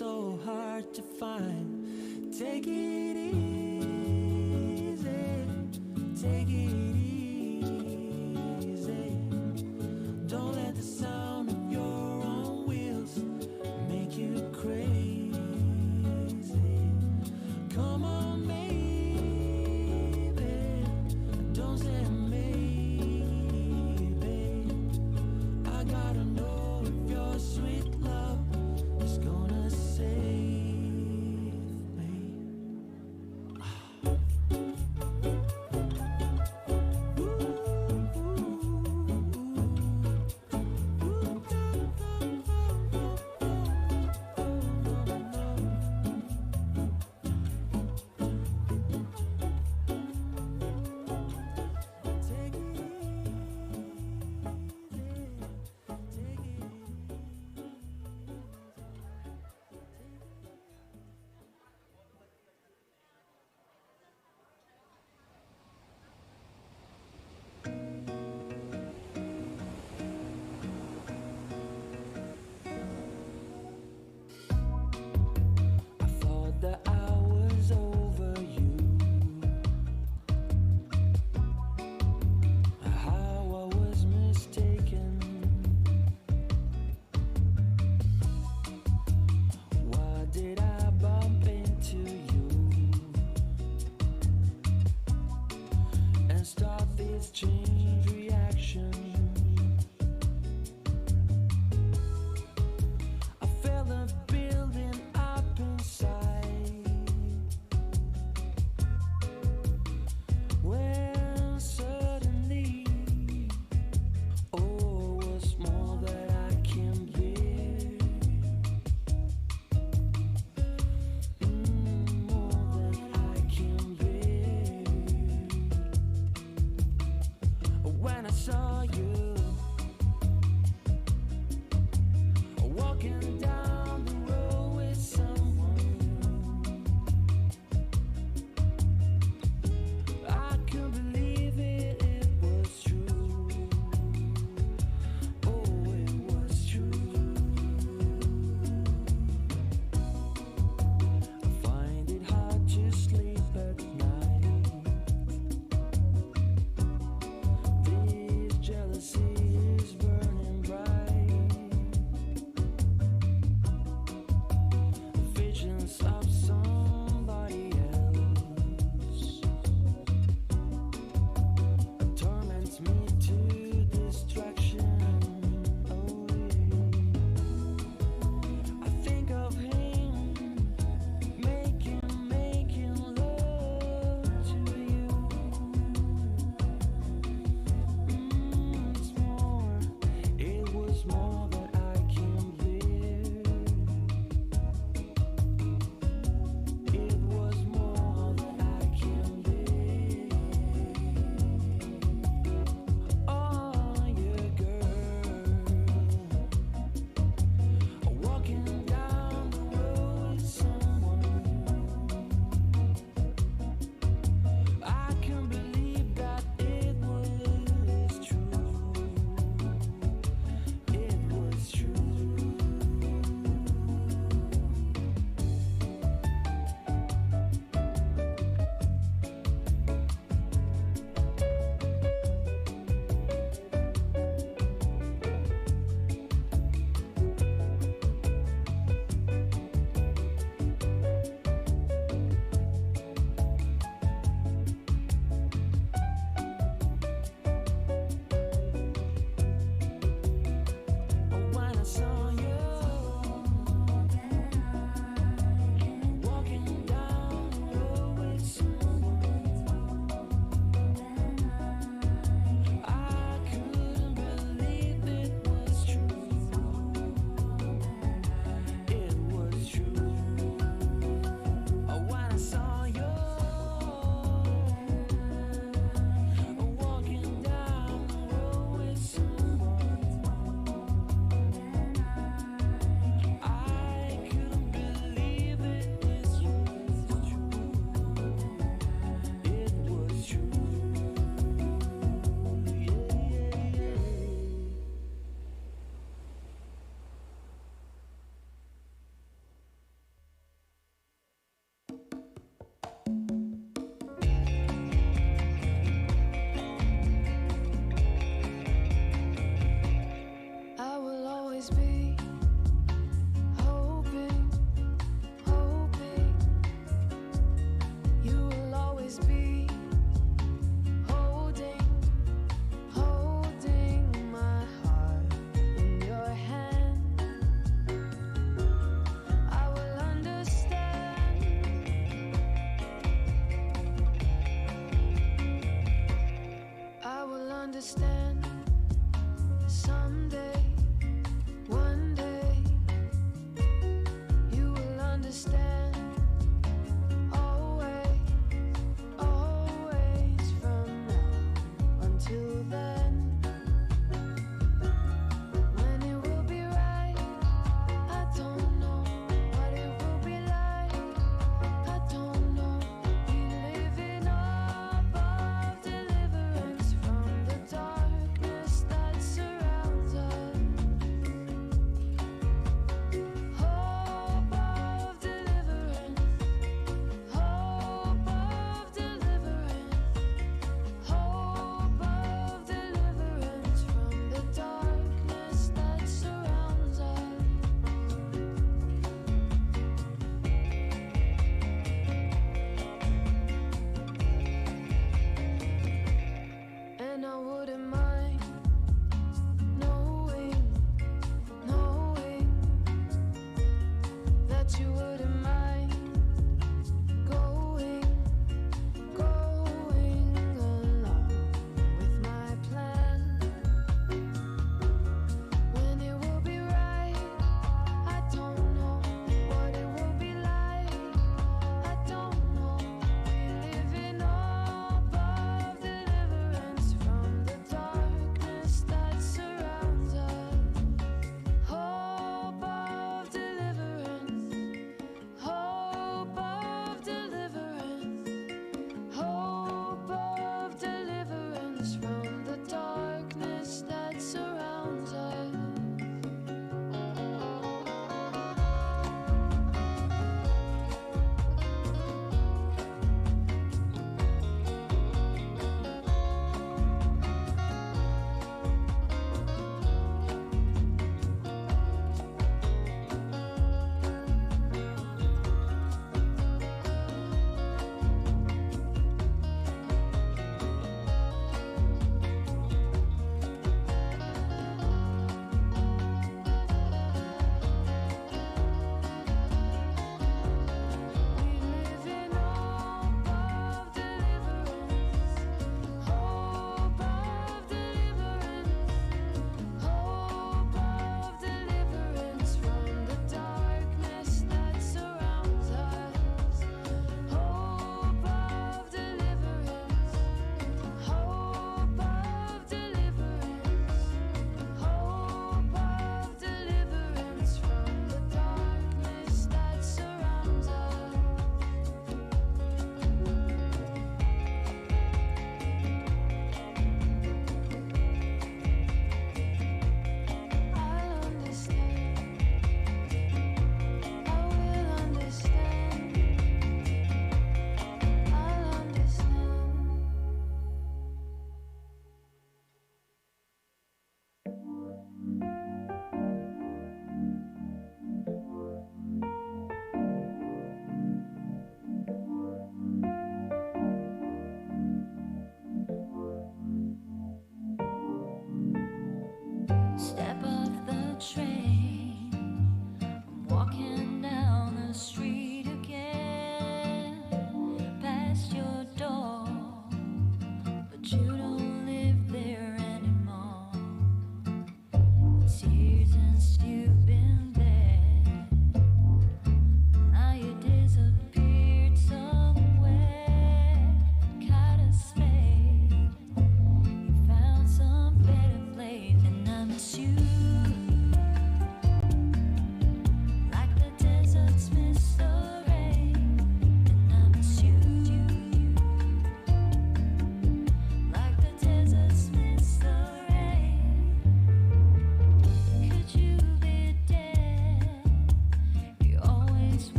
so hard to find. Take it easy, take it easy. Don't let the sound of your own wheels make you crazy. Come on, maybe, don't say maybe. I gotta know if your sweet love is gonna save me.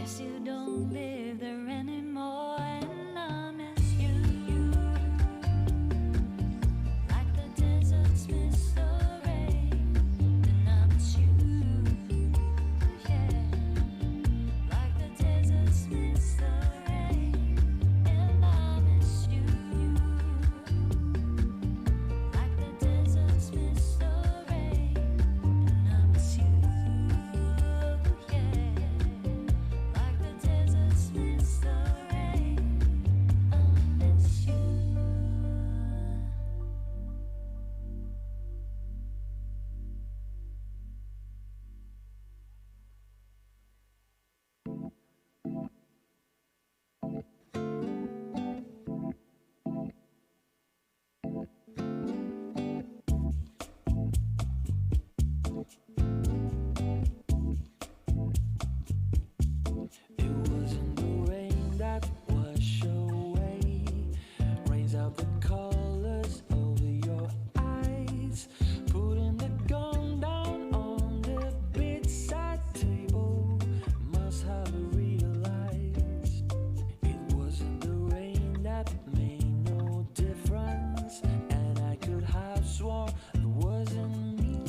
Guess you don't live there anymore, and I miss you. Like the deserts miss the rain, and I miss you. Yeah. Like the deserts miss the rain, and I miss you. Like the deserts miss the rain, and I miss you. Yeah. Like the deserts miss the rain, I miss you. It wasn't the rain that washed away, rains out the colors over your eyes, putting the gun down on the bedside table. Must have realized it wasn't the rain that made no difference, and I could have sworn it wasn't me.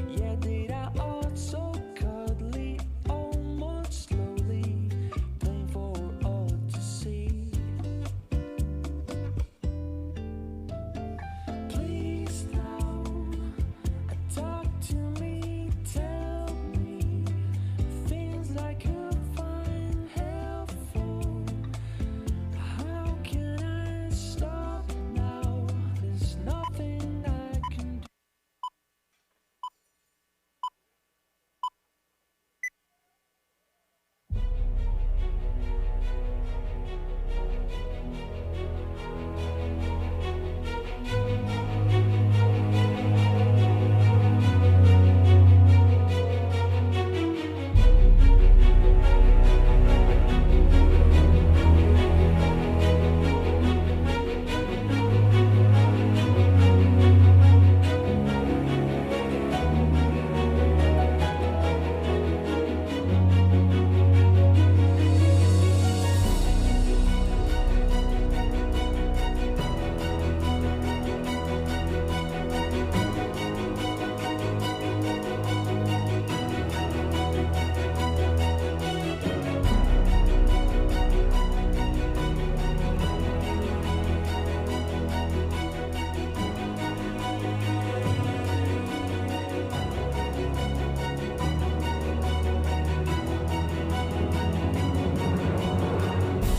Yeah, did I also cuddly, almost slowly, plain for all to see? Please now, talk to me, tell me things I could find helpful. How can I stop now? There's nothing I can do.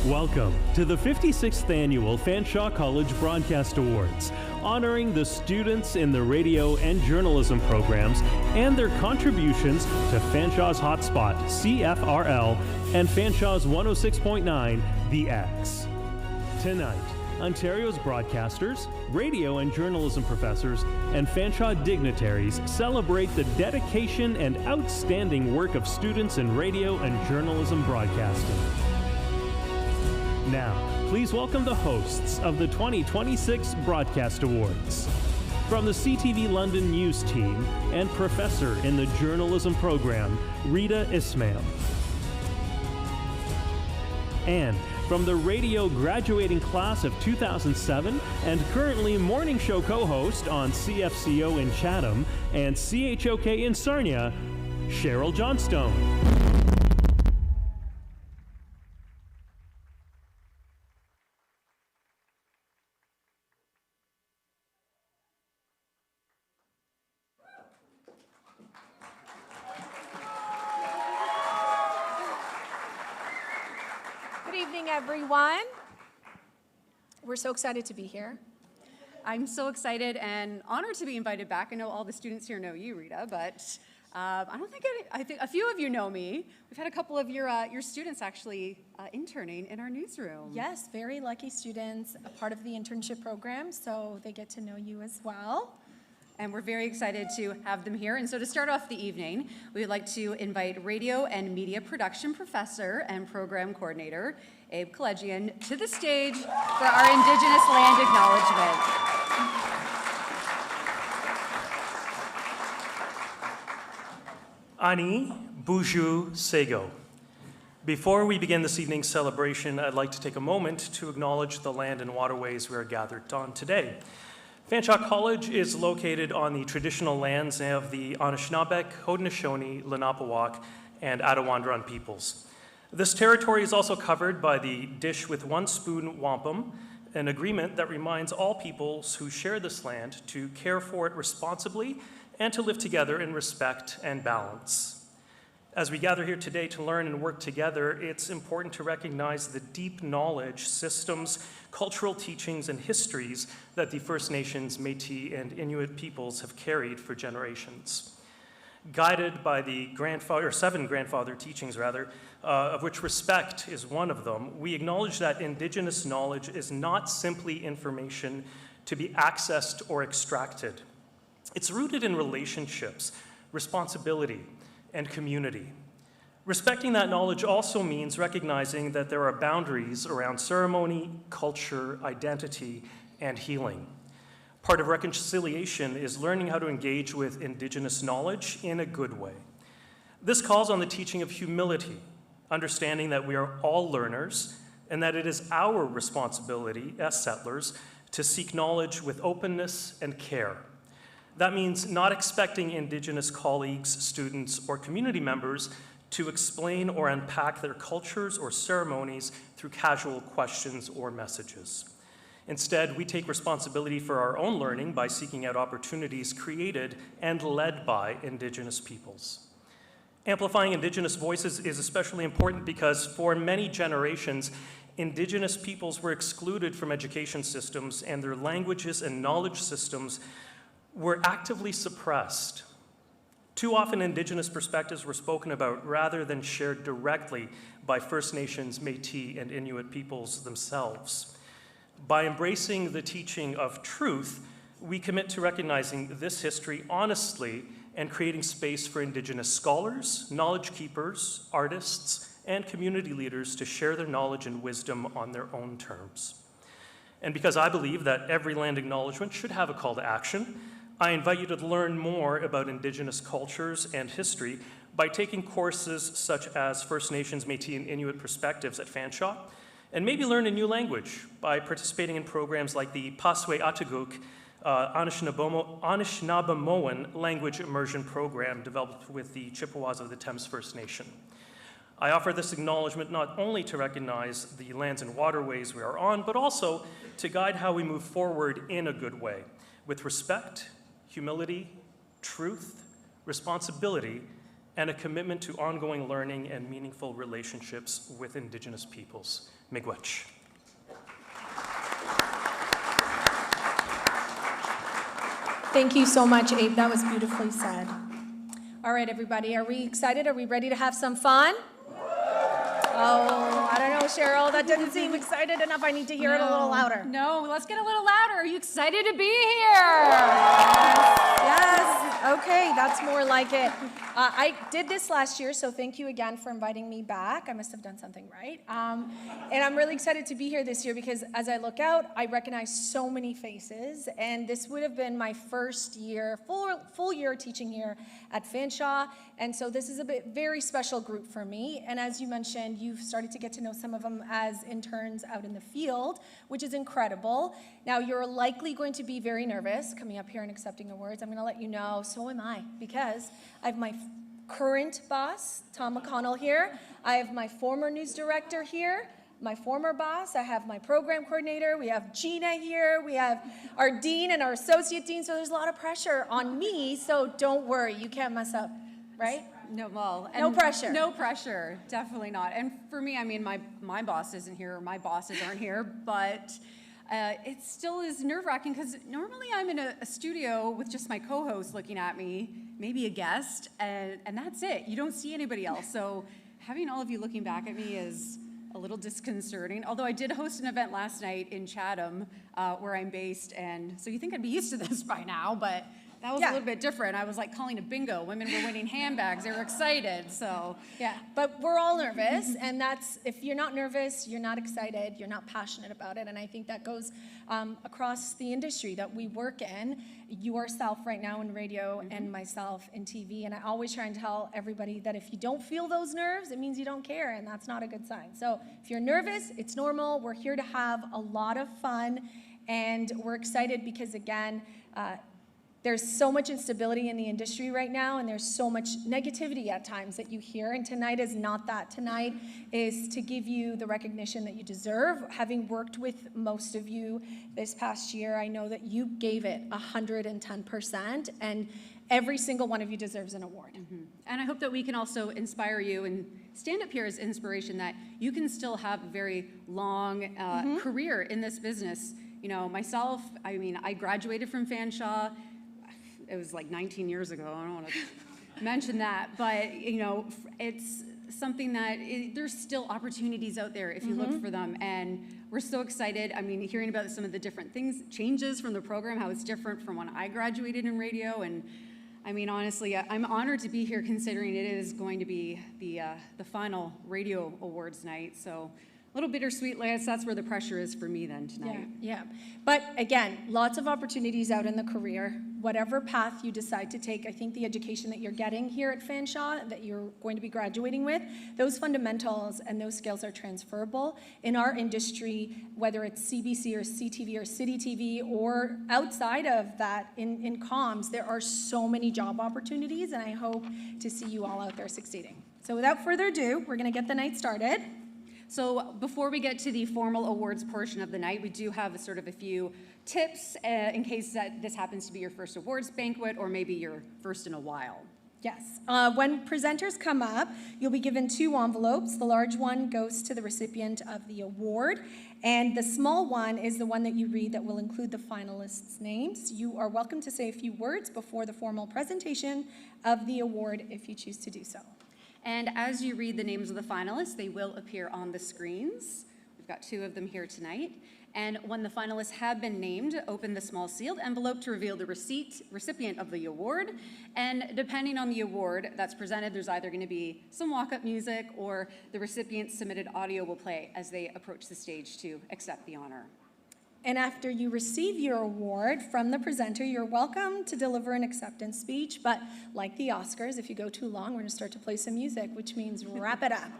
Welcome to the 56th Annual Fanshawe College Broadcast Awards, honoring the students in the radio and journalism programs and their contributions to Fanshawe's hotspot, CFRL, and Fanshawe's 106.9, The X. Tonight, Ontario's broadcasters, radio and journalism professors, and Fanshawe dignitaries celebrate the dedication and outstanding work of students in radio and journalism broadcasting. Now, please welcome the hosts of the 2026 Broadcast Awards. From the CTV London News team and professor in the journalism program, Rita Ismail. And from the radio graduating class of 2007 and currently morning show co-host on CFCO in Chatham and CHOK in Sarnia, Cheryl Johnstone. Good evening, everyone. We're so excited to be here. I'm so excited and honored to be invited back. I know all the students here know you, Rita, but I think a few of you know me. We've had a couple of your students actually interning in our newsroom. Yes, very lucky students, a part of the internship program, so they get to know you as well. And we're very excited to have them here. And so to start off the evening, we would like to invite radio and media production professor and program coordinator, Abe Collegian, to the stage for our Indigenous land acknowledgement. Ani Buju Sego. Before we begin this evening's celebration, I'd like to take a moment to acknowledge the land and waterways we are gathered on today. Fanshawe College is located on the traditional lands of the Anishinaabeg, Haudenosaunee, Lenape, and Attawandaron peoples. This territory is also covered by the Dish with One Spoon Wampum, an agreement that reminds all peoples who share this land to care for it responsibly and to live together in respect and balance. As we gather here today to learn and work together, it's important to recognize the deep knowledge, systems, cultural teachings, and histories that the First Nations, Métis, and Inuit peoples have carried for generations. Guided by the seven grandfather teachings, of which respect is one of them, we acknowledge that Indigenous knowledge is not simply information to be accessed or extracted. It's rooted in relationships, responsibility, and community. Respecting that knowledge also means recognizing that there are boundaries around ceremony, culture, identity, and healing. Part of reconciliation is learning how to engage with Indigenous knowledge in a good way. This calls on the teaching of humility, understanding that we are all learners and that it is our responsibility as settlers to seek knowledge with openness and care. That means not expecting Indigenous colleagues, students, or community members to explain or unpack their cultures or ceremonies through casual questions or messages. Instead, we take responsibility for our own learning by seeking out opportunities created and led by Indigenous peoples. Amplifying Indigenous voices is especially important because for many generations, Indigenous peoples were excluded from education systems and their languages and knowledge systems were actively suppressed. Too often, Indigenous perspectives were spoken about rather than shared directly by First Nations, Métis, and Inuit peoples themselves. By embracing the teaching of truth, we commit to recognizing this history honestly and creating space for Indigenous scholars, knowledge keepers, artists, and community leaders to share their knowledge and wisdom on their own terms. And because I believe that every land acknowledgement should have a call to action, I invite you to learn more about Indigenous cultures and history by taking courses such as First Nations, Métis, and Inuit perspectives at Fanshawe, and maybe learn a new language by participating in programs like the Paswe Ataguk Anishinaabemowin language immersion program developed with the Chippewas of the Thames First Nation. I offer this acknowledgement not only to recognize the lands and waterways we are on, but also to guide how we move forward in a good way, with respect, humility, truth, responsibility, and a commitment to ongoing learning and meaningful relationships with Indigenous peoples. Miigwech. Thank you so much, Abe. That was beautifully said. All right, everybody, are we excited? Are we ready to have some fun? Oh, I don't know, Cheryl. That didn't seem excited enough. I need to hear it a little louder. No, let's get a little louder. Are you excited to be here? Yes. Okay, that's more like it. I did this last year, so thank you again for inviting me back. I must have done something right. And I'm really excited to be here this year because as I look out, I recognize so many faces, and this would have been my first year, full year teaching here at Fanshawe, and so this is a very special group for me. And as you mentioned, you've started to get to know some of them as interns out in the field, which is incredible. Now, you're likely going to be very nervous coming up here and accepting awards. I'm going to let you know, so am I, because I have my current boss, Tom McConnell, here. I have my former news director here, my former boss. I have my program coordinator. We have Gina here. We have our dean and our associate dean. So there's a lot of pressure on me. So don't worry. You can't mess up, right? No, well, no pressure. No pressure, definitely not. And for me, I mean, my boss isn't here, or my bosses aren't here, but it still is nerve-wracking because normally I'm in a studio with just my co-host looking at me, maybe a guest, and that's it. You don't see anybody else. So having all of you looking back at me is a little disconcerting, although I did host an event last night in Chatham where I'm based, and so you think I'd be used to this by now, but that was Yeah. a little bit different. I was like calling a bingo. Women were winning handbags. They were excited, so. Yeah, but we're all nervous, and that's, if you're not nervous, you're not excited, you're not passionate about it, and I think that goes across the industry that we work in, yourself right now in radio and myself in TV, and I always try and tell everybody that if you don't feel those nerves, it means you don't care, and that's not a good sign. So if you're nervous, it's normal. We're here to have a lot of fun, and we're excited because, again, there's so much instability in the industry right now, and there's so much negativity at times that you hear, and tonight is not that. Tonight is to give you the recognition that you deserve. Having worked with most of you this past year, I know that you gave it 110%, and every single one of you deserves an award. And I hope that we can also inspire you and stand up here as inspiration that you can still have a very long career in this business. You know, myself, I mean, I graduated from Fanshawe. It was like 19 years ago. I don't want to mention that, but you know, it's something that there's still opportunities out there if you look for them, and we're so excited. I mean, hearing about some of the different things, changes from the program, how it's different from when I graduated in radio, and I mean, honestly, I'm honored to be here considering it is going to be the final radio awards night. So. A little bittersweet, Lance. That's where the pressure is for me then tonight. Yeah. But again, lots of opportunities out in the career. Whatever path you decide to take, I think the education that you're getting here at Fanshawe, that you're going to be graduating with, those fundamentals and those skills are transferable. In our industry, whether it's CBC or CTV or City TV or outside of that in comms, there are so many job opportunities, and I hope to see you all out there succeeding. So without further ado, we're going to get the night started. So before we get to the formal awards portion of the night, we do have sort of a few tips in case that this happens to be your first awards banquet or maybe your first in a while. Yes. When presenters come up, you'll be given 2 envelopes. The large one goes to the recipient of the award, and the small one is the one that you read that will include the finalists' names. You are welcome to say a few words before the formal presentation of the award if you choose to do so. And as you read the names of the finalists, they will appear on the screens. We've got 2 of them here tonight. And when the finalists have been named, open the small sealed envelope to reveal the recipient of the award. And depending on the award that's presented, there's either going to be some walk-up music or the recipient's submitted audio will play as they approach the stage to accept the honor. And after you receive your award from the presenter, you're welcome to deliver an acceptance speech. But like the Oscars, if you go too long, we're going to start to play some music, which means wrap it up.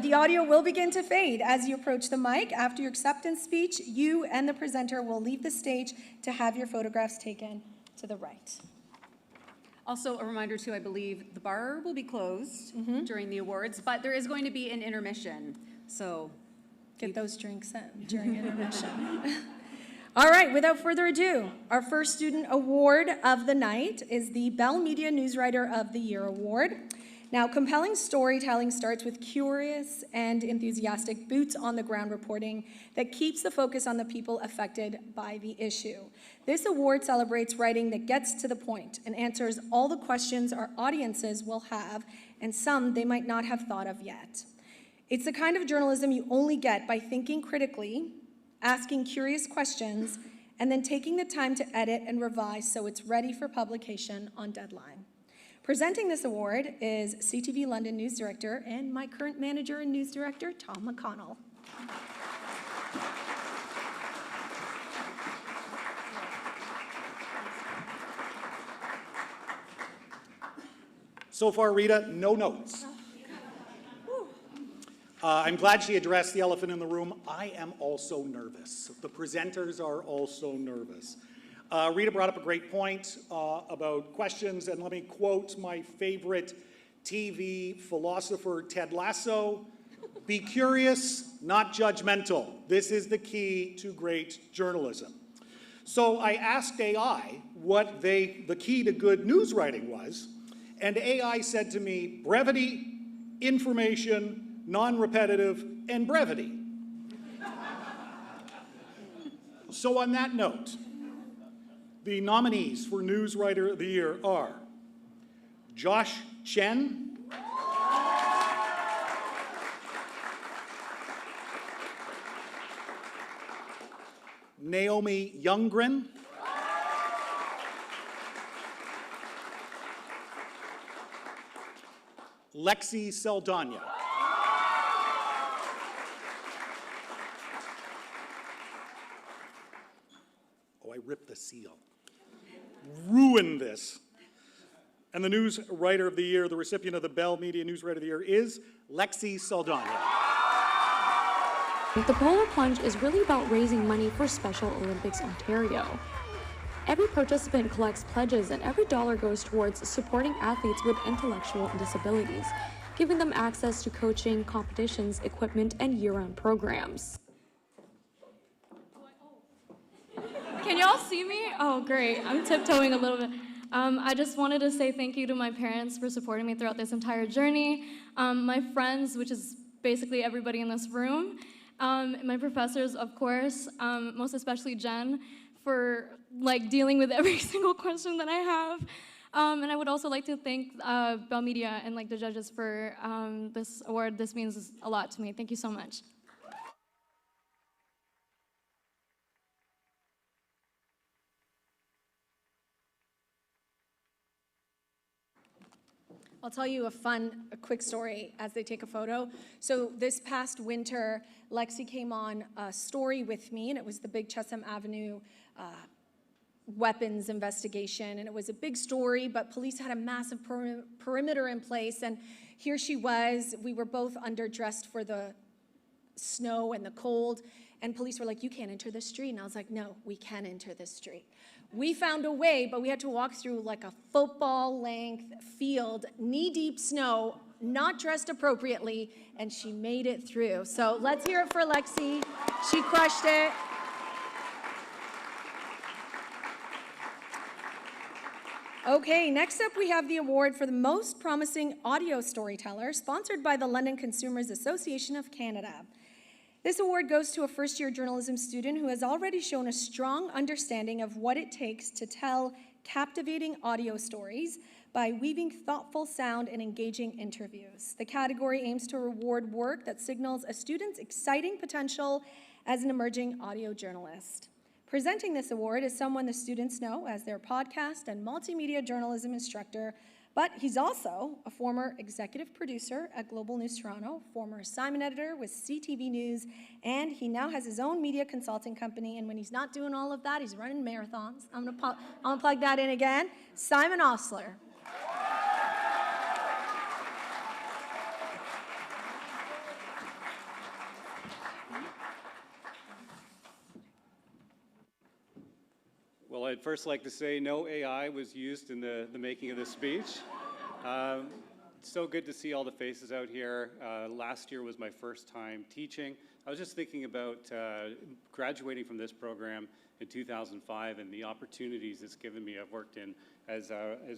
The audio will begin to fade as you approach the mic. After your acceptance speech, you and the presenter will leave the stage to have your photographs taken to the right. Also, a reminder too, I believe the bar will be closed during the awards, but there is going to be an intermission. So get those drinks in during intermission. All right, without further ado, our first student award of the night is the Bell Media Newswriter of the Year Award. Now, compelling storytelling starts with curious and enthusiastic boots-on-the-ground reporting that keeps the focus on the people affected by the issue. This award celebrates writing that gets to the point and answers all the questions our audiences will have, and some they might not have thought of yet. It's the kind of journalism you only get by thinking critically, asking curious questions, and then taking the time to edit and revise so it's ready for publication on deadline. Presenting this award is CTV London News Director and my current manager and news director, Tom McConnell. So far, Rita, no notes. I'm glad she addressed the elephant in the room. I am also nervous. The presenters are also nervous. Rita brought up a great point about questions, and let me quote my favorite TV philosopher, Ted Lasso. Be curious, not judgmental. This is the key to great journalism. So I asked AI what the key to good news writing was, and AI said to me, brevity, information, non-repetitive, and brevity. So on that note, the nominees for Newswriter of the Year are Josh Chen, Naomi Youngren, Lexi Saldana. Oh, I ripped the seal. Ruined this. And the News Writer of the Year, the recipient of the Bell Media News Writer of the Year is Lexi Saldana. The Polar Plunge is really about raising money for Special Olympics Ontario. Every participant collects pledges and every dollar goes towards supporting athletes with intellectual disabilities, giving them access to coaching, competitions, equipment, and year-round programs. Can y'all see me? Oh, great. I'm tiptoeing a little bit. I just wanted to say thank you to my parents for supporting me throughout this entire journey, my friends, which is basically everybody in this room, my professors, of course, most especially Jen, for dealing with every single question that I have. And I would also like to thank Bell Media and the judges for this award. This means a lot to me. Thank you so much. I'll tell you a quick story as they take a photo. So this past winter, Lexi came on a story with me, and it was the big Chesham Avenue weapons investigation, and it was a big story, but police had a massive perimeter in place, and here she was. We were both underdressed for the snow and the cold, and police were like, "You can't enter the street," and I was like, "No, we can enter the street." We found a way, but we had to walk through a football-length field, knee-deep snow, not dressed appropriately, and she made it through. So let's hear it for Lexi. She crushed it. Okay, next up we have the award for the most promising audio storyteller, sponsored by the London Consumers Association of Canada. This award goes to a first-year journalism student who has already shown a strong understanding of what it takes to tell captivating audio stories by weaving thoughtful sound and engaging interviews. The category aims to reward work that signals a student's exciting potential as an emerging audio journalist. Presenting this award is someone the students know as their podcast and multimedia journalism instructor, but he's also a former executive producer at Global News Toronto, former assignment editor with CTV News, and he now has his own media consulting company, and when he's not doing all of that, he's running marathons. I'm gonna plug that in again. Simon Osler. Well, I'd first like to say no AI was used in the making of this speech. It's so good to see all the faces out here. Last year was my first time teaching. I was just thinking about graduating from this program in 2005 and the opportunities it's given me. I've worked in, as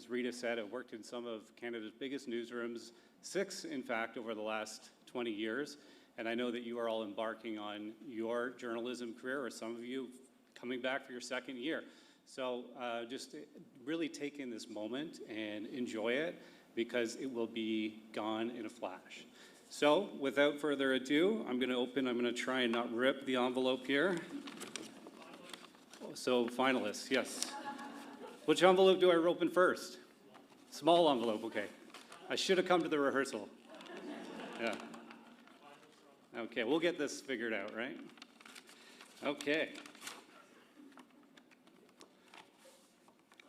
Rita said, I've worked in some of Canada's biggest newsrooms, 6 in fact over the last 20 years. And I know that you are all embarking on your journalism career, or some of you coming back for your second year. So just really take in this moment and enjoy it, because it will be gone in a flash. So without further ado, I'm gonna try and not rip the envelope here. So finalists, yes. Which envelope do I open first? Small envelope, okay. I should have come to the rehearsal. Yeah. Okay, we'll get this figured out, right? Okay.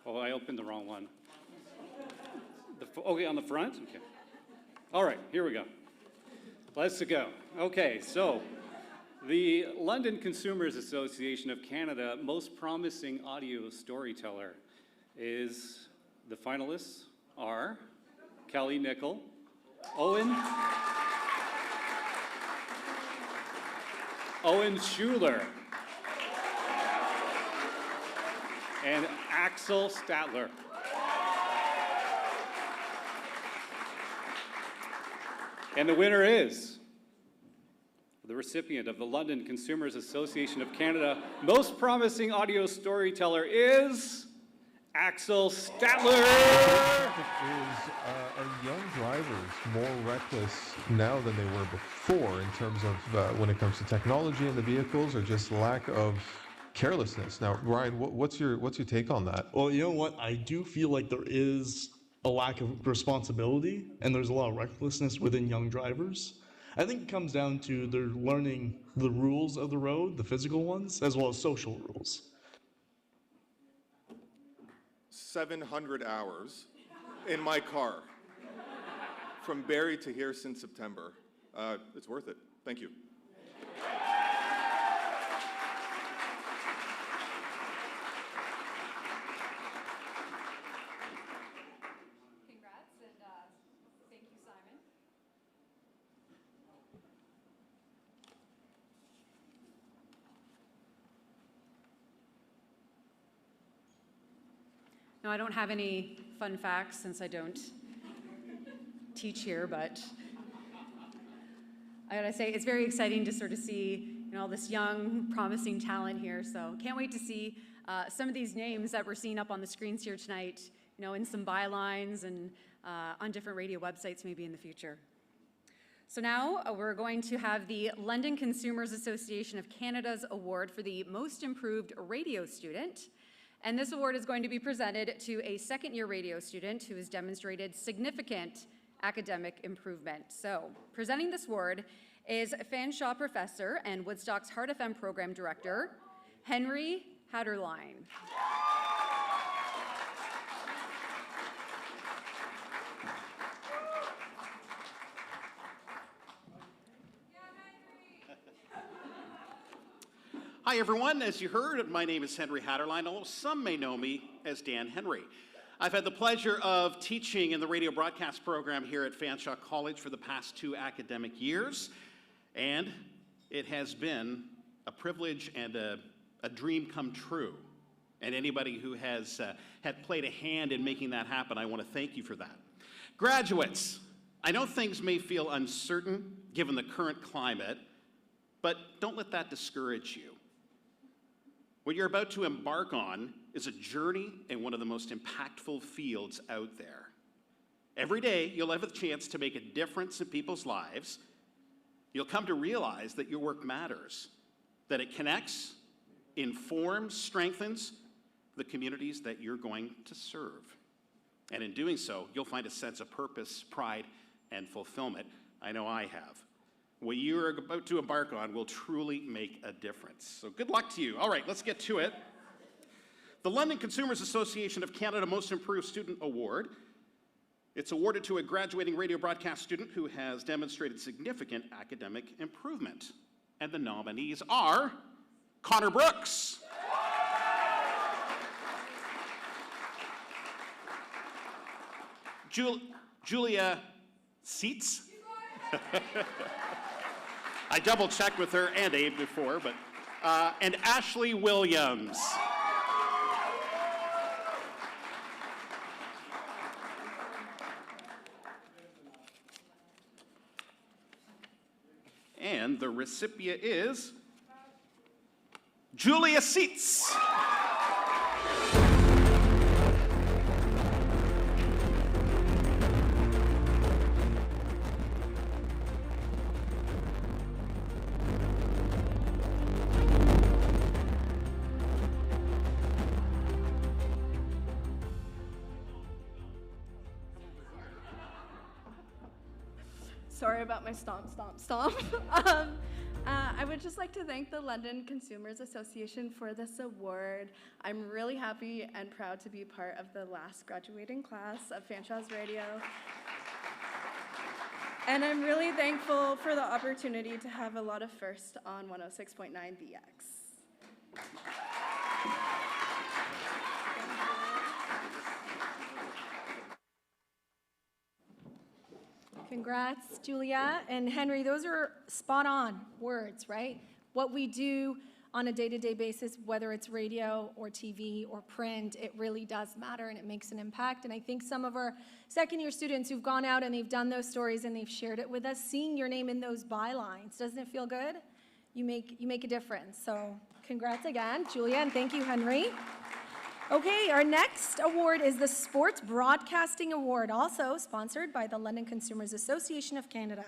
Oh, I opened the wrong one. Okay, on the front? Okay. All right, here we go. Let's go. Okay, so the London Consumers Association of Canada Most Promising Audio Storyteller is, the finalists are Kelly Nickel, Owen Schuler, and Axel Statler. And the winner is the recipient of the London Consumers Association of Canada Most Promising Audio Storyteller is Axel Statler. Are young drivers more reckless now than they were before in terms of when it comes to technology in the vehicles, or just lack of carelessness? Now, Ryan, what's your take on that? Well, you know what? I do feel like there is a lack of responsibility, and there's a lot of recklessness within young drivers. I think it comes down to they're learning the rules of the road, the physical ones, as well as social rules. 700 hours in my car from Barrie to here since September. It's worth it. Thank you. Congrats, and thank you, Simon. No, I don't have any fun facts since I don't teach here, but I gotta say, it's very exciting to sort of see, all this young, promising talent here. So can't wait to see some of these names that we're seeing up on the screens here tonight, in some bylines and on different radio websites maybe in the future. So now we're going to have the London Consumers Association of Canada's Award for the Most Improved Radio Student. And this award is going to be presented to a second-year radio student who has demonstrated significant academic improvement. So, presenting this award is Fanshawe Professor and Woodstock's Heart FM Program Director, Henry Hatterline. Hi everyone, as you heard, my name is Henry Hatterline, although some may know me as Dan Henry. I've had the pleasure of teaching in the radio broadcast program here at Fanshawe College for the past 2 academic years, and it has been a privilege and a dream come true. And anybody who has had played a hand in making that happen, I want to thank you for that. Graduates, I know things may feel uncertain given the current climate, but don't let that discourage you. What you're about to embark on is a journey in one of the most impactful fields out there. Every day, you'll have a chance to make a difference in people's lives. You'll come to realize that your work matters, that it connects, informs, strengthens the communities that you're going to serve. And in doing so, you'll find a sense of purpose, pride, and fulfillment. I know I have. What you're about to embark on will truly make a difference. So good luck to you. All right, let's get to it. The London Consumers Association of Canada Most Improved Student Award. It's awarded to a graduating radio broadcast student who has demonstrated significant academic improvement. And the nominees are Connor Brooks, Julia Seitz. I double-checked with her and Abe before, but and Ashley Williams. And the recipient is Julia Seitz. Sorry about my stomp. I would just like to thank the London Consumers Association for this award. I'm really happy and proud to be part of the last graduating class of Fanshawe's Radio. And I'm really thankful for the opportunity to have a lot of firsts on 106.9 BX. Congrats, Julia. And Henry, those are spot on words, right? What we do on a day-to-day basis, whether it's radio or TV or print, it really does matter and it makes an impact. And I think some of our second-year students who've gone out and they've done those stories and they've shared it with us, seeing your name in those bylines, doesn't it feel good? You make a difference. So congrats again, Julia, and thank you, Henry. Okay, our next award is the Sports Broadcasting Award, also sponsored by the London Consumers Association of Canada.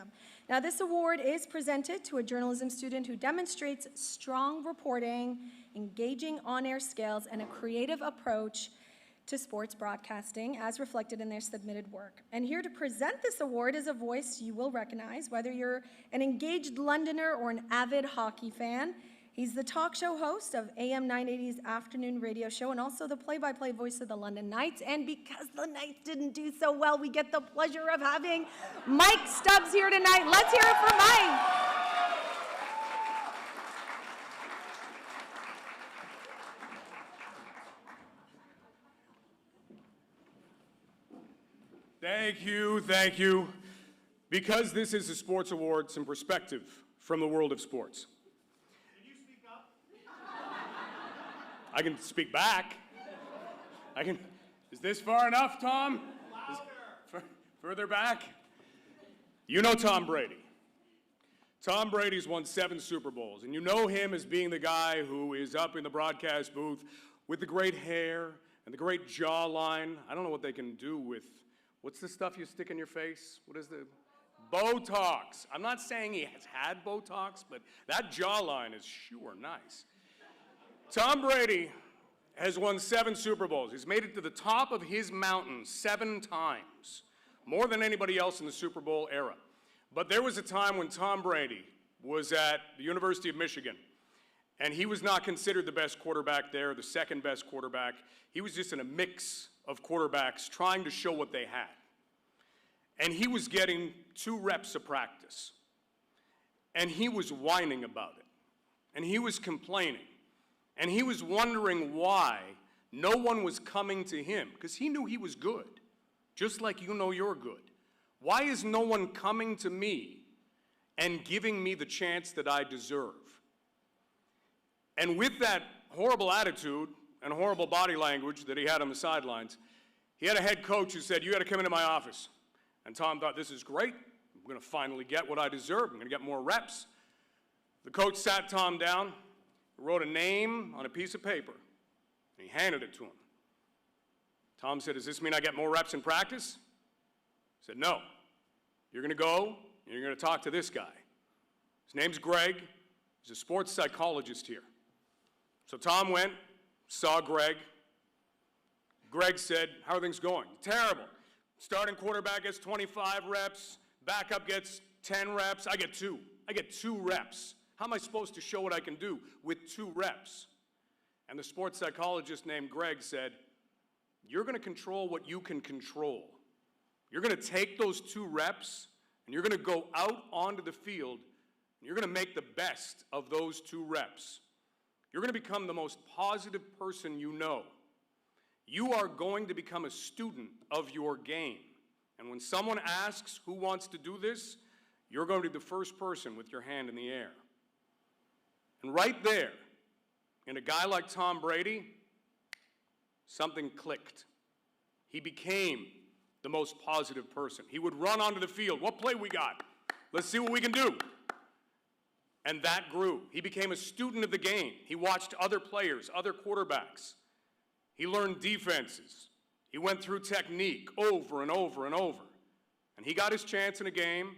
Now, this award is presented to a journalism student who demonstrates strong reporting, engaging on-air skills, and a creative approach to sports broadcasting as reflected in their submitted work. And here to present this award is a voice you will recognize, whether you're an engaged Londoner or an avid hockey fan. He's the talk show host of AM 980's afternoon radio show and also the play-by-play voice of the London Knights. And because the Knights didn't do so well, we get the pleasure of having Mike Stubbs here tonight. Let's hear it for Mike. Thank you. Because this is a sports award, some perspective from the world of sports. Can you speak up? I can speak back. Is this far enough, Tom? Further back? You know Tom Brady. Tom Brady's won 7 Super Bowls, and you know him as being the guy who is up in the broadcast booth with the great hair and the great jawline. I don't know what they can do with, what's the stuff you stick in your face? What is the Botox? I'm not saying he has had Botox, but that jawline is sure nice. Tom Brady has won 7 Super Bowls. He's made it to the top of his mountain 7 times, more than anybody else in the Super Bowl era. But there was a time when Tom Brady was at the University of Michigan, and he was not considered the best quarterback there, the second best quarterback. He was just in a mix of quarterbacks trying to show what they had. And he was getting 2 reps of practice. And he was whining about it. And he was complaining. And he was wondering why no one was coming to him, because he knew he was good, just like you know you're good. Why is no one coming to me and giving me the chance that I deserve? And with that horrible attitude and horrible body language that he had on the sidelines, he had a head coach who said, "You got to come into my office." And Tom thought, this is great. I'm going to finally get what I deserve. I'm going to get more reps. The coach sat Tom down, wrote a name on a piece of paper, and he handed it to him. Tom said, "Does this mean I get more reps in practice?" He said, "No. You're going to go, and you're going to talk to this guy. His name's Greg. He's a sports psychologist here." So Tom went, saw Greg. Greg said, "How are things going?" "Terrible. Starting quarterback gets 25 reps, backup gets 10 reps, I get 2. I get 2 reps. How am I supposed to show what I can do with 2 reps? And the sports psychologist named Greg said, "You're going to control what you can control. You're going to take those 2 reps, and you're going to go out onto the field, and you're going to make the best of those 2 reps. You're going to become the most positive person you know. You are going to become a student of your game. And when someone asks who wants to do this, you're going to be the first person with your hand in the air." And right there, in a guy like Tom Brady, something clicked. He became the most positive person. He would run onto the field. "What play we got? Let's see what we can do." And that grew. He became a student of the game. He watched other players, other quarterbacks. He learned defenses. He went through technique over and over and over. And he got his chance in a game,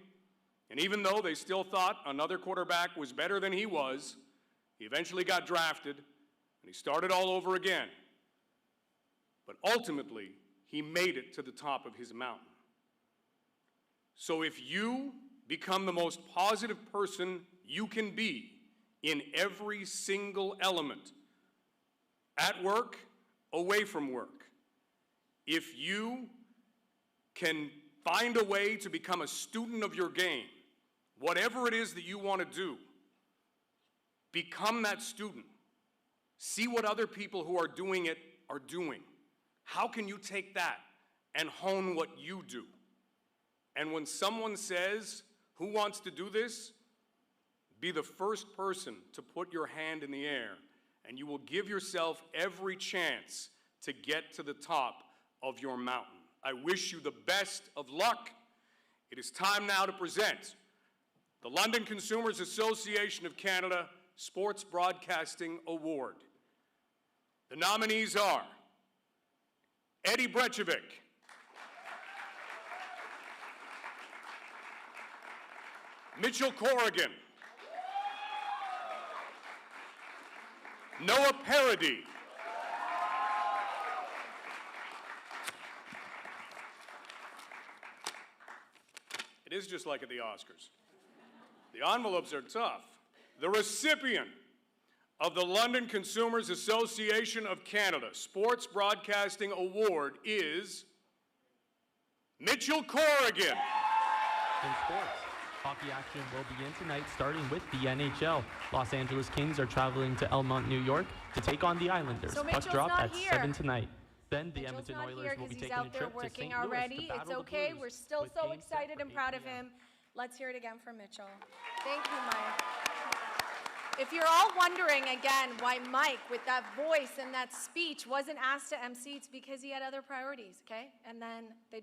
and even though they still thought another quarterback was better than he was, he eventually got drafted, and he started all over again. But ultimately, he made it to the top of his mountain. So if you become the most positive person you can be in every single element, at work, away from work, if you can find a way to become a student of your game, whatever it is that you want to do, become that student. See what other people who are doing it are doing. How can you take that and hone what you do? And when someone says, "Who wants to do this?" be the first person to put your hand in the air, and you will give yourself every chance to get to the top of your mountain. I wish you the best of luck. It is time now to present the London Consumers Association of Canada Sports Broadcasting Award. The nominees are Eddie Brechovic, Mitchell Corrigan, Noah Parody, is just like at the Oscars. The envelopes are tough. The recipient of the London Consumers Association of Canada Sports Broadcasting Award is Mitchell Corrigan. In sports, hockey action will begin tonight, starting with the NHL. Los Angeles Kings are traveling to Elmont, New York, to take on the Islanders. So Puck Mitchell's drop not at here. 7 tonight. Then the Mitchell's Edmonton not Oilers here will be 'cause he's taking a out there trip to working St. already. Louis to It's battle the okay. Blues We're still with so Game excited 7 and for proud 8 of p.m. him. Let's hear it again for Mitchell. Thank you, Mike. If you're all wondering again why Mike, with that voice and that speech, wasn't asked to MC, it's because he had other priorities, okay? And then they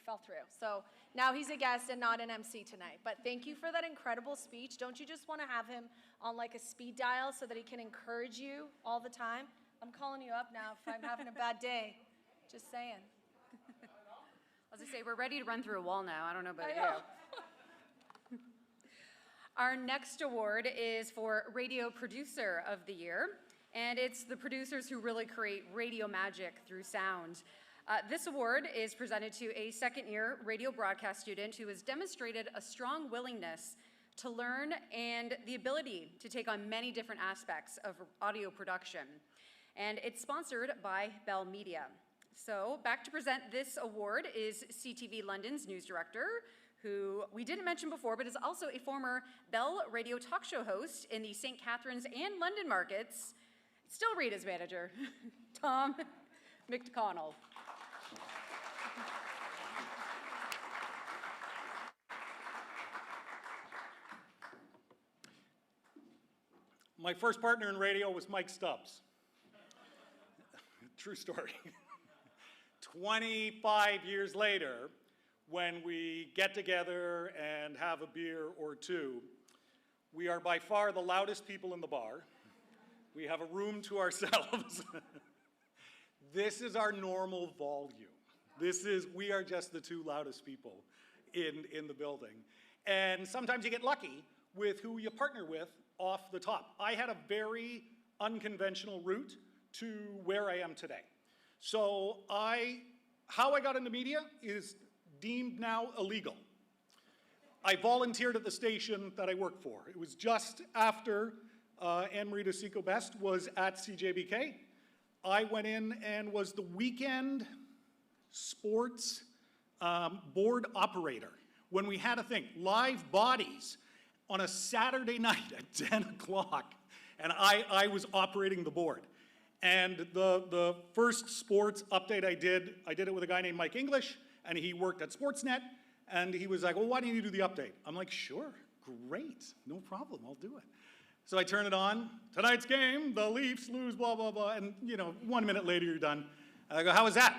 fell through. So now he's a guest and not an MC tonight. But thank you for that incredible speech. Don't you just want to have him on like a speed dial so that he can encourage you all the time? I'm calling you up now if I'm having a bad day. Just saying. As I say, we're ready to run through a wall now. I don't know about I know. you. Our next award is for Radio Producer of the Year, and it's the producers who really create radio magic through sound. This award is presented to a second-year radio broadcast student who has demonstrated a strong willingness to learn and the ability to take on many different aspects of audio production. And it's sponsored by Bell Media. So back to present this award is CTV London's news director, who we didn't mention before, but is also a former Bell radio talk show host in the St. Catharines and London markets, still Rita's manager, Tom McConnell. My first partner in radio was Mike Stubbs. True story. 25 years later, when we get together and have a beer or two, we are by far the loudest people in the bar. We have a room to ourselves. This is our normal volume. We are just the two loudest people in the building. And sometimes you get lucky with who you partner with off the top. I had a very unconventional route to where I am today. So how I got into media is deemed now illegal. I volunteered at the station that I work for. It was just after Anne-Marie DeSico Best was at CJBK. I went in and was the weekend sports board operator when we had a thing, live bodies on a Saturday night at 10 o'clock, and I was operating the board. And the first sports update I did it with a guy named Mike English, and he worked at Sportsnet, and he was like, well, why don't you do the update? I'm like, sure, great, no problem, I'll do it. So I turn it on, tonight's game, the Leafs lose, blah, blah, blah, and 1 minute later you're done. And I go, how was that?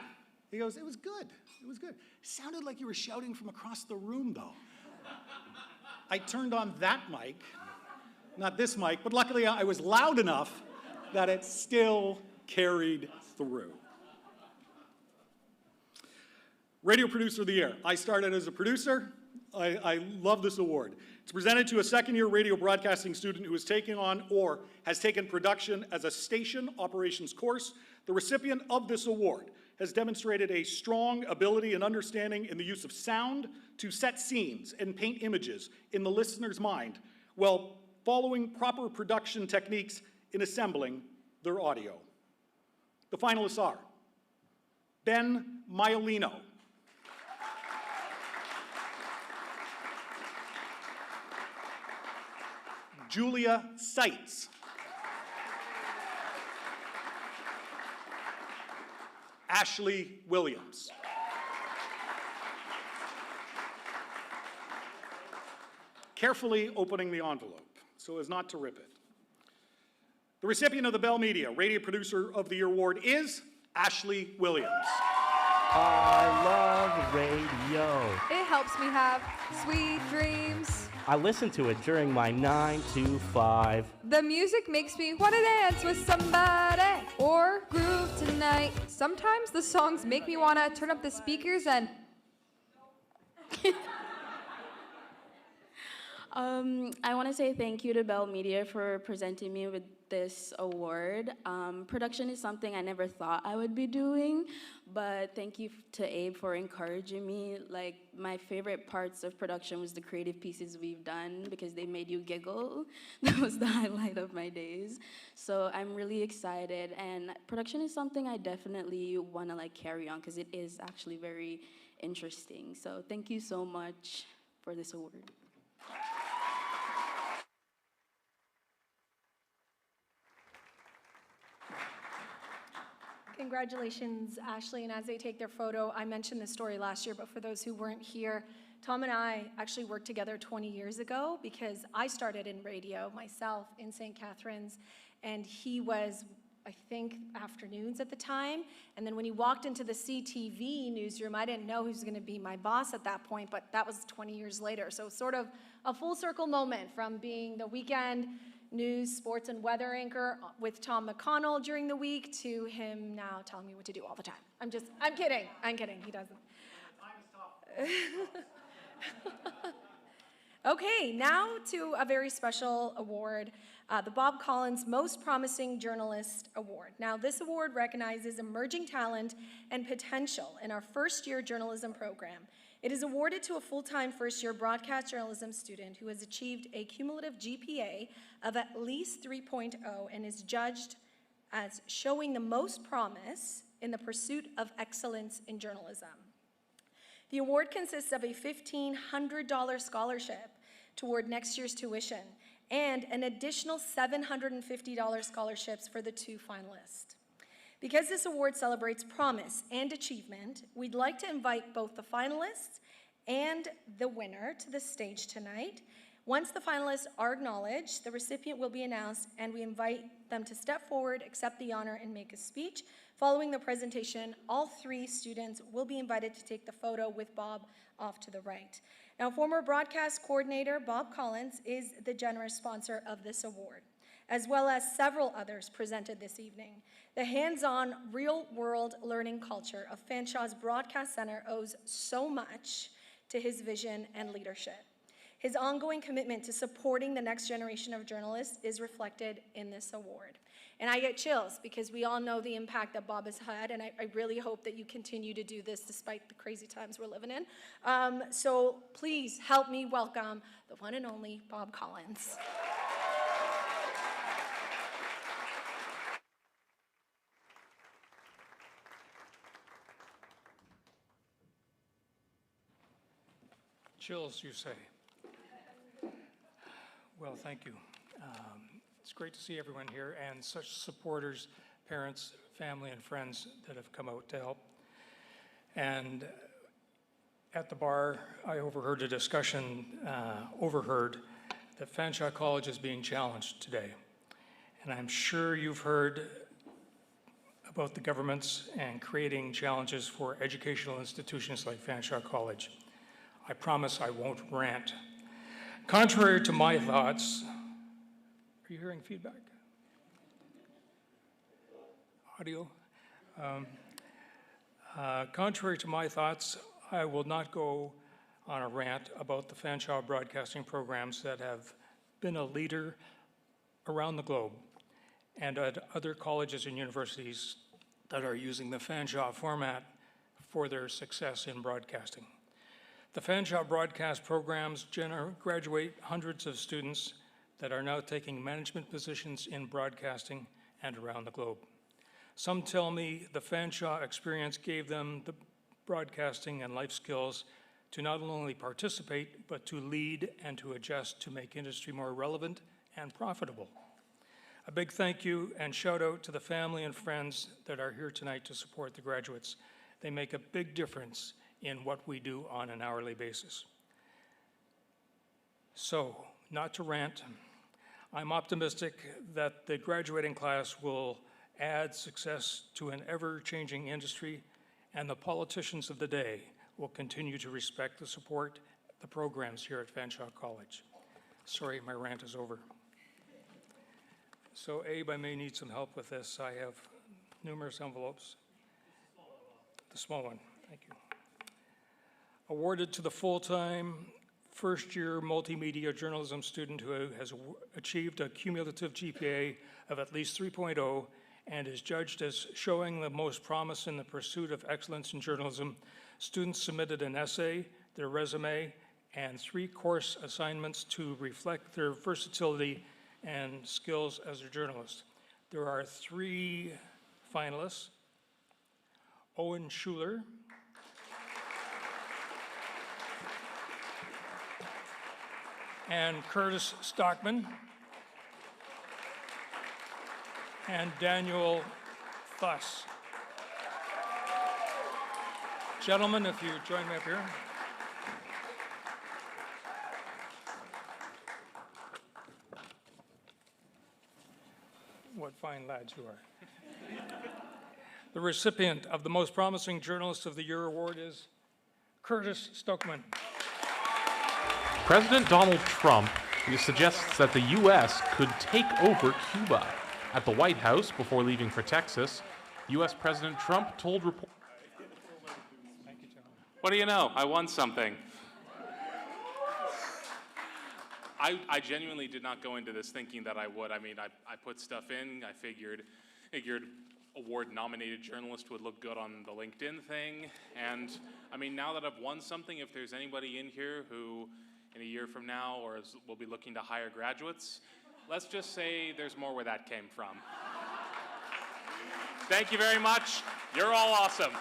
He goes, it was good, it was good. Sounded like you were shouting from across the room, though. I turned on that mic, not this mic, but luckily I was loud enough that it still carried through. Radio Producer of the Year. I started as a producer. I love this award. It's presented to a second-year radio broadcasting student who is taking on or has taken production as a station operations course. The recipient of this award has demonstrated a strong ability and understanding in the use of sound to set scenes and paint images in the listener's mind while following proper production techniques in assembling their audio. The finalists are Ben Maiolino, Julia Seitz, Ashley Williams, carefully opening the envelope so as not to rip it. The recipient of the Bell Media Radio Producer of the Year Award is Ashley Williams. I love radio. It helps me have sweet dreams. I listen to it during my 9 to 5. The music makes me want to dance with somebody or groove tonight. Sometimes the songs make me want to turn up the speakers and... I want to say thank you to Bell Media for presenting me with this award. Production is something I never thought I would be doing, but thank you to Abe for encouraging me. Like, my favorite parts of production was the creative pieces we've done because they made you giggle. That was the highlight of my days. So I'm really excited, and production is something I definitely want to like carry on because it is actually very interesting. So thank you so much for this award. Congratulations, Ashley. And as they take their photo, I mentioned this story last year, but for those who weren't here, Tom and I actually worked together 20 years ago because I started in radio myself in St. Catharines, and he was, I think, afternoons at the time. And then when he walked into the CTV newsroom, I didn't know he was going to be my boss at that point, but that was 20 years later. So sort of a full circle moment from being the weekend news, sports, and weather anchor with Tom McConnell during the week to him now telling me what to do all the time. I'm kidding, he doesn't. Okay, now to a very special award, the Bob Collins Most Promising Journalist Award. Now, this award recognizes emerging talent and potential in our first-year journalism program. It is awarded to a full-time first-year broadcast journalism student who has achieved a cumulative GPA of at least 3.0 and is judged as showing the most promise in the pursuit of excellence in journalism. The award consists of a $1,500 scholarship toward next year's tuition and an additional $750 scholarships for the two finalists. Because this award celebrates promise and achievement, we'd like to invite both the finalists and the winner to the stage tonight. Once the finalists are acknowledged, the recipient will be announced, and we invite them to step forward, accept the honor, and make a speech. Following the presentation, all three students will be invited to take the photo with Bob off to the right. Now, former broadcast coordinator Bob Collins is the generous sponsor of this award, as well as several others presented this evening. The hands-on, real-world learning culture of Fanshawe's Broadcast Center owes so much to his vision and leadership. His ongoing commitment to supporting the next generation of journalists is reflected in this award. And I get chills because we all know the impact that Bob has had, and I really hope that you continue to do this despite the crazy times we're living in. So please help me welcome the one and only Bob Collins. Chills, you say. Well, thank you. It's great to see everyone here and such supporters, parents, family, and friends that have come out to help. And at the bar, I overheard a discussion, that Fanshawe College is being challenged today. And I'm sure you've heard about the governments and creating challenges for educational institutions like Fanshawe College. I promise I won't rant. Contrary to my thoughts, are you hearing feedback? Audio? Contrary to my thoughts, I will not go on a rant about the Fanshawe broadcasting programs that have been a leader around the globe and at other colleges and universities that are using the Fanshawe format for their success in broadcasting. The Fanshawe broadcast programs graduate hundreds of students that are now taking management positions in broadcasting and around the globe. Some tell me the Fanshawe experience gave them the broadcasting and life skills to not only participate, but to lead and to adjust to make industry more relevant and profitable. A big thank you and shout out to the family and friends that are here tonight to support the graduates. They make a big difference in what we do on an hourly basis. So, not to rant, I'm optimistic that the graduating class will add success to an ever-changing industry, and the politicians of the day will continue to respect the support the programs here at Fanshawe College. Sorry, my rant is over. So, Abe, I may need some help with this. I have numerous envelopes. The small one, thank you. Awarded to the full-time first-year multimedia journalism student who has achieved a cumulative GPA of at least 3.0 and is judged as showing the most promise in the pursuit of excellence in journalism. Students submitted an essay, their resume, and 3 course assignments to reflect their versatility and skills as a journalist. There are 3 finalists: Owen Schuler, and Curtis Stockman, and Daniel Fuss. Gentlemen, if you join me up here. What fine lads you are. The recipient of the Most Promising Journalist of the Year award is Curtis Stockman. President Donald Trump suggests that the U.S. could take over Cuba. At the White House, before leaving for Texas, U.S. President Trump told reporters... What do you know? I won something. I genuinely did not go into this thinking that I would. I mean, I put stuff in. I figured award-nominated journalist would look good on the LinkedIn thing. And, I mean, now that I've won something, if there's anybody in here who, in a year from now, will be looking to hire graduates, let's just say there's more where that came from. Thank you very much. You're all awesome.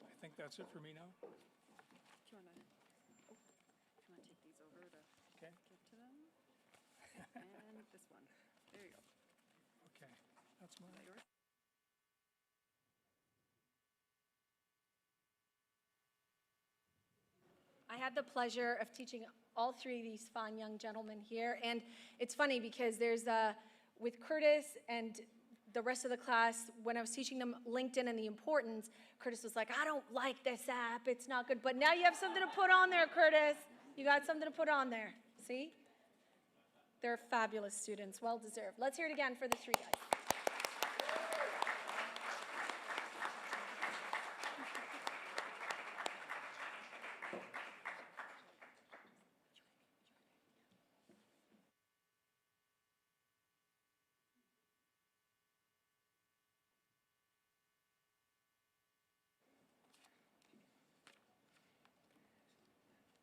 I think that's it for me now. Do you want to take these over to give to them? And this one. There you go. Okay, that's mine. Is that yours? I had the pleasure of teaching all 3 of these fine young gentlemen here, and it's funny because there's with Curtis and the rest of the class, when I was teaching them LinkedIn and the importance, Curtis was like, I don't like this app, it's not good, but now you have something to put on there, Curtis. You got something to put on there, see? They're fabulous students, well deserved. Let's hear it again for the 3 guys.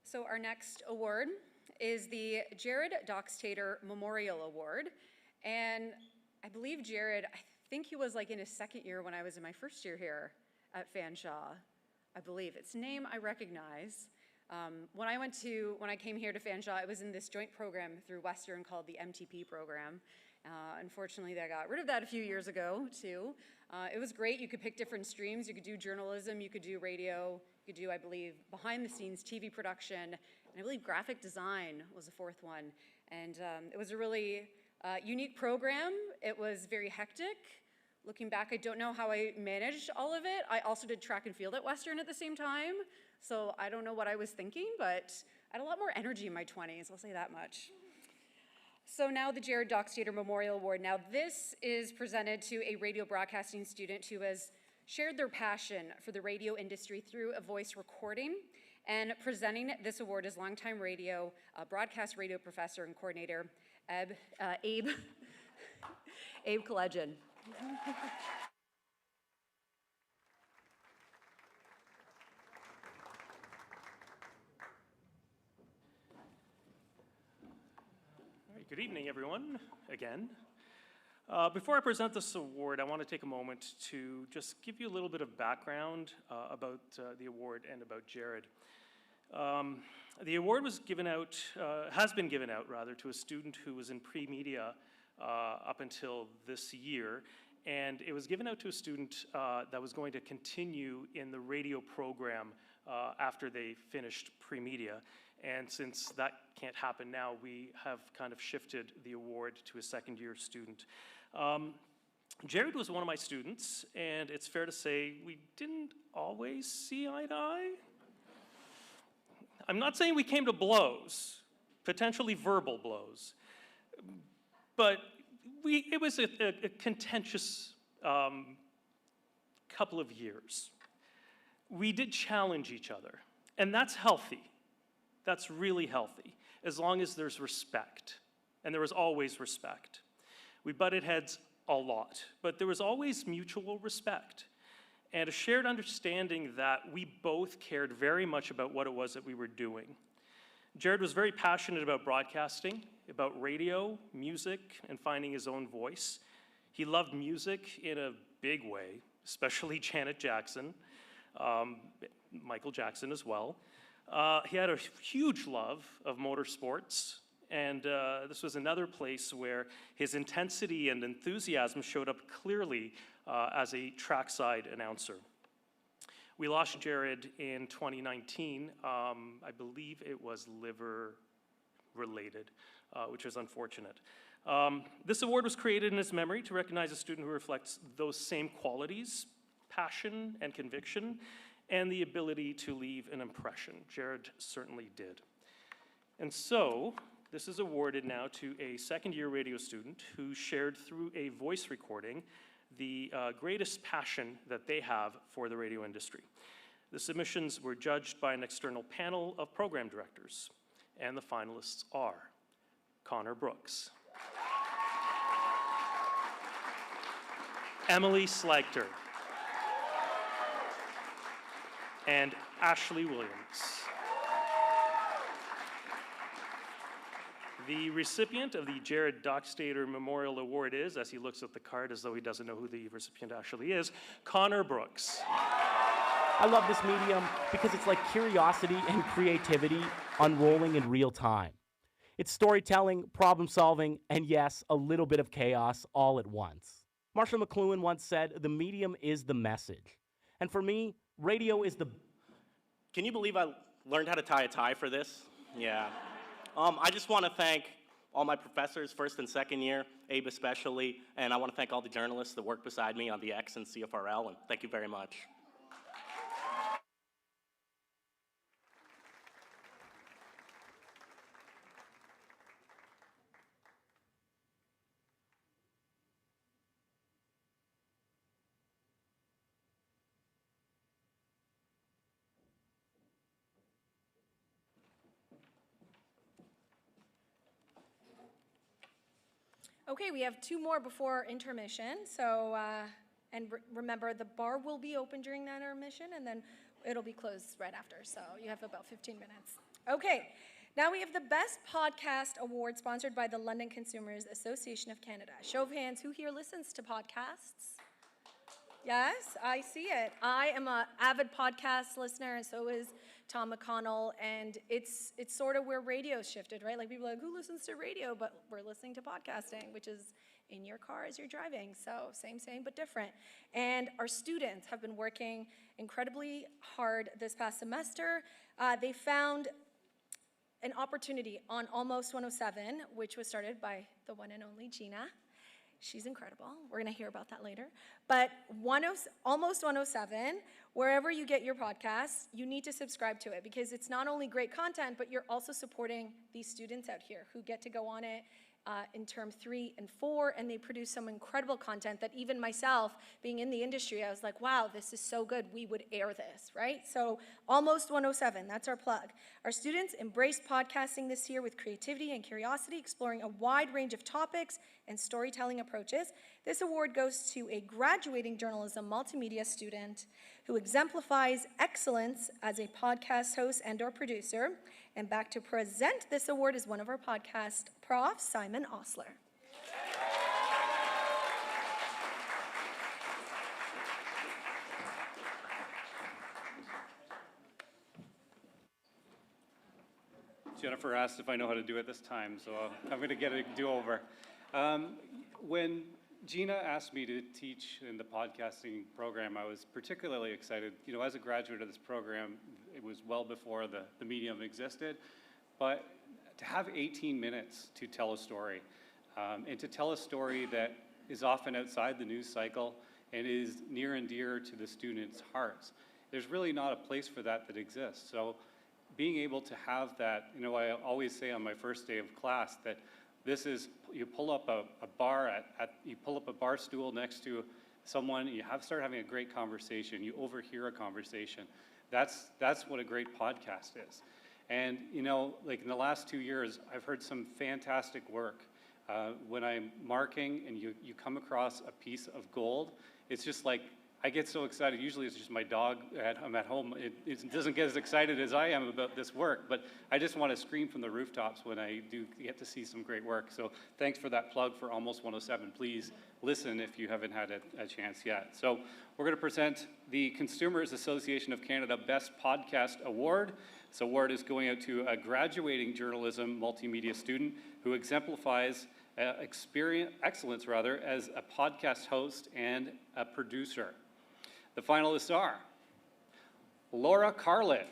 So our next award is the Jared Dockstator Memorial Award. And I believe Jared, I think he was like in his 2nd year when I was in my 1st year here at Fanshawe, I believe. It's a name I recognize. When I came here to Fanshawe, I was in this joint program through Western called the MTP program. Unfortunately, they got rid of that a few years ago, too. It was great. You could pick different streams. You could do journalism, you could do radio, you could do, I believe, behind-the-scenes TV production, and I believe graphic design was the 4th one. And it was a really unique program. It was very hectic. Looking back, I don't know how I managed all of it. I also did track and field at Western at the same time, so I don't know what I was thinking, but I had a lot more energy in my 20s, I'll say that much. So now the Jared Dockstator Memorial Award. Now this is presented to a radio broadcasting student who has shared their passion for the radio industry through a voice recording. And presenting this award is longtime broadcast radio professor and coordinator, Abe Kalejian. Good evening, everyone, again. Before I present this award, I want to take a moment to just give you a little bit of background about the award and about Jared. The award was has been given out rather, to a student who was in pre-media up until this year, and it was given out to a student that was going to continue in the radio program after they finished pre-media. And since that can't happen now, we have kind of shifted the award to a 2nd-year student. Jared was one of my students, and it's fair to say we didn't always see eye to eye. I'm not saying we came to blows, potentially verbal blows, but it was a contentious couple of years. We did challenge each other, and that's healthy. That's really healthy, as long as there's respect, and there was always respect. We butted heads a lot, but there was always mutual respect and a shared understanding that we both cared very much about what it was that we were doing. Jared was very passionate about broadcasting, about radio, music, and finding his own voice. He loved music in a big way, especially Janet Jackson, Michael Jackson as well. He had a huge love of motorsports, and this was another place where his intensity and enthusiasm showed up clearly as a trackside announcer. We lost Jared in 2019. I believe it was liver-related, which is unfortunate. This award was created in his memory to recognize a student who reflects those same qualities, passion and conviction, and the ability to leave an impression. Jared certainly did. And so, this is awarded now to a second-year radio student who shared through a voice recording the greatest passion that they have for the radio industry. The submissions were judged by an external panel of program directors, and the finalists are Connor Brooks, Emily Slagter, and Ashley Williams. The recipient of the Jared Dockstator Memorial Award is, as he looks at the card as though he doesn't know who the recipient actually is, Connor Brooks. I love this medium because it's like curiosity and creativity unrolling in real time. It's storytelling, problem solving, and yes, a little bit of chaos all at once. Marshall McLuhan once said, "The medium is the message." And for me, radio is the... Can you believe I learned how to tie a tie for this? Yeah. I just want to thank all my professors, first and second year, Abe especially, and I want to thank all the journalists that work beside me on the X and CFRL, and thank you very much. Okay, we have 2 more before intermission. So, remember, the bar will be open during that intermission, and then it'll be closed right after. So you have about 15 minutes. Okay, now we have the Best Podcast Award sponsored by the London Consumers Association of Canada. Show of hands, who here listens to podcasts? Yes, I see it. I am an avid podcast listener, and so is Tom McConnell, and it's sort of where radio shifted, right? Like, people are like, who listens to radio? But we're listening to podcasting, which is in your car as you're driving. So same, but different. And our students have been working incredibly hard this past semester. They found an opportunity on Almost 107, which was started by the one and only Gina. She's incredible. We're going to hear about that later. But Almost 107, wherever you get your podcasts, you need to subscribe to it because it's not only great content, but you're also supporting these students out here who get to go on it in term 3 and 4, and they produce some incredible content that even myself, being in the industry, I was like, wow, this is so good, we would air this, right? So Almost 107, that's our plug. Our students embraced podcasting this year with creativity and curiosity, exploring a wide range of topics and storytelling approaches. This award goes to a graduating journalism multimedia student who exemplifies excellence as a podcast host and or producer. And back to present this award is one of our podcast profs, Simon Osler. Jennifer asked if I know how to do it this time, so I'm going to get a do-over. When Gina asked me to teach in the podcasting program, I was particularly excited. You know, as a graduate of this program, it was well before the medium existed, but to have 18 minutes to tell a story, and to tell a story that is often outside the news cycle and is near and dear to the students' hearts, there's really not a place for that exists. So being able to have that, you know, I always say on my first day of class that This is, you pull up a bar you pull up a bar stool next to someone, you start having a great conversation, you overhear a conversation. That's what a great podcast is. And you know, like in the last 2 years, I've heard some fantastic work. When I'm marking and you come across a piece of gold, it's just like, I get so excited. Usually it's just my dog. I'm at home. It doesn't get as excited as I am about this work, but I just want to scream from the rooftops when I do get to see some great work. So thanks for that plug for Almost 107. Please listen if you haven't had a chance yet. So we're going to present the Consumers Association of Canada Best Podcast Award. This award is going out to a graduating journalism multimedia student who exemplifies excellence as a podcast host and a producer. The finalists are Laura Carlett,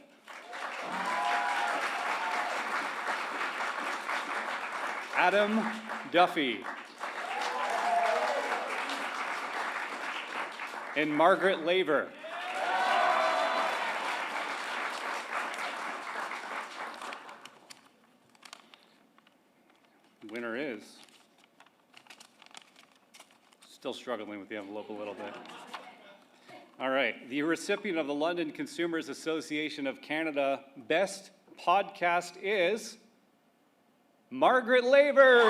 Adam Duffy, and Margaret Laver. The winner is, still struggling with the envelope a little bit. All right, the recipient of the London Consumers Association of Canada Best Podcast is Margaret Laver.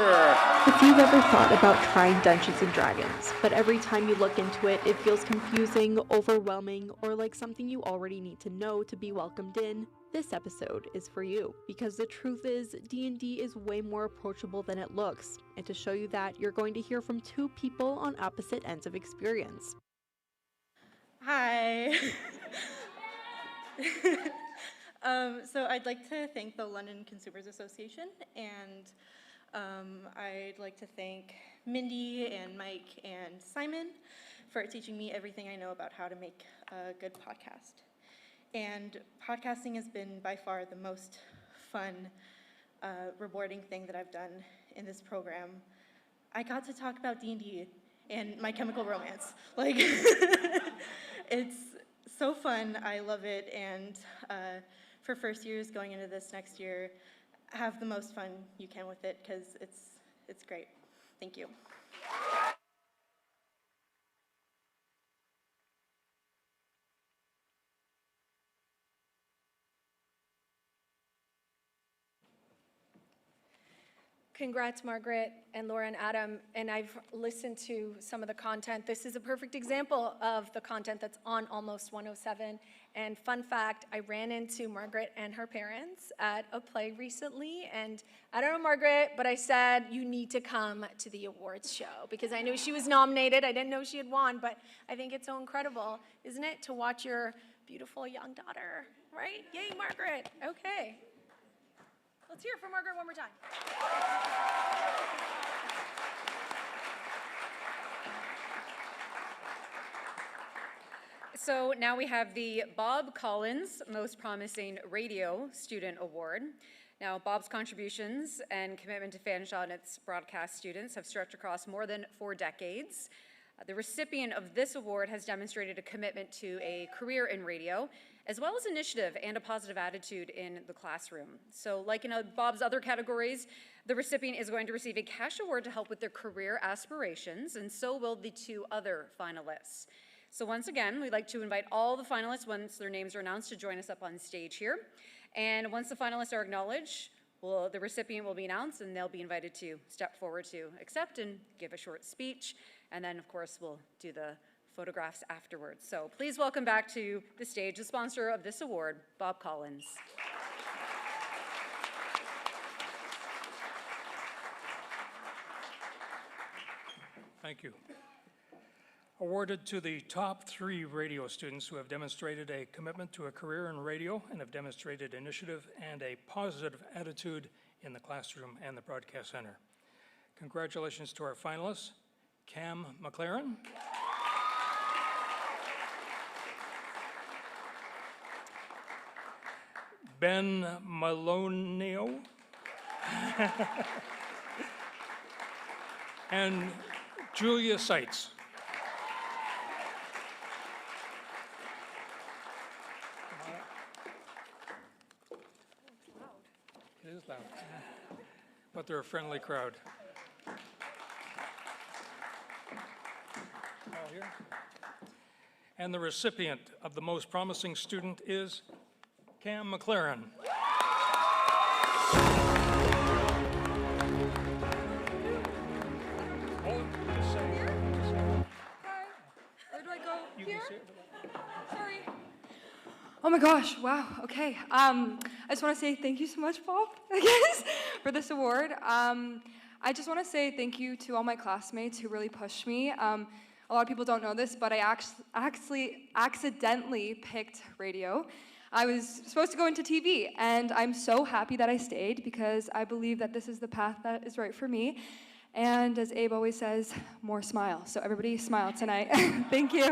If you've ever thought about trying Dungeons & Dragons, but every time you look into it, it feels confusing, overwhelming, or like something you already need to know to be welcomed in, this episode is for you. Because the truth is, D&D is way more approachable than it looks, and to show you that, you're going to hear from two people on opposite ends of experience. Hi. So I'd like to thank the London Consumers Association, and I'd like to thank Mindy and Mike and Simon for teaching me everything I know about how to make a good podcast. And podcasting has been by far the most fun, rewarding thing that I've done in this program. I got to talk about D&D and My Chemical Romance. Like, it's so fun. I love it. And for first years going into this next year, have the most fun you can with it, because it's great. Thank you. Congrats, Margaret and Laura and Adam. And I've listened to some of the content. This is a perfect example of the content that's on Almost 107. And fun fact, I ran into Margaret and her parents at a play recently. And I don't know Margaret, but I said, you need to come to the awards show, because I knew she was nominated. I didn't know she had won, but I think it's so incredible, isn't it, to watch your beautiful young daughter, right? Yay, Margaret. Okay. Let's hear it for Margaret one more time. So now we have the Bob Collins Most Promising Radio Student Award. Now, Bob's contributions and commitment to Fanshawe and its broadcast students have stretched across more than 4 decades. The recipient of this award has demonstrated a commitment to a career in radio, as well as initiative and a positive attitude in the classroom. So like in Bob's other categories, the recipient is going to receive a cash award to help with their career aspirations, and so will the 2 other finalists. So once again, we'd like to invite all the finalists, once their names are announced, to join us up on stage here. And once the finalists are acknowledged, the recipient will be announced, and they'll be invited to step forward to accept and give a short speech. And then, of course, we'll do the photographs afterwards. So please welcome back to the stage the sponsor of this award, Bob Collins. Thank you. Awarded to the top 3 radio students who have demonstrated a commitment to a career in radio and have demonstrated initiative and a positive attitude in the classroom and the broadcast center. Congratulations to our finalists, Cam McLaren, Ben Malonio, and Julia Seitz. It is loud. but they're a friendly crowd. All here. And the recipient of the most promising student is Cam McLaren. Where do I go? Here? Sorry. Oh my gosh, wow, okay. I just want to say thank you so much, Bob, I guess, for this award. I just want to say thank you to all my classmates who really pushed me. A lot of people don't know this, but I actually accidentally picked radio. I was supposed to go into TV, and I'm so happy that I stayed because I believe that this is the path that is right for me. And as Abe always says, more smile. So everybody smile tonight. Thank you.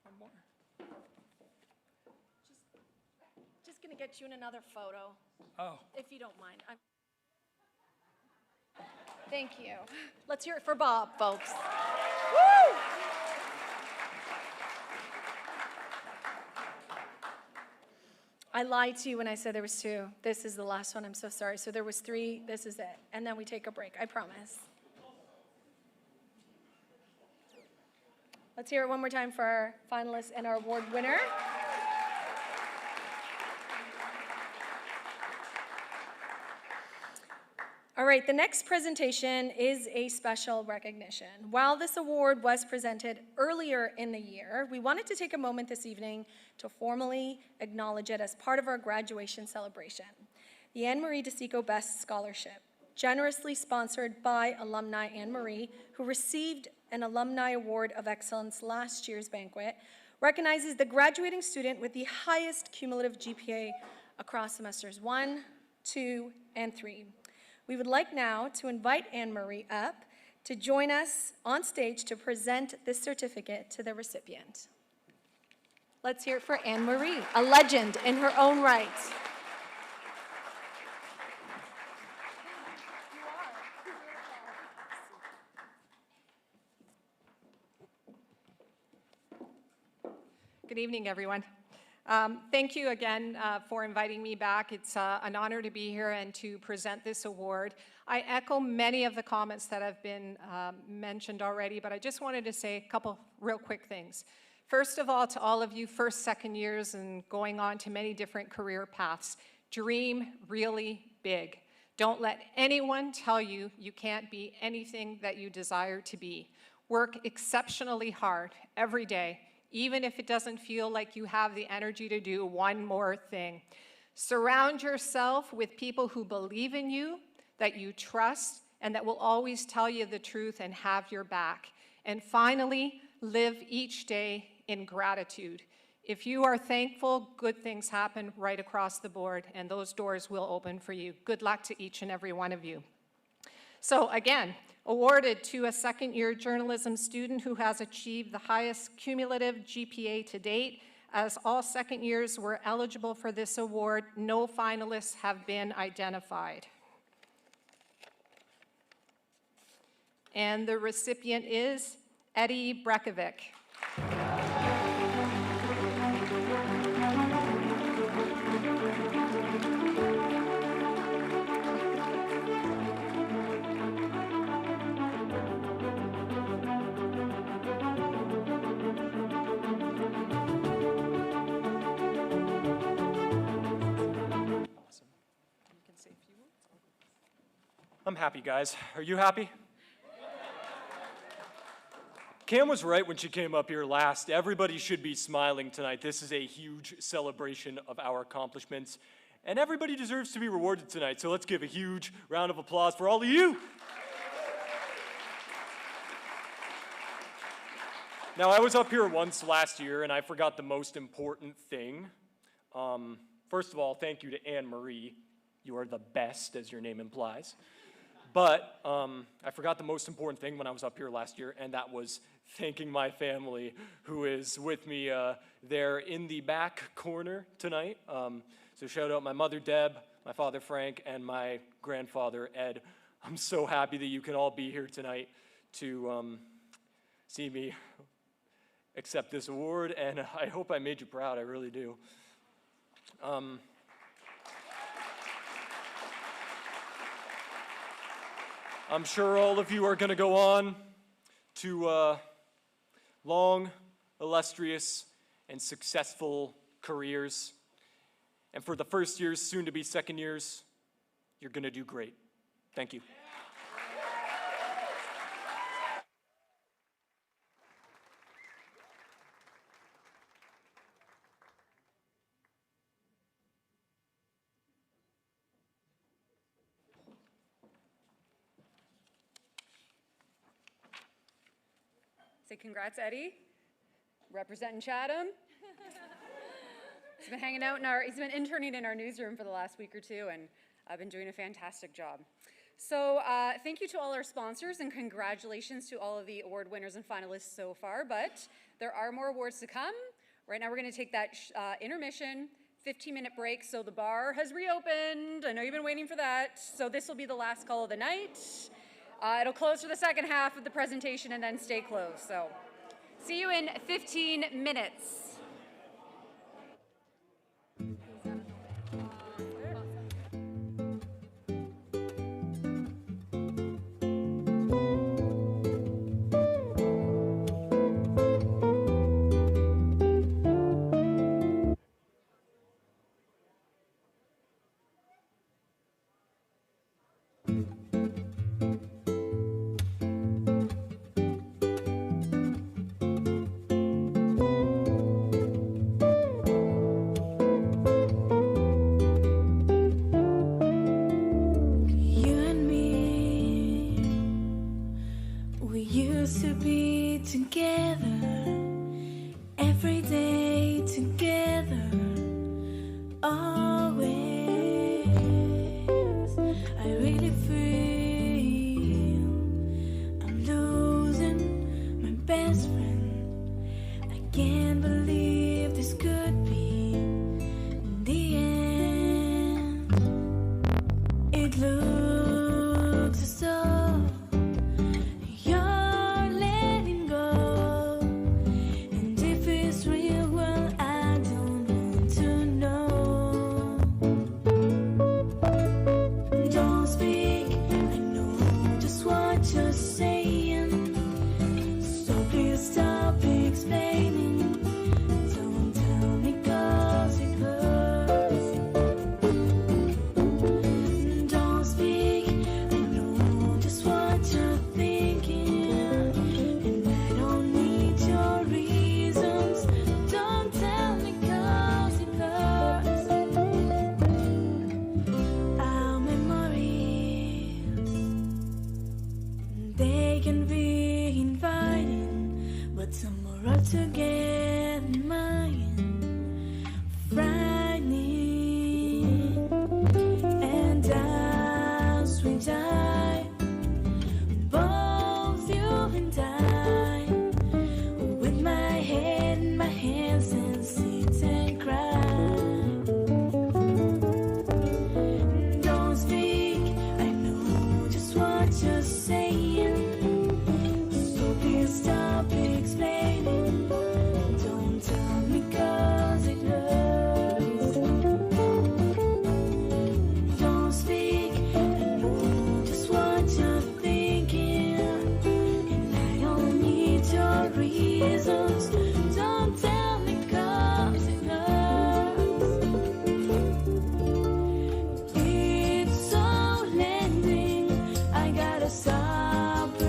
One more. Just gonna get you in another photo, Oh. if you don't mind. Thank you. Let's hear it for Bob, folks. Woo! I lied to you when I said there was two. This is the last one, I'm so sorry. So there was three, this is it. And then we take a break, I promise. Let's hear it one more time for our finalists and our award winner. All right, the next presentation is a special recognition. While this award was presented earlier in the year, we wanted to take a moment this evening to formally acknowledge it as part of our graduation celebration. The Anne Marie DeSico Best Scholarship, generously sponsored by alumni Anne Marie, who received an Alumni Award of Excellence last year's banquet, recognizes the graduating student with the highest cumulative GPA across semesters 1, 2, and 3. We would like now to invite Anne Marie up to join us on stage to present this certificate to the recipient. Let's hear it for Anne Marie, a legend in her own right. Good evening, everyone. Thank you again for inviting me back. It's an honor to be here and to present this award. I echo many of the comments that have been mentioned already, but I just wanted to say a couple real quick things. First of all, to all of you first, second years and going on to many different career paths, dream really big. Don't let anyone tell you you can't be anything that you desire to be. Work exceptionally hard every day, even if it doesn't feel like you have the energy to do one more thing. Surround yourself with people who believe in you, that you trust, and that will always tell you the truth and have your back. And finally, live each day in gratitude. If you are thankful, good things happen right across the board, and those doors will open for you. Good luck to each and every one of you. So again, awarded to a second-year journalism student who has achieved the highest cumulative GPA to date. As all second years were eligible for this award, no finalists have been identified. And the recipient is Eddie Brekovic. I'm happy, guys. Are you happy? Cam was right when she came up here last. Everybody should be smiling tonight. This is a huge celebration of our accomplishments, and everybody deserves to be rewarded tonight. So let's give a huge round of applause for all of you. Now, I was up here once last year, and I forgot the most important thing. First of all, thank you to Anne Marie. You are the best, as your name implies. But I forgot the most important thing when I was up here last year, and that was thanking my family who is with me there in the back corner tonight. So shout out my mother, Deb, my father, Frank, and my grandfather, Ed. I'm so happy that you can all be here tonight to see me accept this award, and I hope I made you proud, I really do. I'm sure all of you are going to go on to long, illustrious, and successful careers. And for the first years, soon to be second years, you're going to do great. Thank you. Say congrats, Eddie. Representing Chatham. He's been hanging out he's been interning in our newsroom for the last week or two, and I've been doing a fantastic job. So thank you to all our sponsors, and congratulations to all of the award winners and finalists so far, but there are more awards to come. Right now we're gonna take that intermission, 15-minute break, so the bar has reopened. I know you've been waiting for that. So this will be the last call of the night. It'll close for the second half of the presentation and then stay closed. So see you in 15 minutes. Stop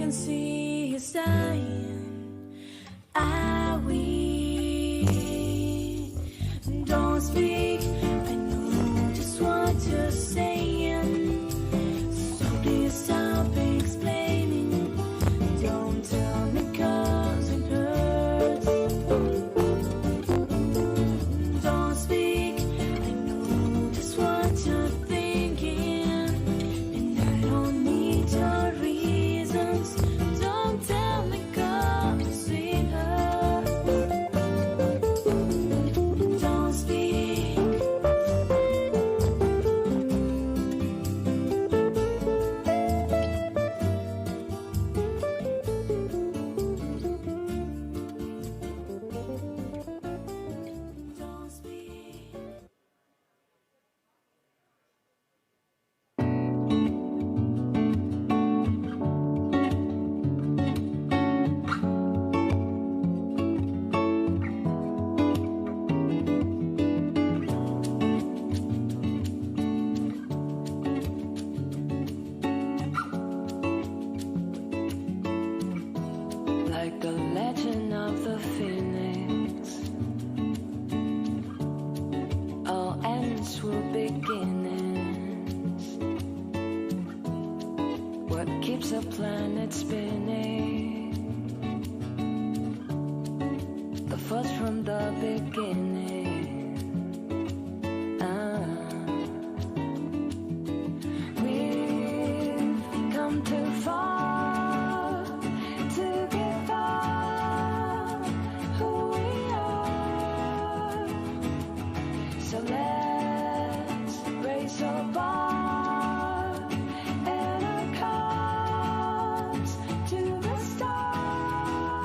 can see he's dying. I weep. Don't speak, I know just what you're saying. So please stop explaining. Don't tell me 'cause it hurts. Don't speak, I know just what you're thinking. And I don't need your reasons. Don't tell me 'cause it hurts. Don't speak. Don't speak. Like the legend of the phoenix, all ends were beginnings. What keeps a planet spinning? The first from the beginning. We've come too far to give up who we are. So let's raise our bar and our cards to the stars.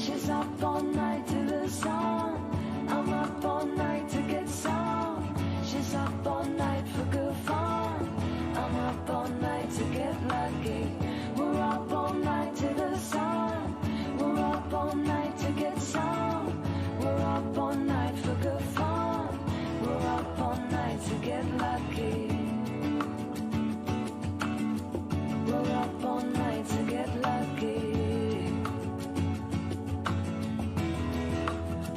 She's up all night to the sun. I'm up all night to get some. She's up all night for good fun. I'm up all night to get lucky. We're up all night to the sun. We're up all night to get some. We're up all night for good fun. We're up all night to get lucky. We're up all night to get lucky.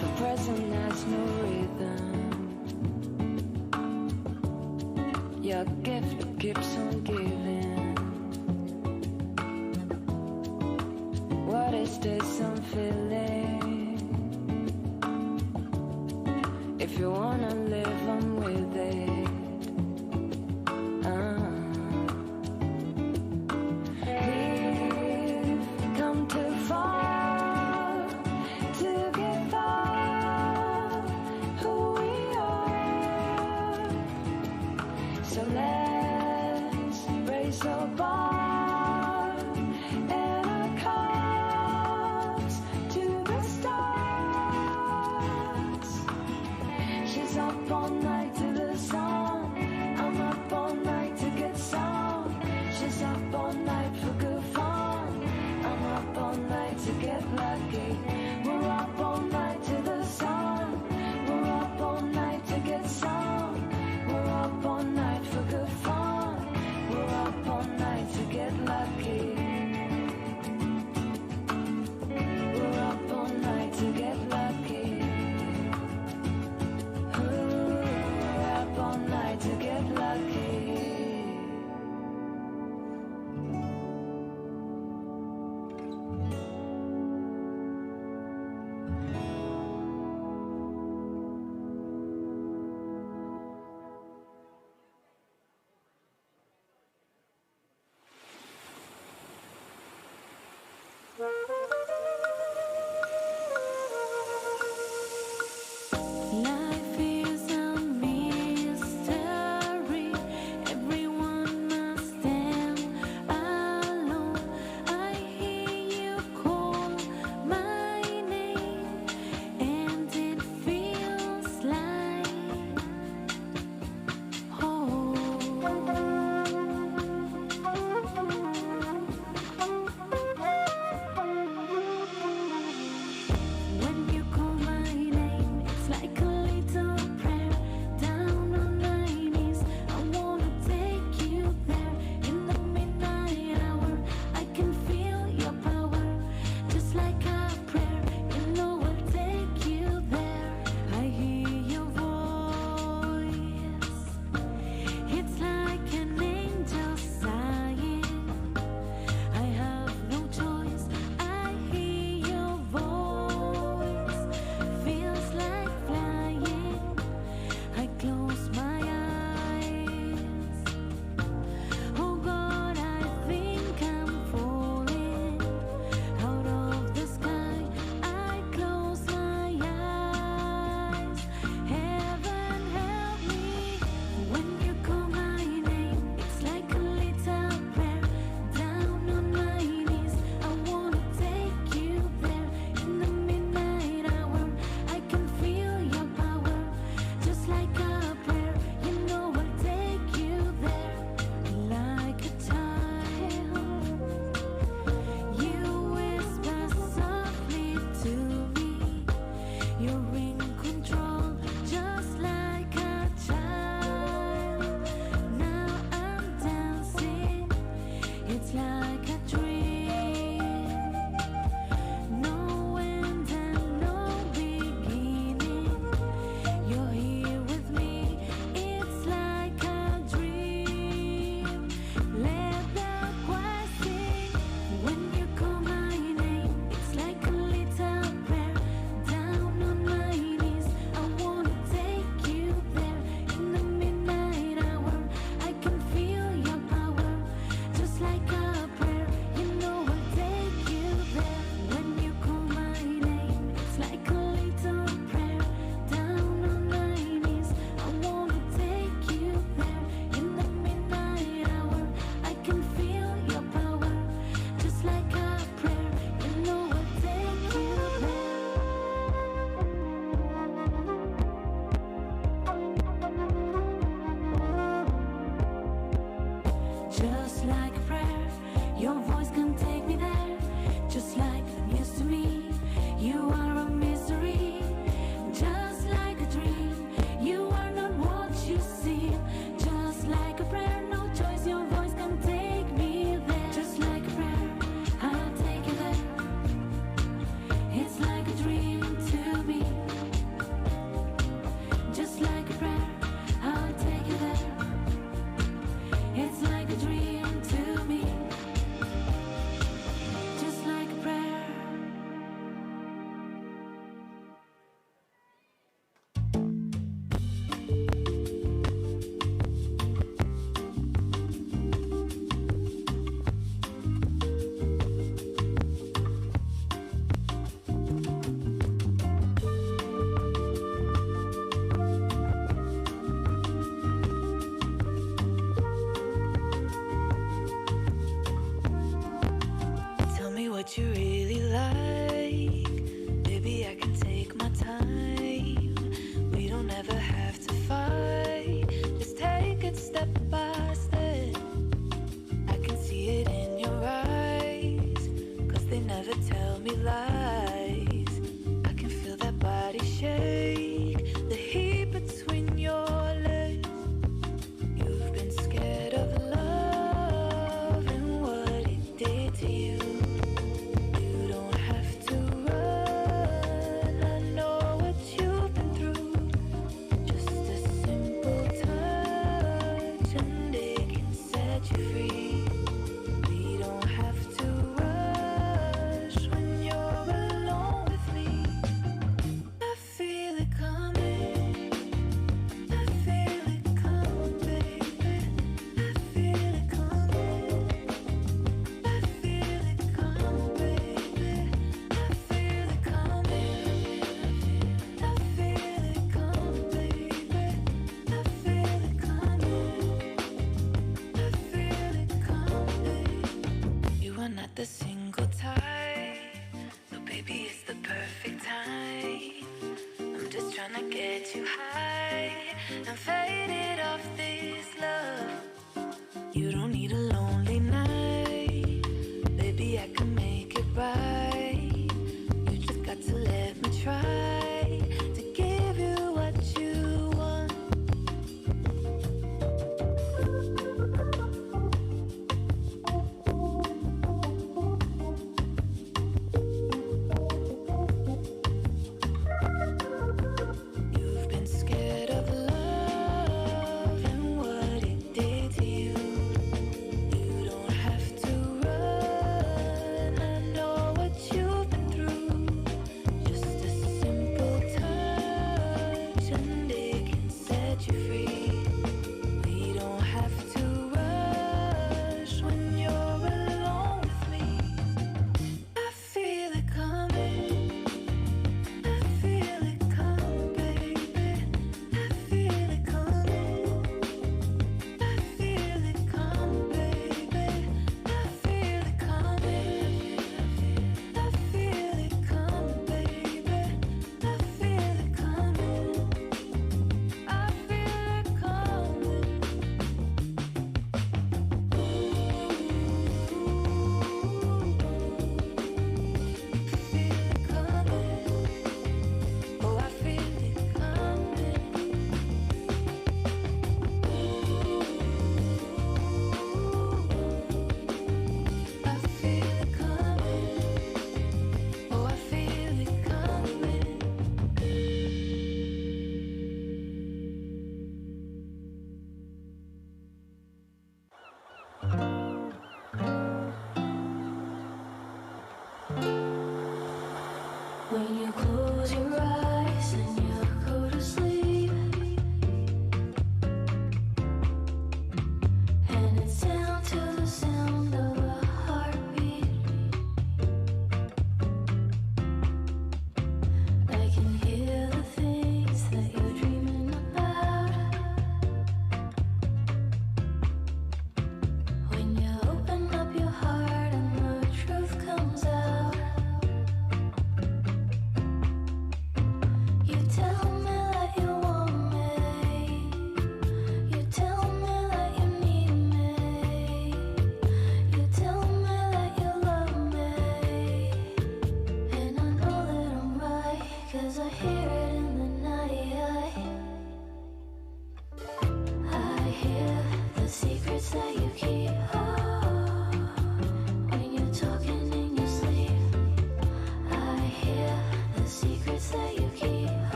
The present has no rhythm. Your gift keeps on giving. What is this I'm feeling? If you wanna live, I'm with it. We've come too far to give up who we are. So let's raise our bar and our cards to the stars. She's up all night to the sun. I'm up all night to get some. She's up all night for good fun. I'm up all night to get lucky. We're up all night to the sun. We're up all night to get some. We're up all night for good fun. We're up all night to get lucky. We're up all night to get lucky. Ooh, we're up all night to get lucky. It's like a dream. No end and no beginning. You're here with me. It's like a dream. Let the choir sing when you call my name. It's like a little prayer down on my knees. I wanna take you there in the midnight hour. I can feel your power, just like a prayer. You know I'll take you there when you call my name. It's like a little prayer down on my knees. I wanna take you there in the midnight hour. I can feel your power, just like a prayer. You know I'll take you just like a prayer. Your voice can take me there, just like the news to me. You are a mystery, just like a dream. You are not what you seem, just like a prayer. No choice, your voice can take me there, just like a prayer. I'll take you there. It's like a dream to me, just like a prayer. I'll take you there. It's like a dream to me, just like a prayer. Tell me what you really like. Baby, I can take my time. We don't ever have to fight. Just take it step by step. I can see it in your eyes, 'cause they never tell me lies. I can feel that body shake, the heat between your legs. You've been scared of love and what it did to you. You don't have to run, I know what you've been through. Just a simple touch and it can set you free. We don't have to rush when you're alone with me. I feel it coming, I feel it coming, baby. I feel it coming, I feel it coming, baby. I feel it coming, I feel it coming, baby. I feel it coming, I feel it coming. You are not the single type, so baby, it's the perfect time. I'm just trying to get you high and faded off this love. You don't need a lonely night, baby, I can make it right. You just got to let me try to give you what you want. You've been scared close your eyes and you go to sleep. And it's down to the sound of a heartbeat. I can hear the things that you're dreaming about. When you open up your heart and the truth comes out, you tell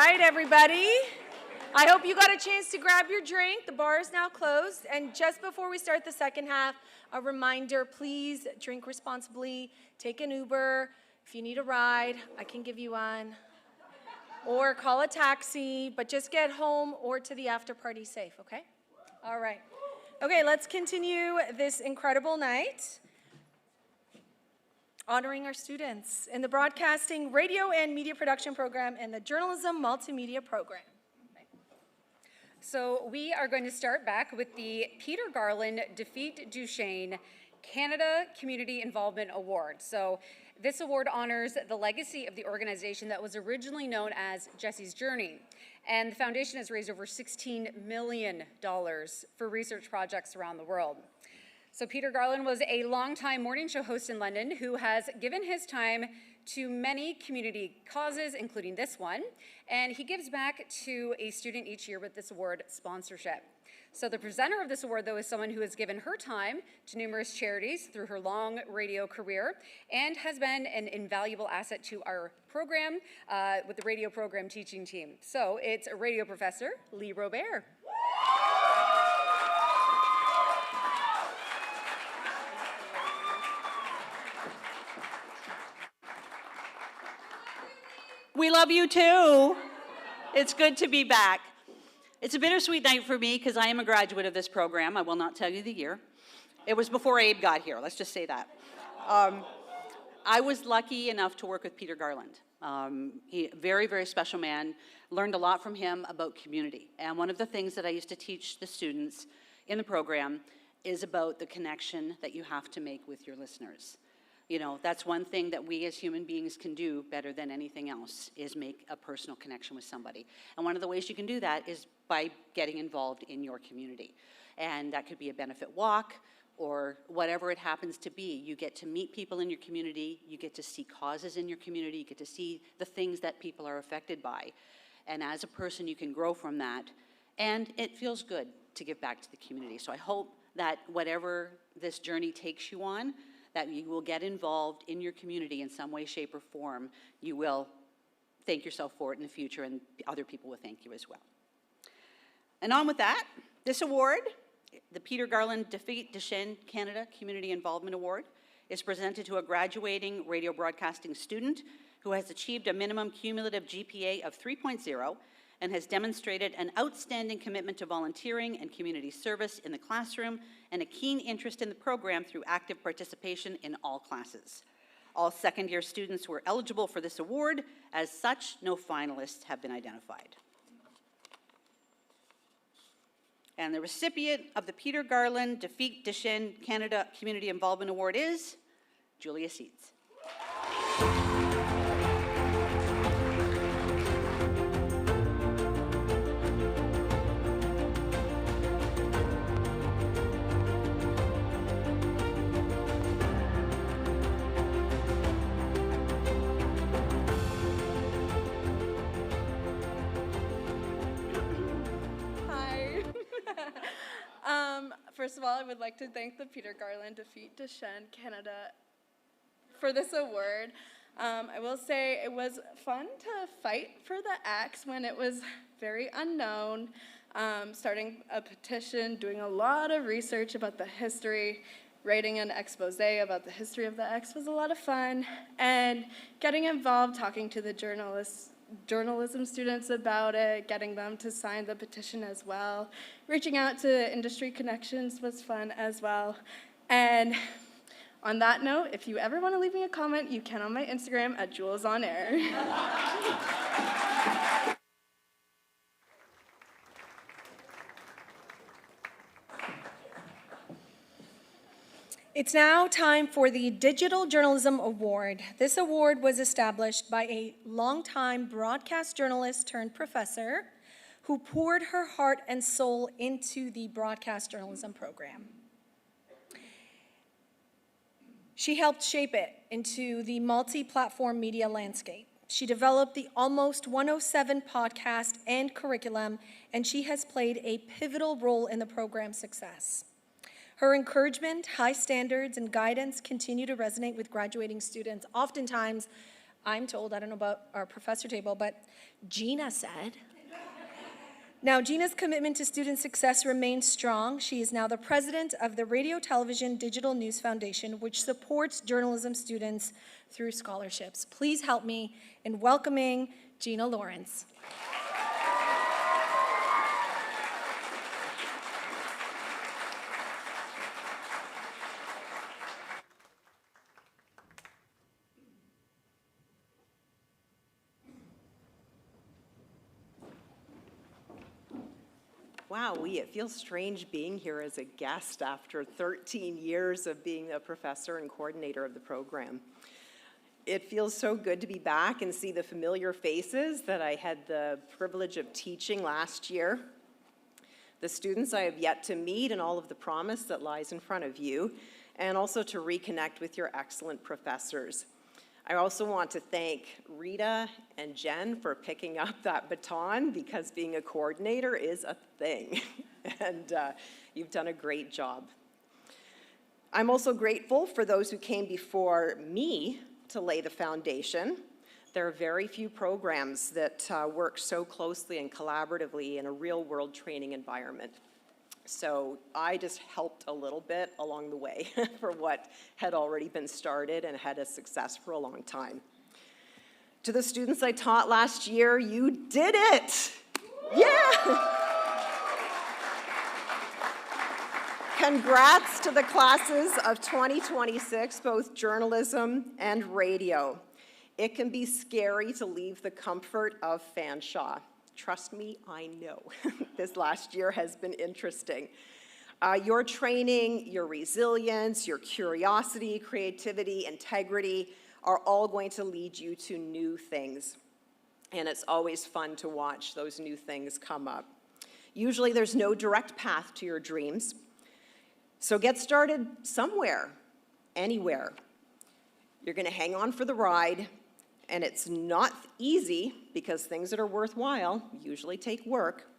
right, everybody. I hope you got a chance to grab your drink. The bar is now closed. And just before we start the second half, a reminder, please drink responsibly. Take an Uber. If you need a ride, I can give you one. Or call a taxi, but just get home or to the after party safe, okay? All right. Okay, let's continue this incredible night honoring our students in the Broadcasting, Radio, and Media Production program and the Journalism Multimedia program. So we are going to start back with the Peter Garland Defeat Duchesne Canada Community Involvement Award. So this award honors the legacy of the organization that was originally known as Jesse's Journey. And the foundation has raised over $16 million for research projects around the world. So Peter Garland was a longtime morning show host in London who has given his time to many community causes, including this one. And he gives back to a student each year with this award sponsorship. So the presenter of this award, though, is someone who has given her time to numerous charities through her long radio career and has been an invaluable asset to our program with the radio program teaching team. So it's radio professor Lee Robert. We love you too. It's good to be back. It's a bittersweet night for me because I am a graduate of this program. I will not tell you the year. It was before Abe got here, let's just say that. I was lucky enough to work with Peter Garland. He, very, very special man. Learned a lot from him about community. And one of the things that I used to teach the students in the program is about the connection that you have to make with your listeners. You know, that's one thing that we as human beings can do better than anything else, is make a personal connection with somebody. And one of the ways you can do that is by getting involved in your community. And that could be a benefit walk or whatever it happens to be. You get to meet people in your community, you get to see causes in your community, you get to see the things that people are affected by. And as a person, you can grow from that. And it feels good to give back to the community. So I hope that whatever this journey takes you on, that you will get involved in your community in some way, shape, or form. You will thank yourself for it in the future, and other people will thank you as well. And on with that, this award, the Peter Garland Defeat Duchesne Canada Community Involvement Award, is presented to a graduating radio broadcasting student who has achieved a minimum cumulative GPA of 3.0 and has demonstrated an outstanding commitment to volunteering and community service in the classroom and a keen interest in the program through active participation in all classes. All second-year students were eligible for this award. As such, no finalists have been identified. And the recipient of the Peter Garland Defeat Duchesne Canada Community Involvement Award is Julia Seeds. First of all, I would like to thank the Peter Garland Defeat Duchesne Canada for this award. I will say it was fun to fight for the X when it was very unknown, starting a petition, doing a lot of research about the history, writing an expose about the history of the X was a lot of fun, and getting involved, talking to the journalism students about it, getting them to sign the petition as well. Reaching out to industry connections was fun as well. And on that note, if you ever want to leave me a comment, you can on my Instagram at JulesOnAir. It's now time for the Digital Journalism Award. This award was established by a longtime broadcast journalist turned professor who poured her heart and soul into the broadcast journalism program. She helped shape it into the multi-platform media landscape. She developed the Almost 107 podcast and curriculum, and she has played a pivotal role in the program's success. Her encouragement, high standards, and guidance continue to resonate with graduating students. Oftentimes, I'm told, I don't know about our professor table, but Gina said. Now, Gina's commitment to student success remains strong. She is now the president of the Radio Television Digital News Foundation, which supports journalism students through scholarships. Please help me in welcoming Gina Lawrence. Wowee, it feels strange being here as a guest after 13 years of being a professor and coordinator of the program. It feels so good to be back and see the familiar faces that I had the privilege of teaching last year, the students I have yet to meet, and all of the promise that lies in front of you, and also to reconnect with your excellent professors. I also want to thank Rita and Jen for picking up that baton, because being a coordinator is a thing, and you've done a great job. I'm also grateful for those who came before me to lay the foundation. There are very few programs that work so closely and collaboratively in a real-world training environment. So I just helped a little bit along the way for what had already been started and had a success for a long time. To the students I taught last year, you did it! Yeah! Congrats to the classes of 2026, both journalism and radio. It can be scary to leave the comfort of Fanshawe. Trust me, I know. This last year has been interesting. Your training, your resilience, your curiosity, creativity, integrity are all going to lead you to new things. And it's always fun to watch those new things come up. Usually there's no direct path to your dreams. So get started somewhere, anywhere. You're going to hang on for the ride. And it's not easy, because things that are worthwhile usually take work,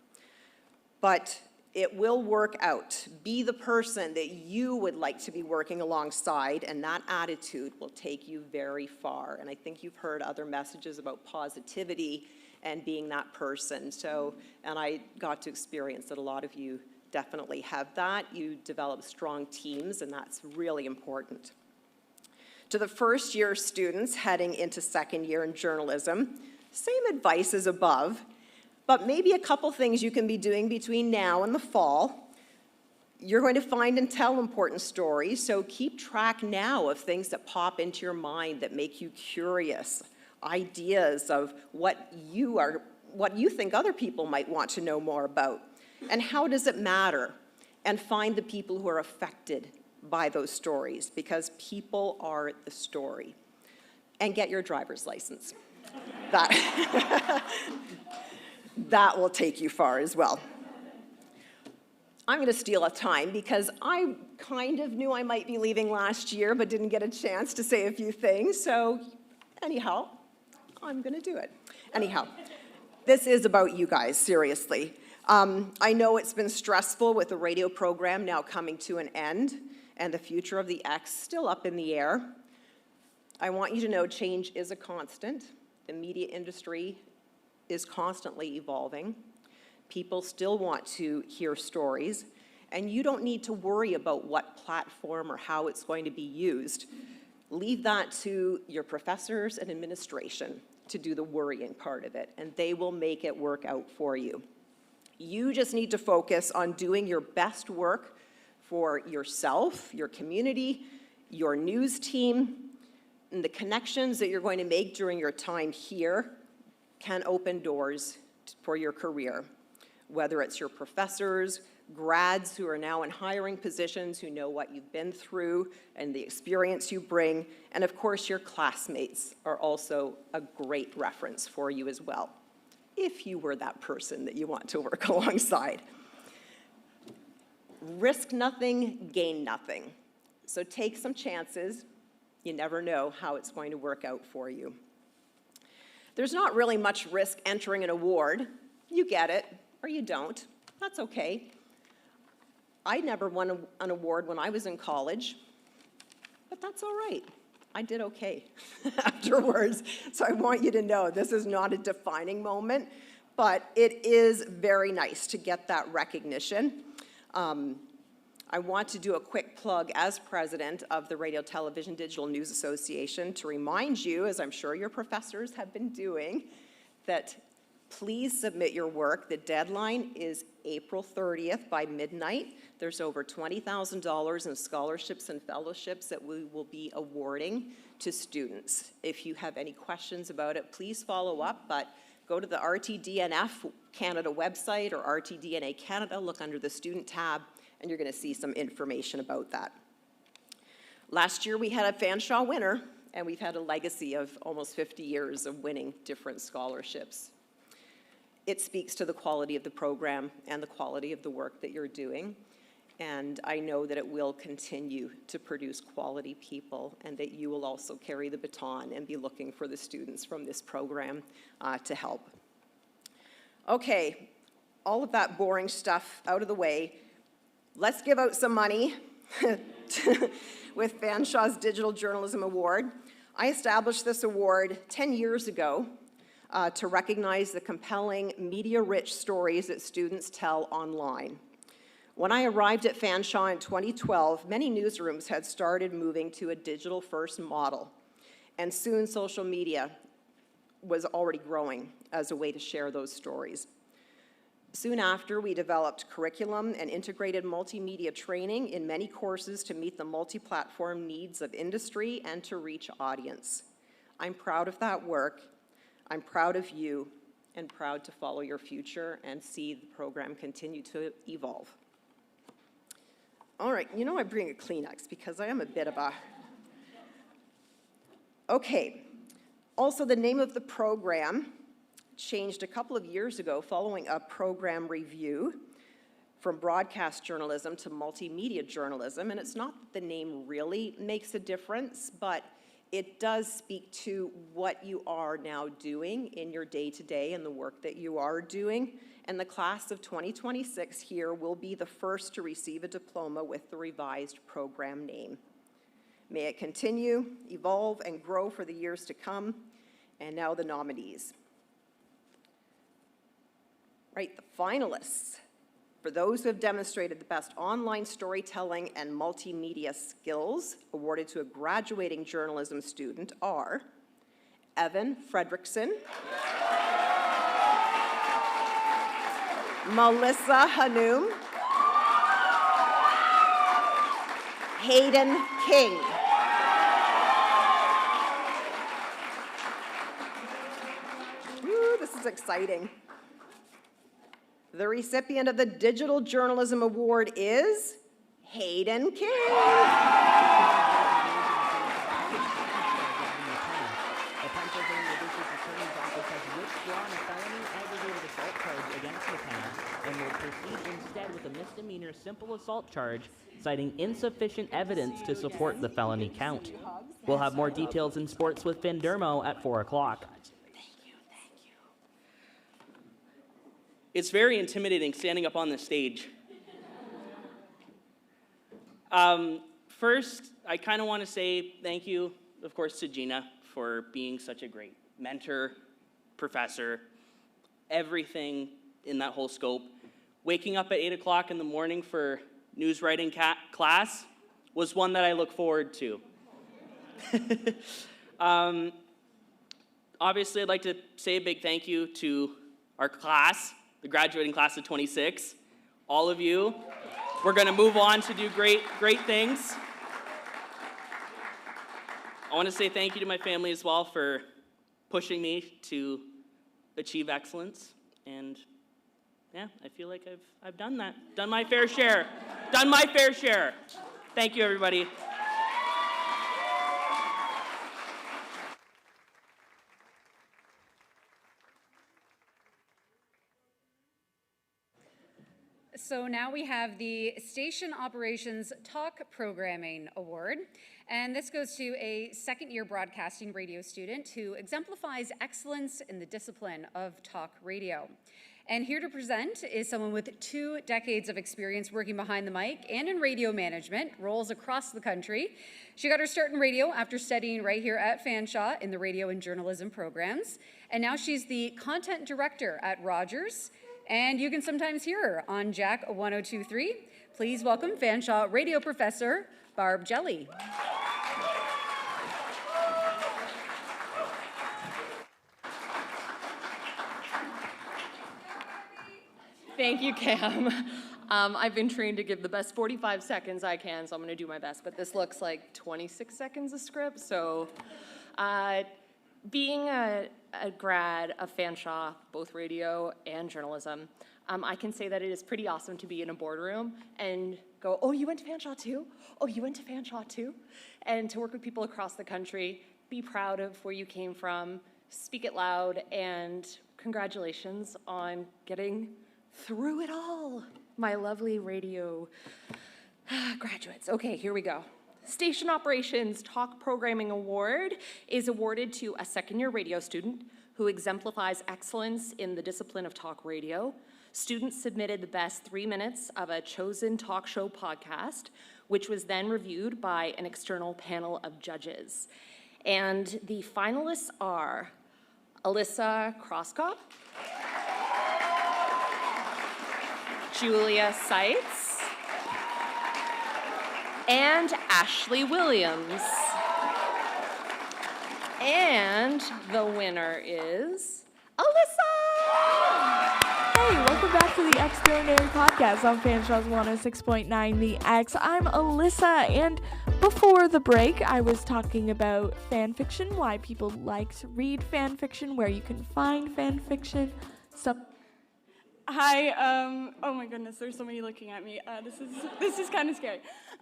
but it will work out. Be the person that you would like to be working alongside, and that attitude will take you very far. And I think you've heard other messages about positivity and being that person. So, and I got to experience that a lot of you definitely have that. You develop strong teams, and that's really important. To the first year students heading into second year in journalism, same advice as above, but maybe a couple things you can be doing between now and the fall. You're going to find and tell important stories, so keep track now of things that pop into your mind that make you curious, ideas of what you think other people might want to know more about, and how does it matter, and find the people who are affected by those stories, because people are the story. And get your driver's license. That will take you far as well. I'm going to steal a time, because I kind of knew I might be leaving last year, but didn't get a chance to say a few things. So anyhow, I'm going to do it. Anyhow, this is about you guys, seriously. I know it's been stressful with the radio program now coming to an end, and the future of the X still up in the air. I want you to know change is a constant. The media industry is constantly evolving. People still want to hear stories, and you don't need to worry about what platform or how it's going to be used. Leave that to your professors and administration to do the worrying part of it, and they will make it work out for you. You just need to focus on doing your best work for yourself, your community, your news team, and the connections that you're going to make during your time here can open doors for your career, whether it's your professors, grads who are now in hiring positions who know what you've been through and the experience you bring, and of course your classmates are also a great reference for you as well, if you were that person that you want to work alongside. Risk nothing, gain nothing. So take some chances. You never know how it's going to work out for you. There's not really much risk entering an award. You get it, or you don't. That's okay. I never won an award when I was in college, but that's all right. I did okay afterwards. So I want you to know this is not a defining moment, but it is very nice to get that recognition. I want to do a quick plug as president of the Radio, Television, Digital News Association to remind you, as I'm sure your professors have been doing, that please submit your work. The deadline is April 30th by midnight. There's over $20,000 in scholarships and fellowships that we will be awarding to students. If you have any questions about it, please follow up, but go to the RTDNF Canada website or RTDNA Canada, look under the student tab, and you're going to see some information about that. Last year we had a Fanshawe winner, and we've had a legacy of almost 50 years of winning different scholarships. It speaks to the quality of the program and the quality of the work that you're doing, and I know that it will continue to produce quality people and that you will also carry the baton and be looking for the students from this program to help. Okay, all of that boring stuff out of the way. Let's give out some money with Fanshawe's Digital Journalism Award. I established this award 10 years ago to recognize the compelling, media-rich stories that students tell online. When I arrived at Fanshawe in 2012, many newsrooms had started moving to a digital-first model, and soon social media was already growing as a way to share those stories. Soon after, we developed curriculum and integrated multimedia training in many courses to meet the multi-platform needs of industry and to reach audience. I'm proud of that work. I'm proud of you and proud to follow your future and see the program continue to evolve. All right, you know I bring a Kleenex because I am a bit of a... Okay, also the name of the program changed a couple of years ago following a program review from broadcast journalism to multimedia journalism, and it's not that the name really makes a difference, but it does speak to what you are now doing in your day-to-day and the work that you are doing, and the class of 2026 here will be the first to receive a diploma with the revised program name. May it continue, evolve, and grow for the years to come, and now the nominees. Right, the finalists. For those who have demonstrated the best online storytelling and multimedia skills awarded to a graduating journalism student are Evan Fredrickson, Melissa Hanoum, Hayden King. Woo, this is exciting. The recipient of the Digital Journalism Award is Hayden King. The Pennsylvania District Attorney's Office has withdrawn a felony aggravated assault charge against McKenna and will proceed instead with a misdemeanor simple assault charge, citing insufficient evidence to support the felony count. We'll have more details in sports with Finn Dermo at 4 o'clock. It's very intimidating standing up on the stage. First, I kind of want to say thank you, of course, to Gina for being such a great mentor, professor, everything in that whole scope. Waking up at 8 o'clock in the morning for news writing class was one that I look forward to. Obviously, I'd like to say a big thank you to our class, the graduating class of 26, all of you. We're going to move on to do great things. I want to say thank you to my family as well for pushing me to achieve excellence. And yeah, I feel like I've done that. Done my fair share. Done my fair share. Thank you, everybody. So now we have the Station Operations Talk Programming Award, and this goes to a second-year broadcasting radio student who exemplifies excellence in the discipline of talk radio. And here to present is someone with 2 decades of experience working behind the mic and in radio management, roles across the country. She got her start in radio after studying right here at Fanshawe in the radio and journalism programs. And now she's the content director at Rogers. And you can sometimes hear her on Jack 102.3. Please welcome Fanshawe radio professor, Barb Jelly. Thank you, Cam. I've been trained to give the best 45 seconds I can, so I'm going to do my best. But this looks like 26 seconds of script. So being a grad of Fanshawe, both radio and journalism, I can say that it is pretty awesome to be in a boardroom and go, oh, you went to Fanshawe too? Oh, you went to Fanshawe too? And to work with people across the country, be proud of where you came from, speak it loud, and congratulations on getting through it all, my lovely radio graduates. Okay, here we go. Station Operations Talk Programming Award is awarded to a second-year radio student who exemplifies excellence in the discipline of talk radio. Students submitted the best 3 minutes of a chosen talk show podcast, which was then reviewed by an external panel of judges. And the finalists are Alyssa Crosskop, Julia Seitz, and Ashley Williams. And the winner is Alyssa! Hey, welcome back to the Extraordinary Podcast on Fanshawe's 106.9 The X. I'm Alyssa, and before the break, I was talking about fan fiction, why people like to read fan fiction, where you can find fan fiction. Hi, oh my goodness, there's so many looking at me. This is kind of scary.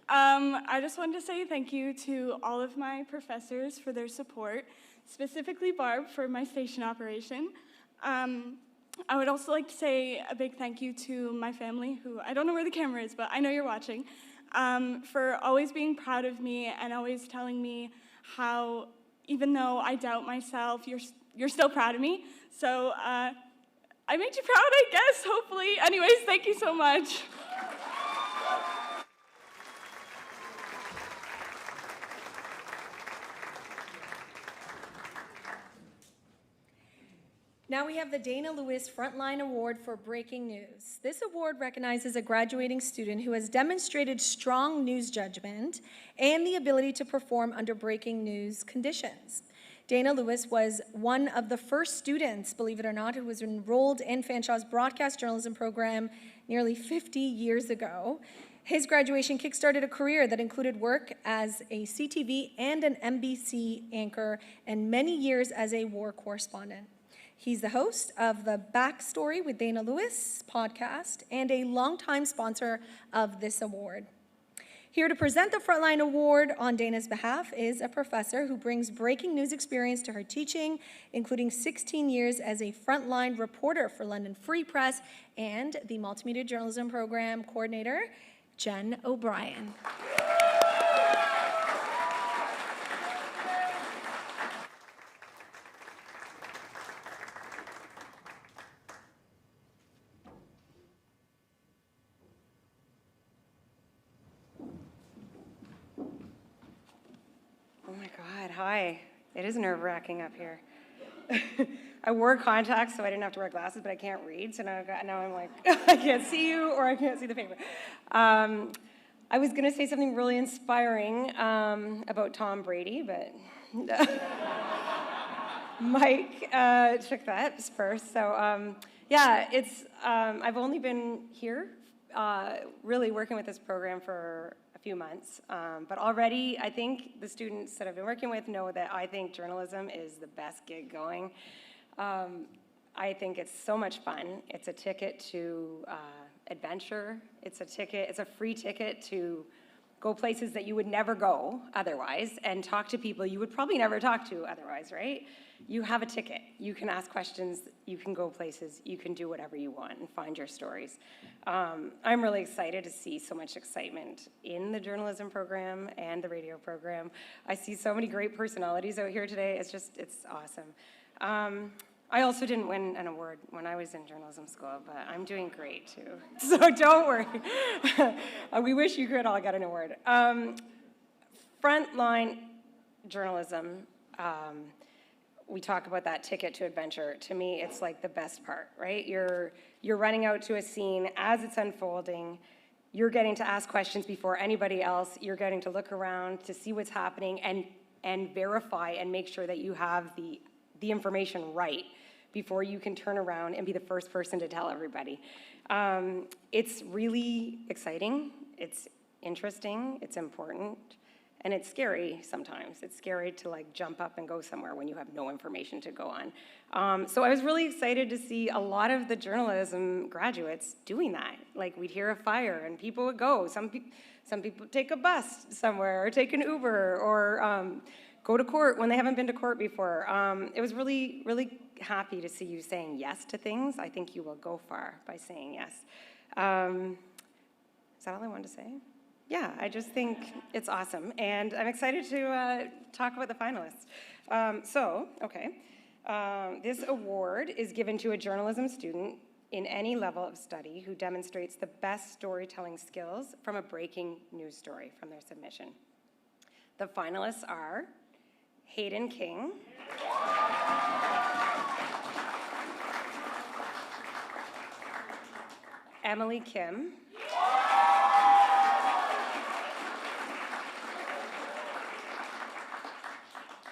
I just wanted to say thank you to all of my professors for their support, specifically Barb for my station operation. I would also like to say a big thank you to my family, who I don't know where the camera is, but I know you're watching, for always being proud of me and always telling me how, even though I doubt myself, you're still proud of me. So, I made you proud, I guess, hopefully. Anyways, thank you so much. Now we have the Dana Lewis Frontline Award for Breaking News. This award recognizes a graduating student who has demonstrated strong news judgment and the ability to perform under breaking news conditions. Dana Lewis was one of the first students, believe it or not, who was enrolled in Fanshawe's broadcast journalism program nearly 50 years ago. His graduation kickstarted a career that included work as a CTV and an NBC anchor and many years as a war correspondent. He's the host of the Backstory with Dana Lewis podcast and a longtime sponsor of this award. Here to present the Frontline Award on Dana's behalf is a professor who brings breaking news experience to her teaching, including 16 years as a frontline reporter for London Free Press and the Multimedia Journalism Program coordinator, Jen O'Brien. Hi, it is nerve-wracking up here. I wore contacts so I didn't have to wear glasses, but I can't read, so now I'm like, I can't see you or I can't see the paper. I was gonna say something really inspiring about Tom Brady, but Mike took that first. So yeah, I've only been here really working with this program for a few months, but already I think the students that I've been working with know that I think journalism is the best gig going. I think it's so much fun. It's a ticket to adventure. It's a free ticket to go places that you would never go otherwise and talk to people you would probably never talk to otherwise, right? You have a ticket. You can ask questions. You can go places. You can do whatever you want and find your stories. I'm really excited to see so much excitement in the journalism program and the radio program. I see so many great personalities out here today. It's awesome. I also didn't win an award when I was in journalism school, but I'm doing great too. So don't worry. We wish you could all get an award. Frontline journalism, we talk about that ticket to adventure. To me, it's like the best part, right? You're running out to a scene as it's unfolding. You're getting to ask questions before anybody else. You're getting to look around to see what's happening and verify and make sure that you have the information right before you can turn around and be the first person to tell everybody. It's really exciting, it's interesting, it's important, and it's scary sometimes. It's scary to like jump up and go somewhere when you have no information to go on. So I was really excited to see a lot of the journalism graduates doing that. Like we'd hear a fire and people would go. Some people take a bus somewhere or take an Uber or go to court when they haven't been to court before. It was really, really happy to see you saying yes to things. I think you will go far by saying yes. Is that all I wanted to say? Yeah, I just think it's awesome. And I'm excited to talk about the finalists. This award is given to a journalism student in any level of study who demonstrates the best storytelling skills from a breaking news story from their submission. The finalists are Hayden King, Emily Kim,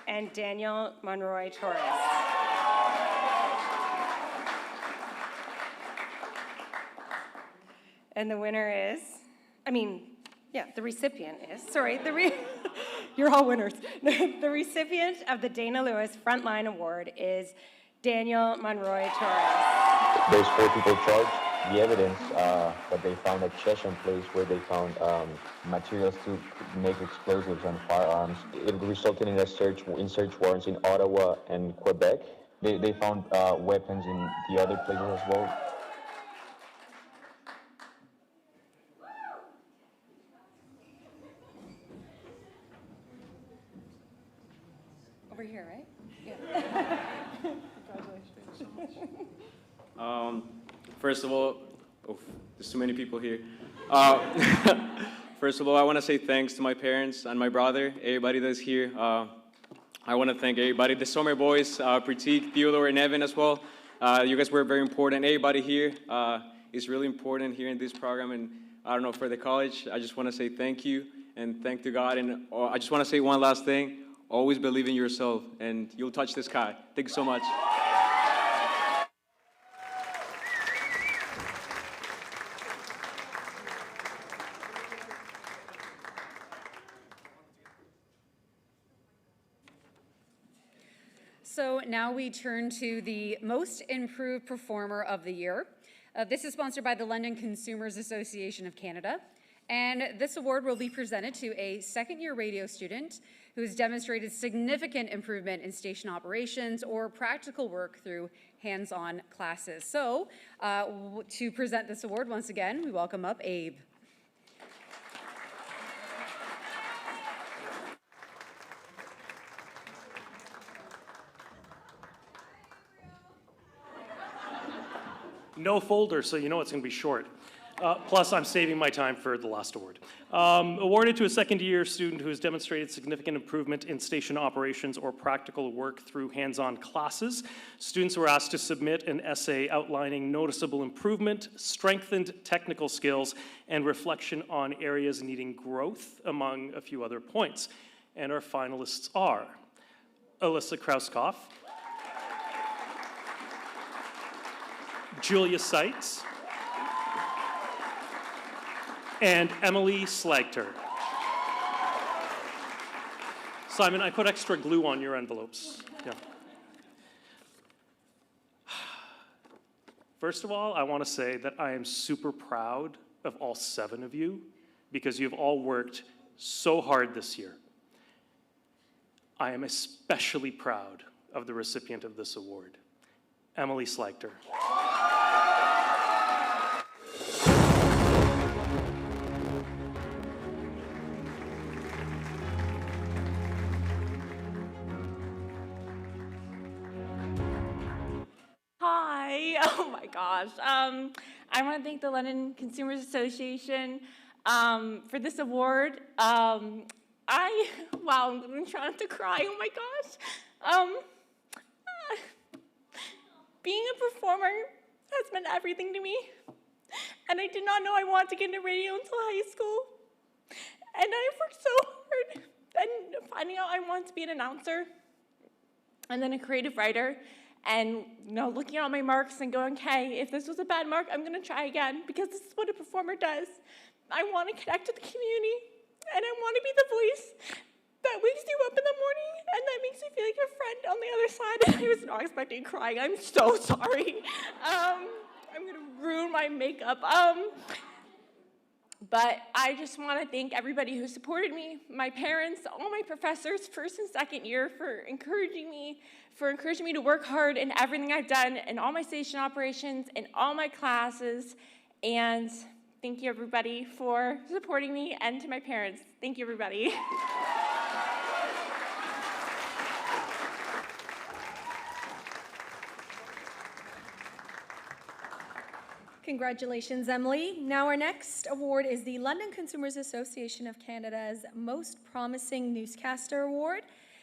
and Daniel Monroy Torres. And the winner is, the recipient is, you're all winners. The recipient of the Dana Lewis Frontline Award is Daniel Monroy Torres. There's 4 people charged. The evidence that they found at Chesham Place, where they found materials to make explosives and firearms, it resulted in search warrants in Ottawa and Quebec. They found weapons in the other places as well. Over here, right? Yeah. Congratulations so much. First of all, there's too many people here. First of all, I want to say thanks to my parents and my brother, everybody that's here. I want to thank everybody, the Summer Boys, Pratik, Theodore, and Evan as well. You guys were very important. Everybody here is really important here in this program, and I don't know, for the college, I just want to say thank you and thank to God. And I just want to say one last thing. Always believe in yourself, and you'll touch the sky. Thank you so much. So now we turn to the Most Improved Performer of the Year. This is sponsored by the London Consumers Association of Canada. And this award will be presented to a second-year radio student who has demonstrated significant improvement in station operations or practical work through hands-on classes. So to present this award once again, we welcome up Abe. No folder, so you know it's going to be short. Plus, I'm saving my time for the last award. Awarded to a second-year student who has demonstrated significant improvement in station operations or practical work through hands-on classes. Students were asked to submit an essay outlining noticeable improvement, strengthened technical skills, and reflection on areas needing growth, among a few other points. And our finalists are Alyssa Krauskopf, Julia Seitz, and Emily Slagter. Simon, I put extra glue on your envelopes. Yeah. First of all, I want to say that I am super proud of all 7 of you because you've all worked so hard this year. I am especially proud of the recipient of this award, Emily Slagter. gosh. I want to thank the London Consumers Association for this award. Wow, I'm going to try not to cry. Oh my gosh. Being a performer has meant everything to me. And I did not know I wanted to get into radio until high school. And I worked so hard. And finding out I wanted to be an announcer and then a creative writer. And looking at all my marks and going, hey, if this was a bad mark, I'm going to try again, because this is what a performer does. I want to connect with the community, and I want to be the voice that wakes you up in the morning and that makes you feel like your friend on the other side. I was not expecting crying. I'm so sorry. I'm going to ruin my makeup. But I just want to thank everybody who supported me, my parents, all my professors, first and second year, for encouraging me to work hard in everything I've done, in all my station operations, in all my classes. And thank you, everybody, for supporting me, and to my parents. Thank you, everybody. Congratulations, Emily. Now our next award is the London Consumers Association of Canada's Most Promising Newscaster Award.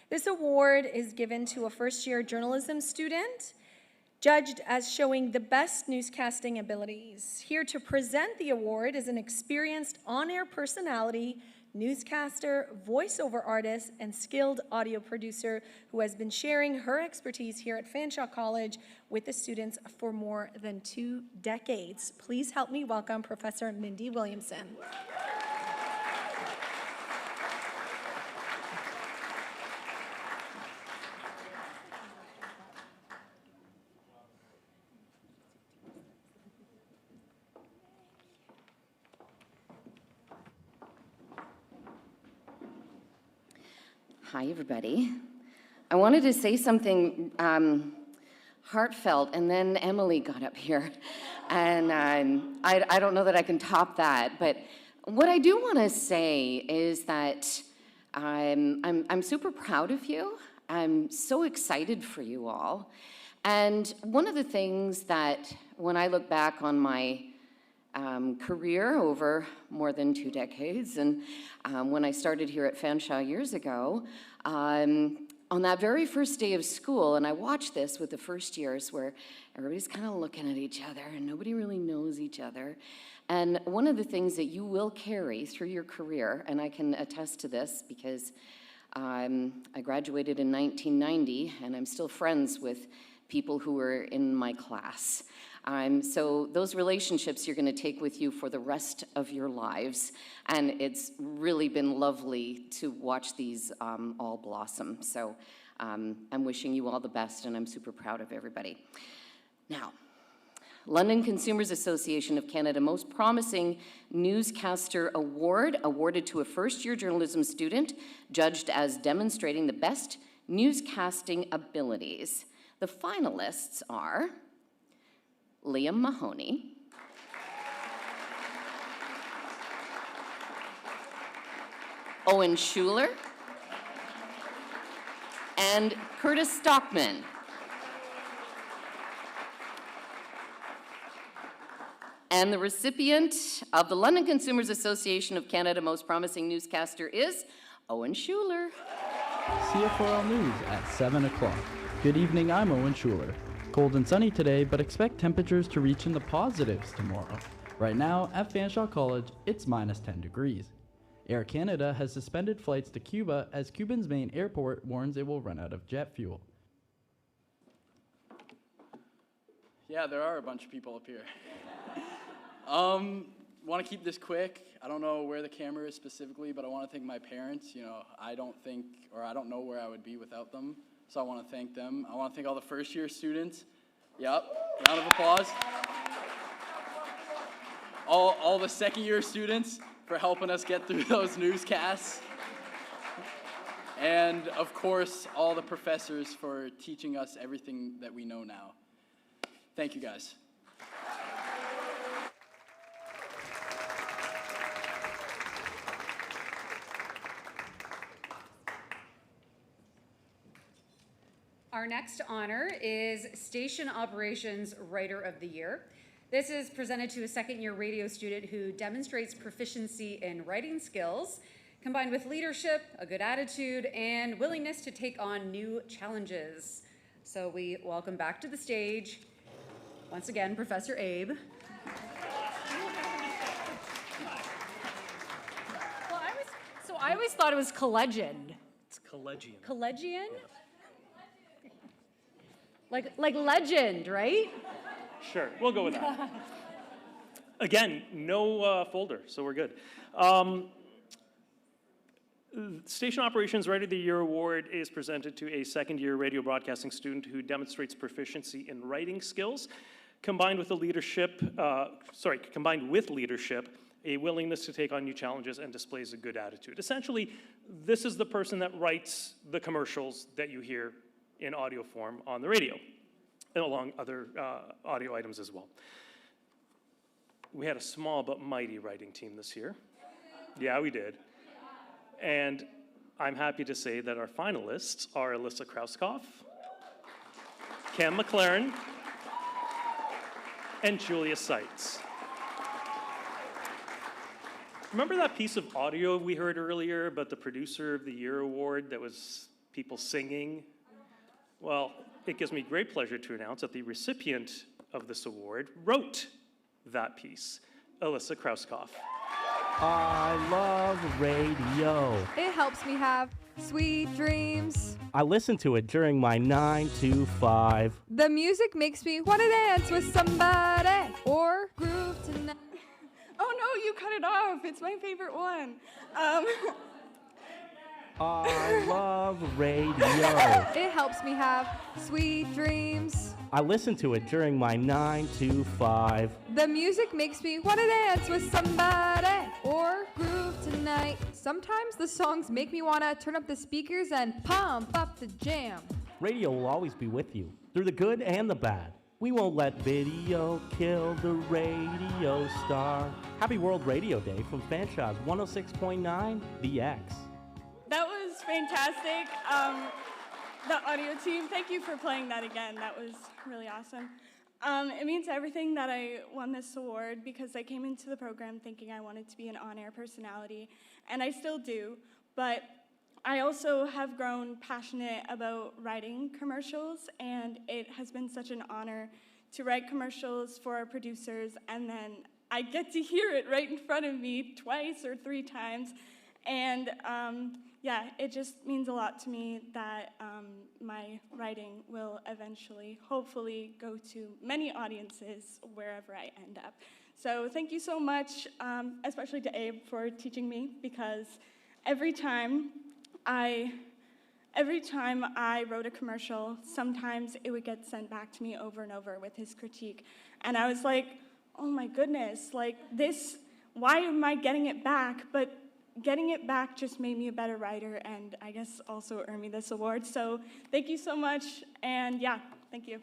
This award is given to a first-year journalism student, judged as showing the best newscasting abilities. Here to present the award is an experienced on-air personality, newscaster, voiceover artist, and skilled audio producer who has been sharing her expertise here at Fanshawe College with the students for more than 2 decades. Please help me welcome Professor Mindy Williamson. Hi, everybody. I wanted to say something heartfelt, and then Emily got up here, and I don't know that I can top that. But what I do want to say is that I'm super proud of you. I'm so excited for you all. And one of the things that, when I look back on my career over more than 2 decades, and when I started here at Fanshawe years ago, on that very first day of school, and I watched this with the first years where everybody's kind of looking at each other and nobody really knows each other. And one of the things that you will carry through your career, and I can attest to this because I graduated in 1990 and I'm still friends with people who were in my class. So those relationships you're going to take with you for the rest of your lives, and it's really been lovely to watch these all blossom. So I'm wishing you all the best, and I'm super proud of everybody. Now, London Consumers Association of Canada Most Promising Newscaster Award, awarded to a first-year journalism student, judged as demonstrating the best newscasting abilities. The finalists are Liam Mahoney, Owen Schuler, and Curtis Stockman. And the recipient of the London Consumers Association of Canada Most Promising Newscaster is Owen Schuler. CFRL News at 7 o'clock. Good evening, I'm Owen Schuler. Cold and sunny today, but expect temperatures to reach in the positives tomorrow. Right now, at Fanshawe College, it's minus 10 degrees. Air Canada has suspended flights to Cuba as Cuba's main airport warns it will run out of jet fuel. Yeah, there are a bunch of people up here. Want to keep this quick. I don't know where the camera is specifically, but I want to thank my parents. I don't know where I would be without them. So I want to thank them. I want to thank all the first-year students. Yep, round of applause. All the second-year students for helping us get through those newscasts. And, of course, all the professors for teaching us everything that we know now. Thank you, guys. Our next honor is Station Operations Writer of the Year. This is presented to a second-year radio student who demonstrates proficiency in writing skills, combined with leadership, a good attitude, and willingness to take on new challenges. So we welcome back to the stage, once again, Professor Abe. I always thought it was collegian. It's collegian. Collegian? Like legend, right? Sure, we'll go with that. Again, no folder, so we're good. Station Operations Writer of the Year Award is presented to a second-year radio broadcasting student who demonstrates proficiency in writing skills, combined with leadership, a willingness to take on new challenges, and displays a good attitude. Essentially, this is the person that writes the commercials that you hear in audio form on the radio, and along other audio items as well. We had a small but mighty writing team this year. Yeah, we did. And I'm happy to say that our finalists are Alyssa Krauskopf, Cam McLaren, and Julia Seitz. Remember that piece of audio we heard earlier about the Producer of the Year award that was people singing? Well, it gives me great pleasure to announce that the recipient of this award wrote that piece, Alyssa Krauskopf. I love radio. It helps me have sweet dreams. I listen to it during my 9 to 5. The music makes me want to dance with somebody or groove tonight. Oh no, you cut it off. It's my favorite one. I love radio. It helps me have sweet dreams. I listen to it during my 9 to 5. The music makes me want to dance with somebody or groove tonight. Sometimes the songs make me want to turn up the speakers and pump up the jam. Radio will always be with you, through the good and the bad. We won't let video kill the radio star. Happy World Radio Day from Fanshaw's 106.9 The X. That was fantastic. The audio team, thank you for playing that again. That was really awesome. It means everything that I won this award because I came into the program thinking I wanted to be an on-air personality, and I still do, but I also have grown passionate about writing commercials, and it has been such an honor to write commercials for our producers, and then I get to hear it right in front of me twice or 3 times, and yeah, it just means a lot to me that my writing will eventually, hopefully, go to many audiences wherever I end up. So thank you so much, especially to Abe for teaching me, because every time I wrote a commercial, sometimes it would get sent back to me over and over with his critique. And I was like, oh my goodness, like this, why am I getting it back? But getting it back just made me a better writer, and I guess also earned me this award. So thank you so much, and yeah, thank you.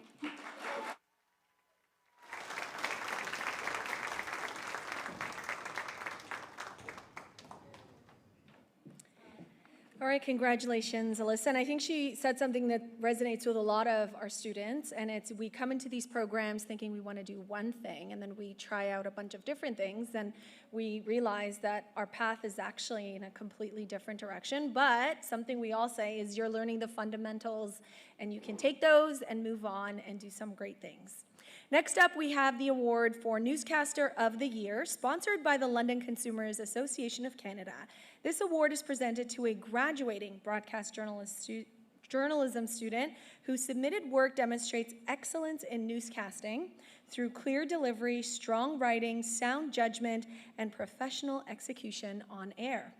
All right, congratulations, Alyssa. And I think she said something that resonates with a lot of our students, and it's we come into these programs thinking we want to do one thing, and then we try out a bunch of different things, and we realize that our path is actually in a completely different direction. But something we all say is you're learning the fundamentals, and you can take those and move on and do some great things. Next up, we have the award for Newscaster of the Year, sponsored by the London Consumers Association of Canada. This award is presented to a graduating broadcast journalism student whose submitted work demonstrates excellence in newscasting through clear delivery, strong writing, sound judgment, and professional execution on air.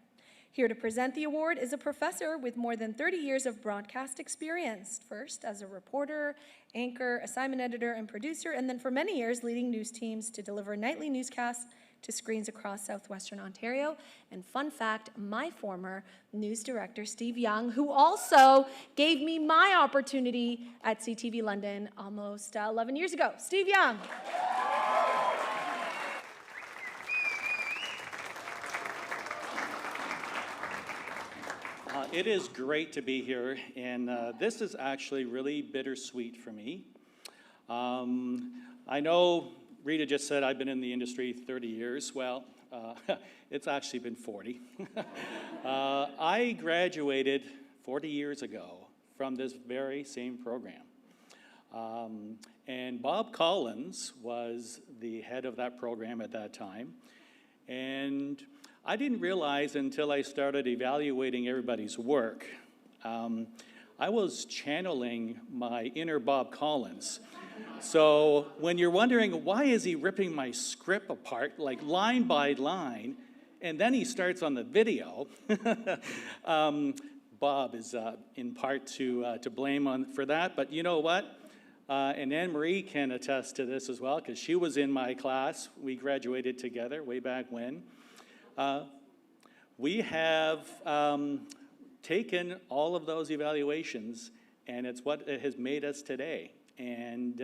Here to present the award is a professor with more than 30 years of broadcast experience, first as a reporter, anchor, assignment editor, and producer, and then for many years leading news teams to deliver nightly newscasts to screens across southwestern Ontario. And fun fact, my former news director, Steve Young, who also gave me my opportunity at CTV London almost 11 years ago. Steve Young. It is great to be here, and this is actually really bittersweet for me. I know Rita just said I've been in the industry 30 years. Well, it's actually been 40. I graduated 40 years ago from this very same program. And Bob Collins was the head of that program at that time. And I didn't realize until I started evaluating everybody's work, I was channeling my inner Bob Collins. So when you're wondering, why is he ripping my script apart, like line by line, and then he starts on the video, Bob is in part to blame for that. But you know what? And Anne-Marie can attest to this as well, because she was in my class. We graduated together way back when. We have taken all of those evaluations, and it's what has made us today. And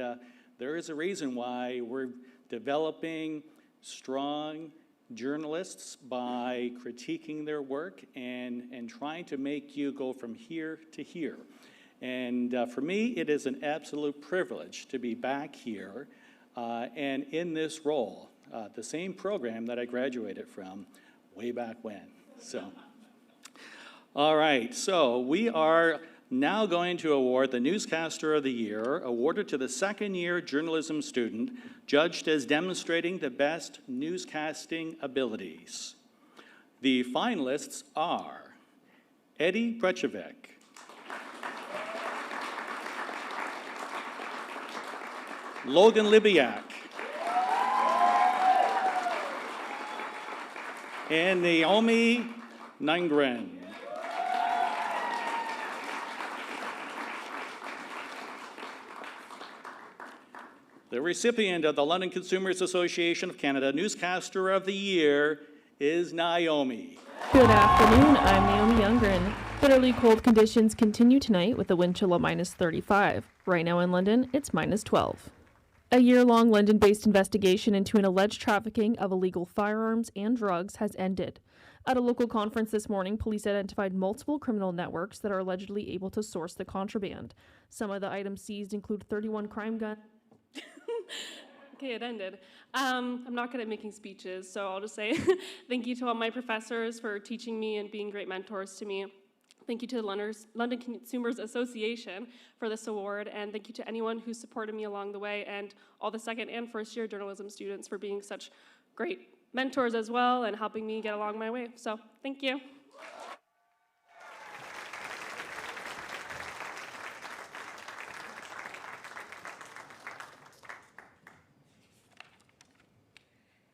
there is a reason why we're developing strong journalists by critiquing their work and trying to make you go from here to here. And for me, it is an absolute privilege to be back here and in this role, the same program that I graduated from way back when. So, all right, so we are now going to award the Newscaster of the Year, awarded to the second-year journalism student, judged as demonstrating the best newscasting abilities. The finalists are Eddie Brechevek, Logan Libiak, and Naomi Nangren. The recipient of the London Consumers Association of Canada Newscaster of the Year is Naomi. Good afternoon, I'm Naomi Youngren. Bitterly cold conditions continue tonight with a wind chill of -35. Right now in London, it's -12. A year-long London-based investigation into an alleged trafficking of illegal firearms and drugs has ended. At a local conference this morning, police identified multiple criminal networks that are allegedly able to source the contraband. Some of the items seized include 31 crime guns. Okay, it ended. I'm not good at making speeches, so I'll just say thank you to all my professors for teaching me and being great mentors to me. Thank you to the London Consumers Association for this award, and thank you to anyone who supported me along the way, and all the second and first year journalism students for being such great mentors as well and helping me get along my way. So thank you.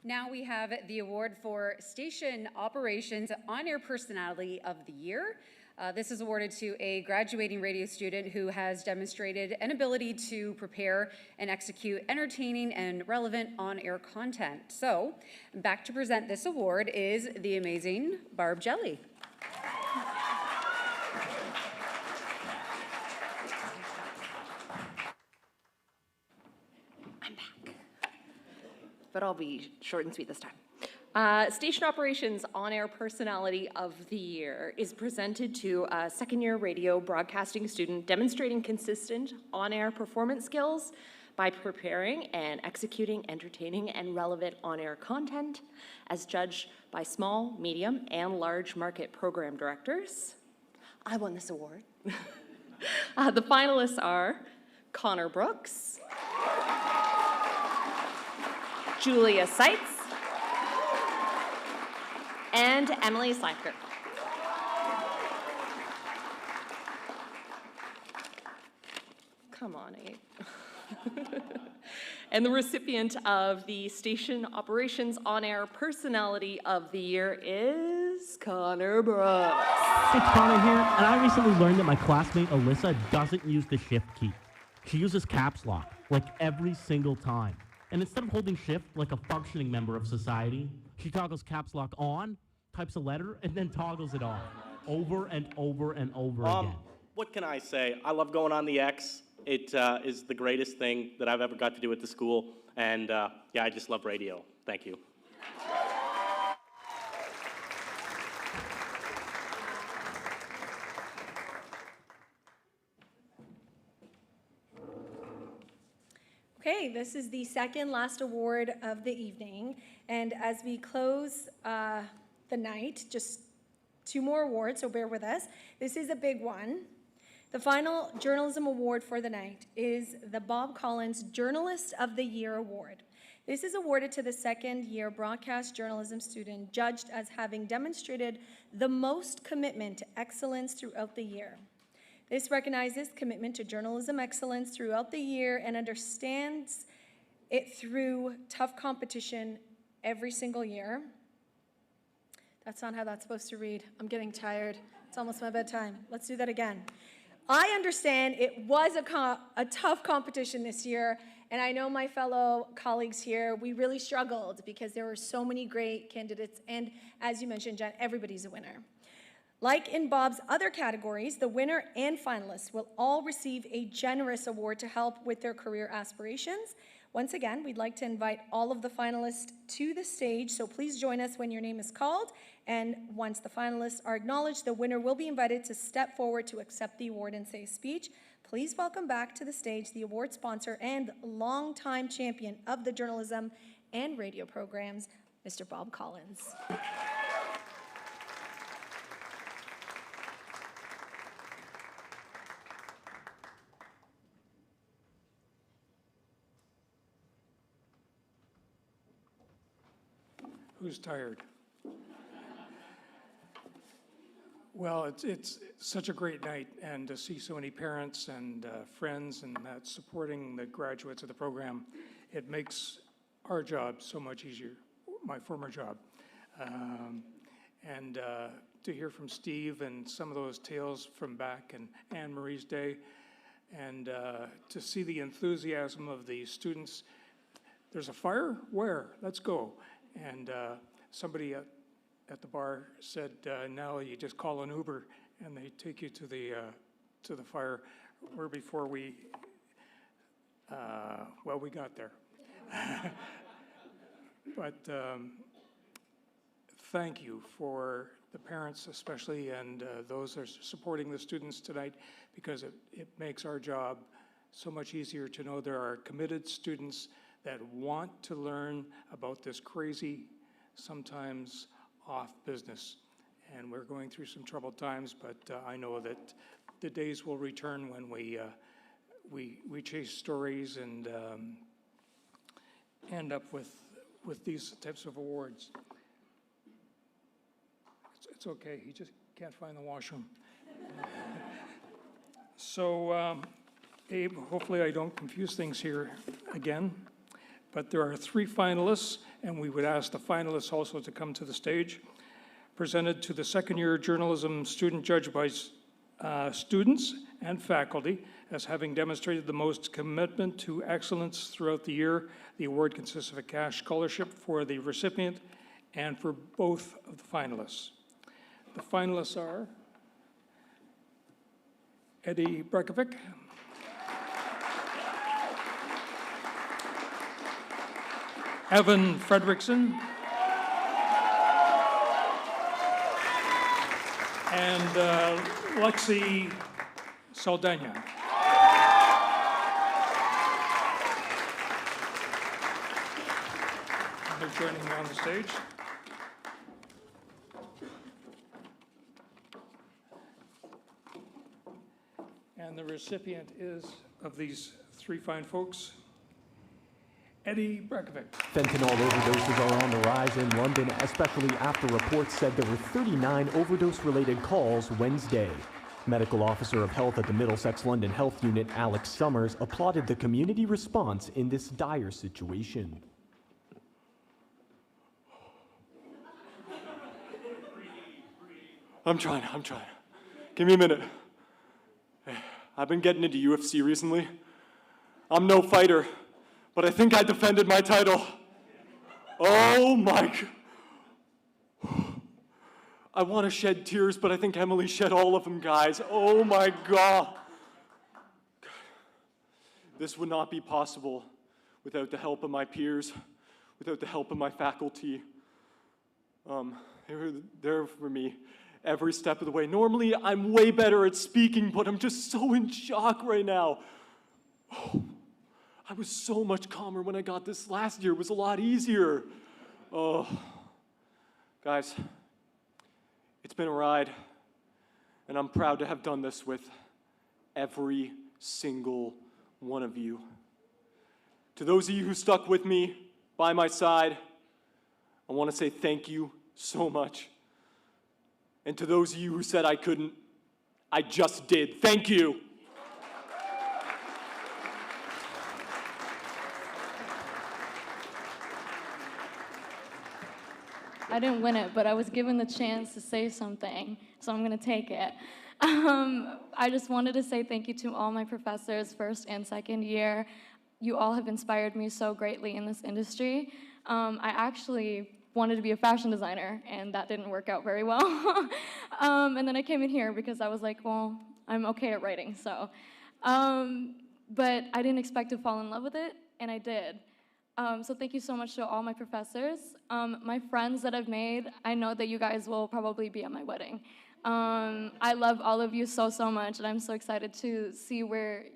Now we have the award for Station Operations On-Air Personality of the Year. This is awarded to a graduating radio student who has demonstrated an ability to prepare and execute entertaining and relevant on-air content. So, back to present this award is the amazing Barb Jelly. But I'll be short and sweet this time. Station Operations On-Air Personality of the Year is presented to a second-year radio broadcasting student demonstrating consistent on-air performance skills by preparing and executing entertaining and relevant on-air content as judged by small, medium, and large market program directors. I won this award. The finalists are Connor Brooks, Julia Seitz, and Emily Slacker. Come on, Abe. And the recipient of the Station Operations On-Air Personality of the Year is Connor Brooks. It's Connor here, and I recently learned that my classmate Alyssa doesn't use the shift key. She uses caps lock, like every single time. And instead of holding shift like a functioning member of society, she toggles caps lock on, types a letter, and then toggles it off. Over and over and over again. What can I say? I love going on the X. It is the greatest thing that I've ever got to do at the school. And yeah, I just love radio. Thank you. Okay, this is the second last award of the evening. And as we close the night, just 2 more awards, so bear with us. This is a big one. The final journalism award for the night is the Bob Collins Journalist of the Year Award. This is awarded to the second-year broadcast journalism student judged as having demonstrated the most commitment to excellence throughout the year. This recognizes commitment to journalism excellence throughout the year and understands it through tough competition every single year. That's not how that's supposed to read. I'm getting tired. It's almost my bedtime. Let's do that again. I understand it was a tough competition this year, and I know my fellow colleagues here, we really struggled because there were so many great candidates, and as you mentioned, Jen, everybody's a winner. Like in Bob's other categories, the winner and finalists will all receive a generous award to help with their career aspirations. Once again, we'd like to invite all of the finalists to the stage, so please join us when your name is called. And once the finalists are acknowledged, the winner will be invited to step forward to accept the award and say a speech. Please welcome back to the stage the award sponsor and longtime champion of the journalism and radio programs, Mr. Bob Collins. Who's tired? Well, it's such a great night, and to see so many parents and friends and that supporting the graduates of the program, it makes our job so much easier, my former job. And to hear from Steve and some of those tales from back in Anne Marie's day, and to see the enthusiasm of the students. There's a fire? Where? Let's go. And somebody at the bar said, now you just call an Uber and they take you to the fire. Where before we got there. But thank you for the parents especially, and those that are supporting the students tonight, because it makes our job so much easier to know there are committed students that want to learn about this crazy, sometimes off business. And we're going through some troubled times, but I know that the days will return when we chase stories and end up with these types of awards. It's okay, he just can't find the washroom. So, Abe, hopefully I don't confuse things here again. But there are 3 finalists, and we would ask the finalists also to come to the stage. Presented to the second-year journalism student judged by students and faculty as having demonstrated the most commitment to excellence throughout the year. The award consists of a cash scholarship for the recipient and for both of the finalists. The finalists are Eddie Brekovic, Evan Fredrickson, and Lexi Saldana. They're joining me on the stage. And the recipient is, of these 3 fine folks, Eddie Brekovic. Fentanyl overdoses are on the rise in London, especially after reports said there were 39 overdose-related calls Wednesday. Medical Officer of Health at the Middlesex London Health Unit, Alex Summers, applauded the community response in this dire situation. I'm trying. Give me a minute. I've been getting into UFC recently. I'm no fighter, but I think I defended my title. Oh my. I want to shed tears, but I think Emily shed all of them, guys. Oh my God. This would not be possible without the help of my peers, without the help of my faculty. They were there for me every step of the way. Normally, I'm way better at speaking, but I'm just so in shock right now. Oh, I was so much calmer when I got this last year. It was a lot easier. Oh, guys, it's been a ride, and I'm proud to have done this with every single one of you. To those of you who stuck with me by my side, I want to say thank you so much. And to those of you who said I couldn't, I just did. Thank you. I didn't win it, but I was given the chance to say something, so I'm going to take it. I just wanted to say thank you to all my professors, first and second year. You all have inspired me so greatly in this industry. I actually wanted to be a fashion designer, and that didn't work out very well. And then I came in here because I was like, well, I'm okay at writing, so. But I didn't expect to fall in love with it, and I did. So thank you so much to all my professors. My friends that I've made, I know that you guys will probably be at my wedding. I love all of you so, so much, and I'm so excited to see where,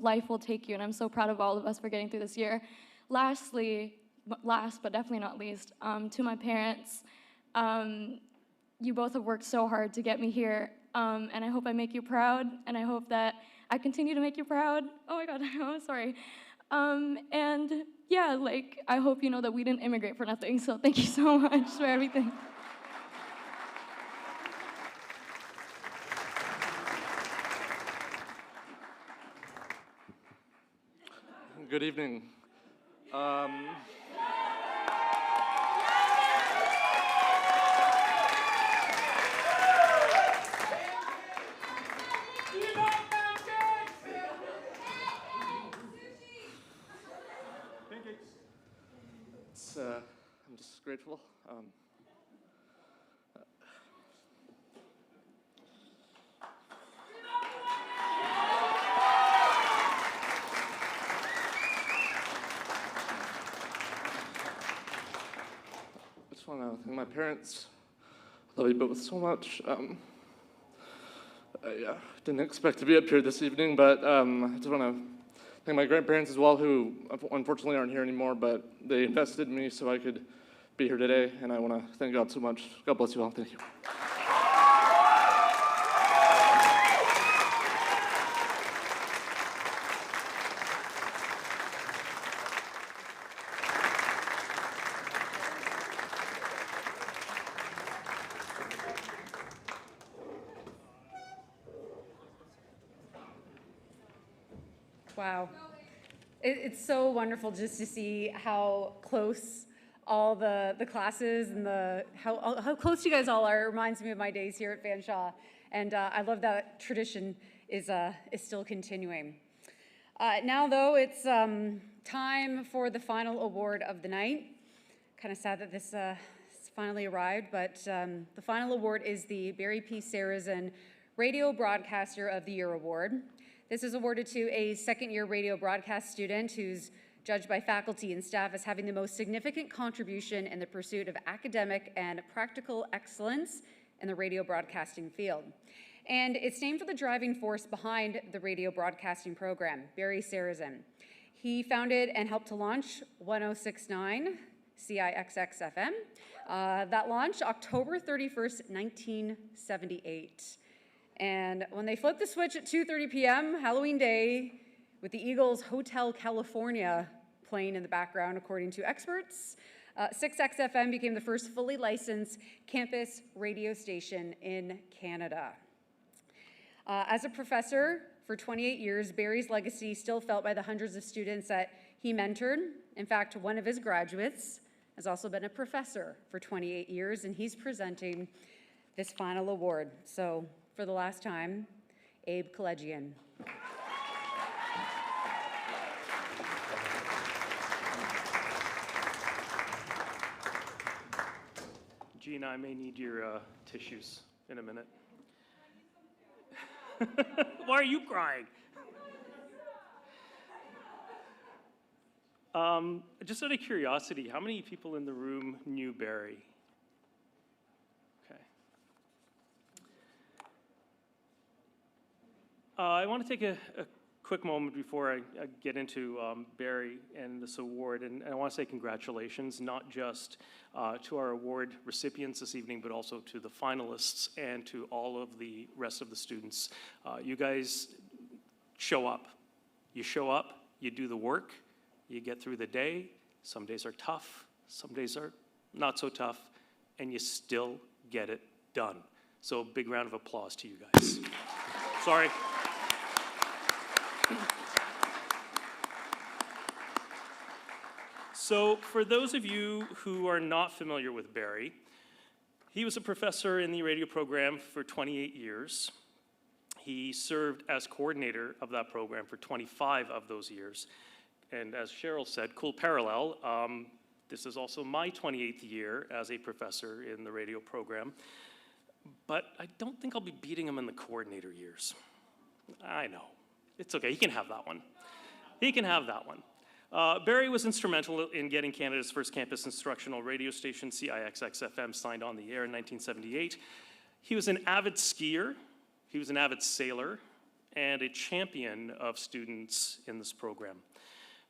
life will take you, and I'm so proud of all of us for getting through this year. Last but definitely not least, to my parents, you both have worked so hard to get me here, and I hope I make you proud, and I hope that I continue to make you proud. Oh my God, I'm sorry. And yeah, I hope you know that we didn't immigrate for nothing, so thank you so much for everything. Good evening. I'm just grateful. I just want to thank my parents. Love you both so much. I didn't expect to be up here this evening, but I just want to thank my grandparents as well, who unfortunately aren't here anymore, but they invested in me so I could be here today, and I want to thank God so much. God bless you all. Thank you. Wow. It's so wonderful just to see how close all the classes and how close you guys all are. It reminds me of my days here at Fanshawe. And I love that tradition is still continuing. Now, though, it's time for the final award of the night. Kind of sad that this finally arrived, but the final award is the Barry P. Sarrazin Radio Broadcaster of the Year Award. This is awarded to a second-year radio broadcast student who's judged by faculty and staff as having the most significant contribution in the pursuit of academic and practical excellence in the radio broadcasting field. And it's named for the driving force behind the radio broadcasting program, Barry Sarrazin. He founded and helped to launch 106.9 CIXX FM. That launched October 31st, 1978. And when they flipped the switch at 2:30 p.m. Halloween Day, with the Eagles' Hotel California playing in the background, according to experts, 6XFM became the first fully licensed campus radio station in Canada. As a professor for 28 years, Barry's legacy still felt by the hundreds of students that he mentored. In fact, one of his graduates has also been a professor for 28 years, and he's presenting this final award. So, for the last time, Abe Collegian. Gina, I may need your tissues in a minute. Why are you crying? Just out of curiosity, how many people in the room knew Barry? Okay. I want to take a quick moment before I get into Barry and this award, and I want to say congratulations, not just to our award recipients this evening, but also to the finalists and to all of the rest of the students. You guys show up. You show up, you do the work, you get through the day. Some days are tough, some days are not so tough, and you still get it done. So big round of applause to you guys. Sorry. So for those of you who are not familiar with Barry, he was a professor in the radio program for 28 years. He served as coordinator of that program for 25 of those years. And as Cheryl said, cool parallel, this is also my 28th year as a professor in the radio program. But I don't think I'll be beating him in the coordinator years. I know. It's okay, he can have that one. He can have that one. Barry was instrumental in getting Canada's first campus instructional radio station, CIXX-FM, signed on the air in 1978. He was an avid skier, he was an avid sailor, and a champion of students in this program.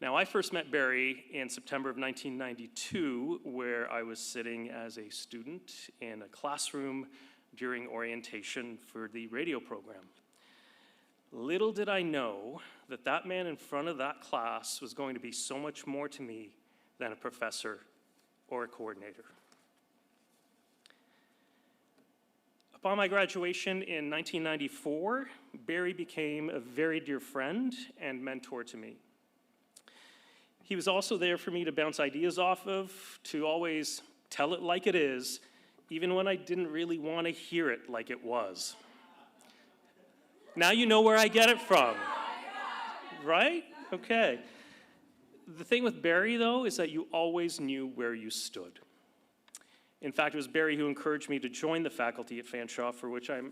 Now, I first met Barry in September of 1992, where I was sitting as a student in a classroom during orientation for the radio program. Little did I know that that man in front of that class was going to be so much more to me than a professor or a coordinator. Upon my graduation in 1994, Barry became a very dear friend and mentor to me. He was also there for me to bounce ideas off of, to always tell it like it is, even when I didn't really want to hear it like it was. Now you know where I get it from, right? Okay. The thing with Barry, though, is that you always knew where you stood. In fact, it was Barry who encouraged me to join the faculty at Fanshawe, for which I'm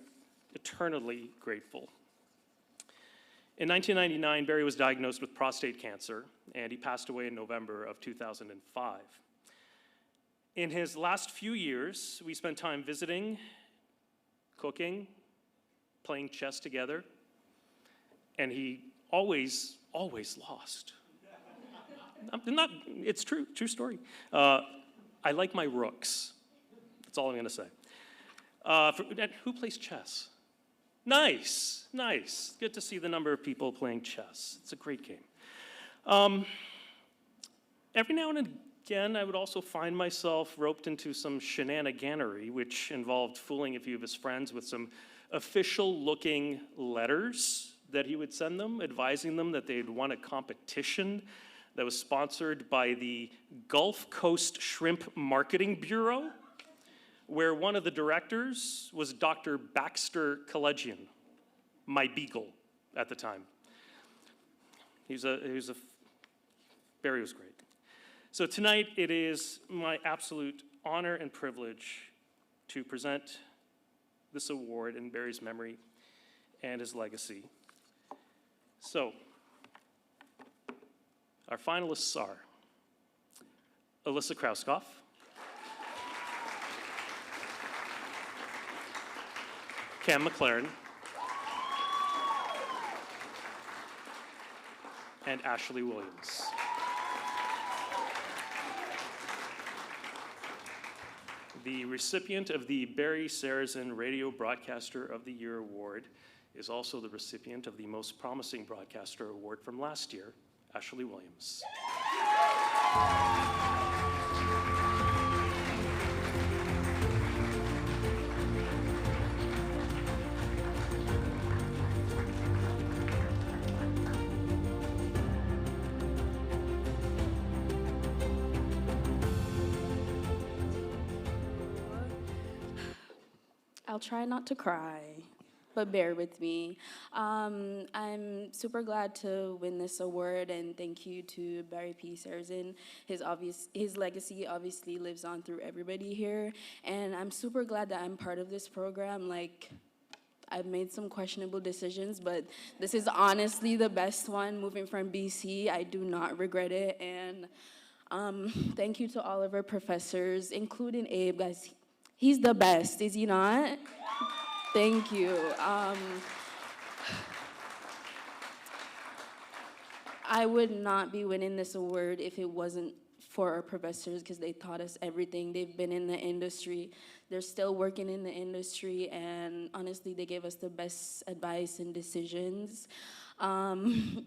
eternally grateful. In 1999, Barry was diagnosed with prostate cancer, and he passed away in November of 2005. In his last few years, we spent time visiting, cooking, playing chess together, and he always lost. It's true story. I like my rooks. That's all I'm gonna say. Who plays chess? Nice. Good to see the number of people playing chess. It's a great game. Every now and again, I would also find myself roped into some shenaniganery, which involved fooling a few of his friends with some official-looking letters that he would send them, advising them that they'd won a competition that was sponsored by the Gulf Coast Shrimp Marketing Bureau, where one of the directors was Dr. Baxter Collegian, my beagle at the time. Barry was great. So tonight it is my absolute honor and privilege to present this award in Barry's memory and his legacy. So, our finalists are Alyssa Krauskoff, Cam McLaren, and Ashley Williams. The recipient of the Barry Sarazen Radio Broadcaster of the Year Award is also the recipient of the Most Promising Broadcaster Award from last year, Ashley Williams. I'll try not to cry, but bear with me. I'm super glad to win this award, and thank you to Barry P. Sarazen. His legacy obviously lives on through everybody here, and I'm super glad that I'm part of this program. Like, I've made some questionable decisions, but this is honestly the best one. Moving from BC, I do not regret it, and thank you to all of our professors, including Abe, guys. He's the best, is he not? I would not be winning this award if it wasn't for our professors, because they taught us everything. They've been in the industry. They're still working in the industry, and honestly, they gave us the best advice and decisions. And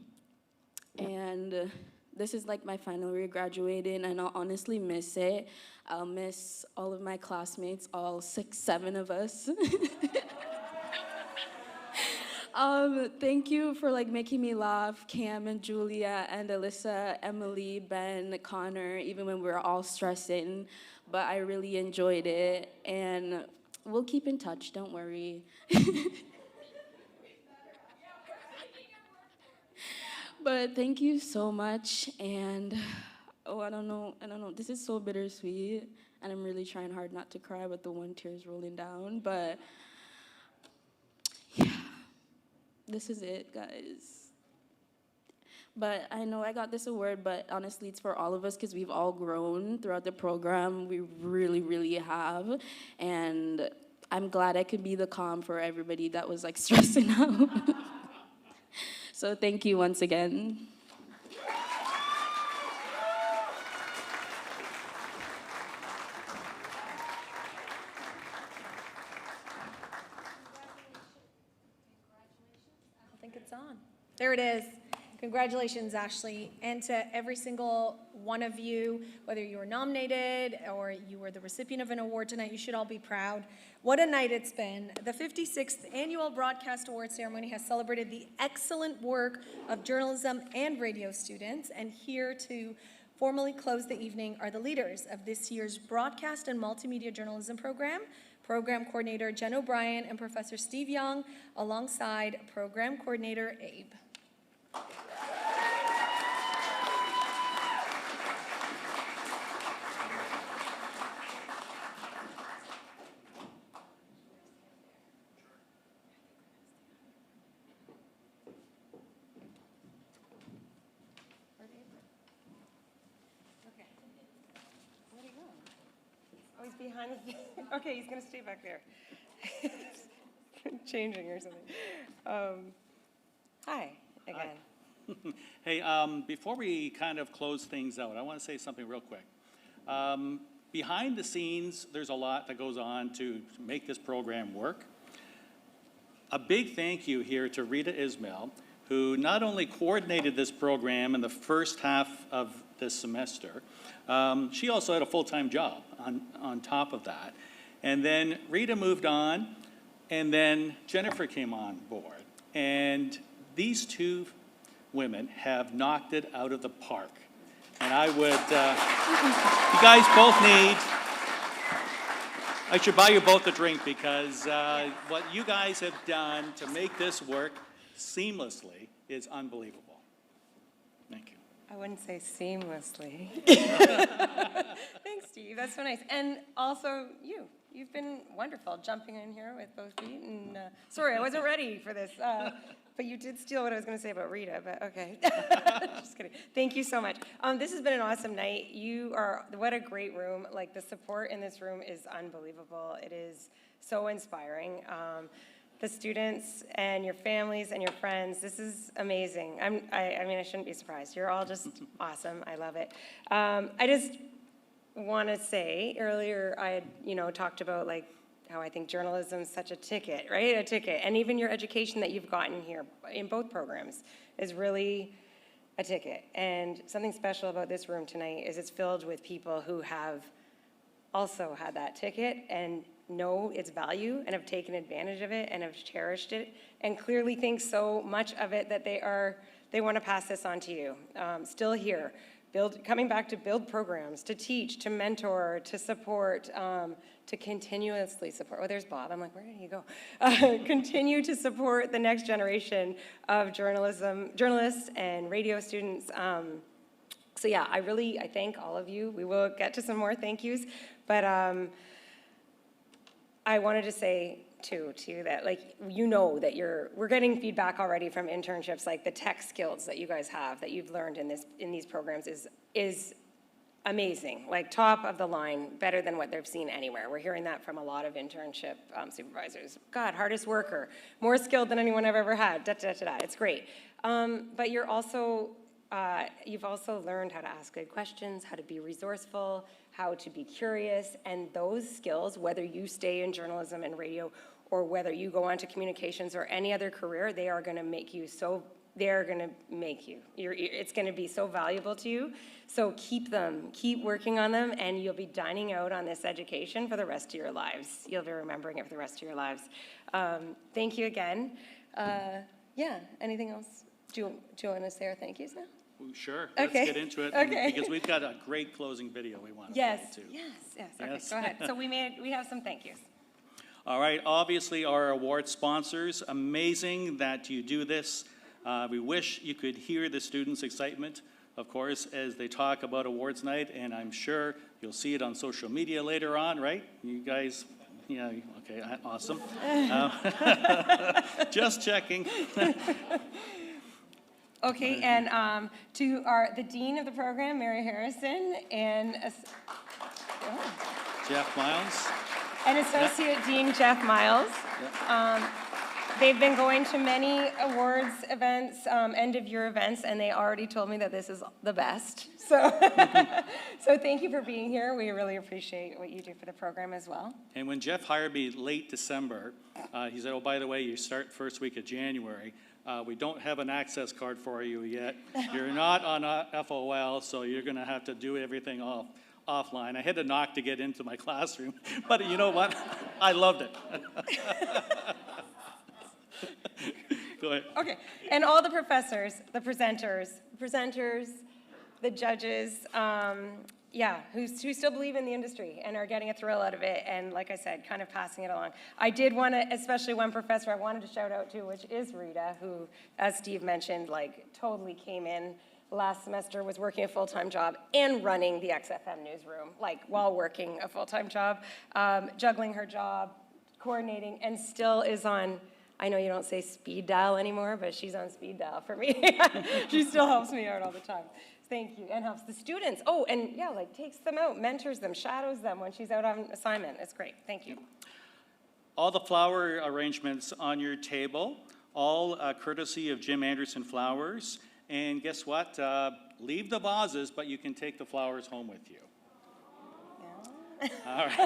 this is like my final year graduating, and I'll honestly miss it. I'll miss all of my classmates, all 6, 7 of us. Thank you for like making me laugh, Cam and Julia and Alyssa, Emily, Ben, Connor, even when we were all stressing. But I really enjoyed it, and we'll keep in touch, don't worry. But thank you so much, and I don't know, this is so bittersweet, and I'm really trying hard not to cry with the one tear's rolling down, but yeah, this is it, guys. But I know I got this award, but honestly, it's for all of us, because we've all grown throughout the program. We really, really have, and I'm glad I could be the calm for everybody that was like stressing out. So thank you once again. I think it's on. There it is. Congratulations, Ashley. And to every single one of you, whether you were nominated or you were the recipient of an award tonight, you should all be proud. What a night it's been. The 56th Annual Broadcast Award Ceremony has celebrated the excellent work of journalism and radio students. And here to formally close the evening are the leaders of this year's Broadcast and Multimedia Journalism Program, Program Coordinator Jen O'Brien and Professor Steve Young, alongside Program Coordinator Abe. Behind the thing. Okay, he's gonna stay back there. Changing or something. Hi, again. Hi. Hey, before we kind of close things out, I want to say something real quick. Behind the scenes, there's a lot that goes on to make this program work. A big thank you here to Rita Ismail, who not only coordinated this program in the first half of this semester, she also had a full-time job on top of that. And then Rita moved on, and then Jennifer came on board. And these two women have knocked it out of the park. And I would, you guys both need, I should buy you both a drink, because what you guys have done to make this work seamlessly is unbelievable. Thank you. I wouldn't say seamlessly. Thanks, Steve. That's so nice. And also you've been wonderful jumping in here with both feet. And sorry, I wasn't ready for this. But you did steal what I was going to say about Rita, but okay. Just kidding. Thank you so much. This has been an awesome night. What a great room. Like, the support in this room is unbelievable. It is so inspiring. The students and your families and your friends, this is amazing. I mean, I shouldn't be surprised. You're all just awesome. I love it. I just want to say, earlier I had, talked about like how I think journalism is such a ticket, right? A ticket. And even your education that you've gotten here in both programs is really a ticket. And something special about this room tonight is it's filled with people who have also had that ticket and know its value and have taken advantage of it and have cherished it and clearly think so much of it that they want to pass this on to you. Still here, coming back to build programs, to teach, to mentor, to support, to continuously support. Oh, there's Bob. I'm like, where did he go? Continue to support the next generation of journalists and radio students. So yeah, I thank all of you. We will get to some more thank yous, but I wanted to say too that that we're getting feedback already from internships, like the tech skills that you guys have, that you've learned in these programs is amazing, like top of the line, better than what they've seen anywhere. We're hearing that from a lot of internship supervisors. God, hardest worker, more skilled than anyone I've ever had, It's great. But you're also You've also learned how to ask good questions, how to be resourceful, how to be curious, and those skills, whether you stay in journalism and radio or whether you go on to communications or any other career, they are going to make you so, they're going to make you. It's going to be so valuable to you. So keep them, keep working on them, and you'll be dining out on this education for the rest of your lives. You'll be remembering it for the rest of your lives. Thank you again. Yeah, anything else? Do you want to say our thank yous now? Sure, Okay. let's get into it, Okay. because we've got a great closing video we want to Yes, play too. yes, okay, Yes. go ahead. So we have some thank yous. All right, obviously our award sponsors, amazing that you do this. We wish you could hear the students' excitement, of course, as they talk about awards night, and I'm sure you'll see it on social media later on, right? You guys, yeah, okay, awesome. Just checking. Okay, and to the dean of the program, Mary Harrison, and Jeff Miles. and Associate Dean Jeff Miles. They've been going to many awards events, end-of-year events, and they already told me that this is the best. So, so thank you for being here. We really appreciate what you do for the program as well. And when Jeff hired me late December, he said, oh, by the way, you start first week of January. We don't have an access card for you yet. You're not on FOL, so you're going to have to do everything offline. I had to knock to get into my classroom, but you know what? I loved it. Go ahead. Okay, and all the professors, the presenters, the judges, who still believe in the industry and are getting a thrill out of it, and like I said, kind of passing it along. I did want to, especially one professor I wanted to shout out to, which is Rita, who, as Steve mentioned, like totally came in last semester, was working a full-time job and running the XFM newsroom, like while working a full-time job, juggling her job, coordinating, and still is on, I know you don't say speed dial anymore, but she's on speed dial for me. She still helps me out all the time. Thank you, and helps the students. Oh, and yeah, like takes them out, mentors them, shadows them when she's out on assignment. It's great, thank you. All the flower arrangements on your table, all courtesy of Jim Anderson Flowers. And guess what? Leave the vases, but you can take the flowers home with you. Yeah. All right.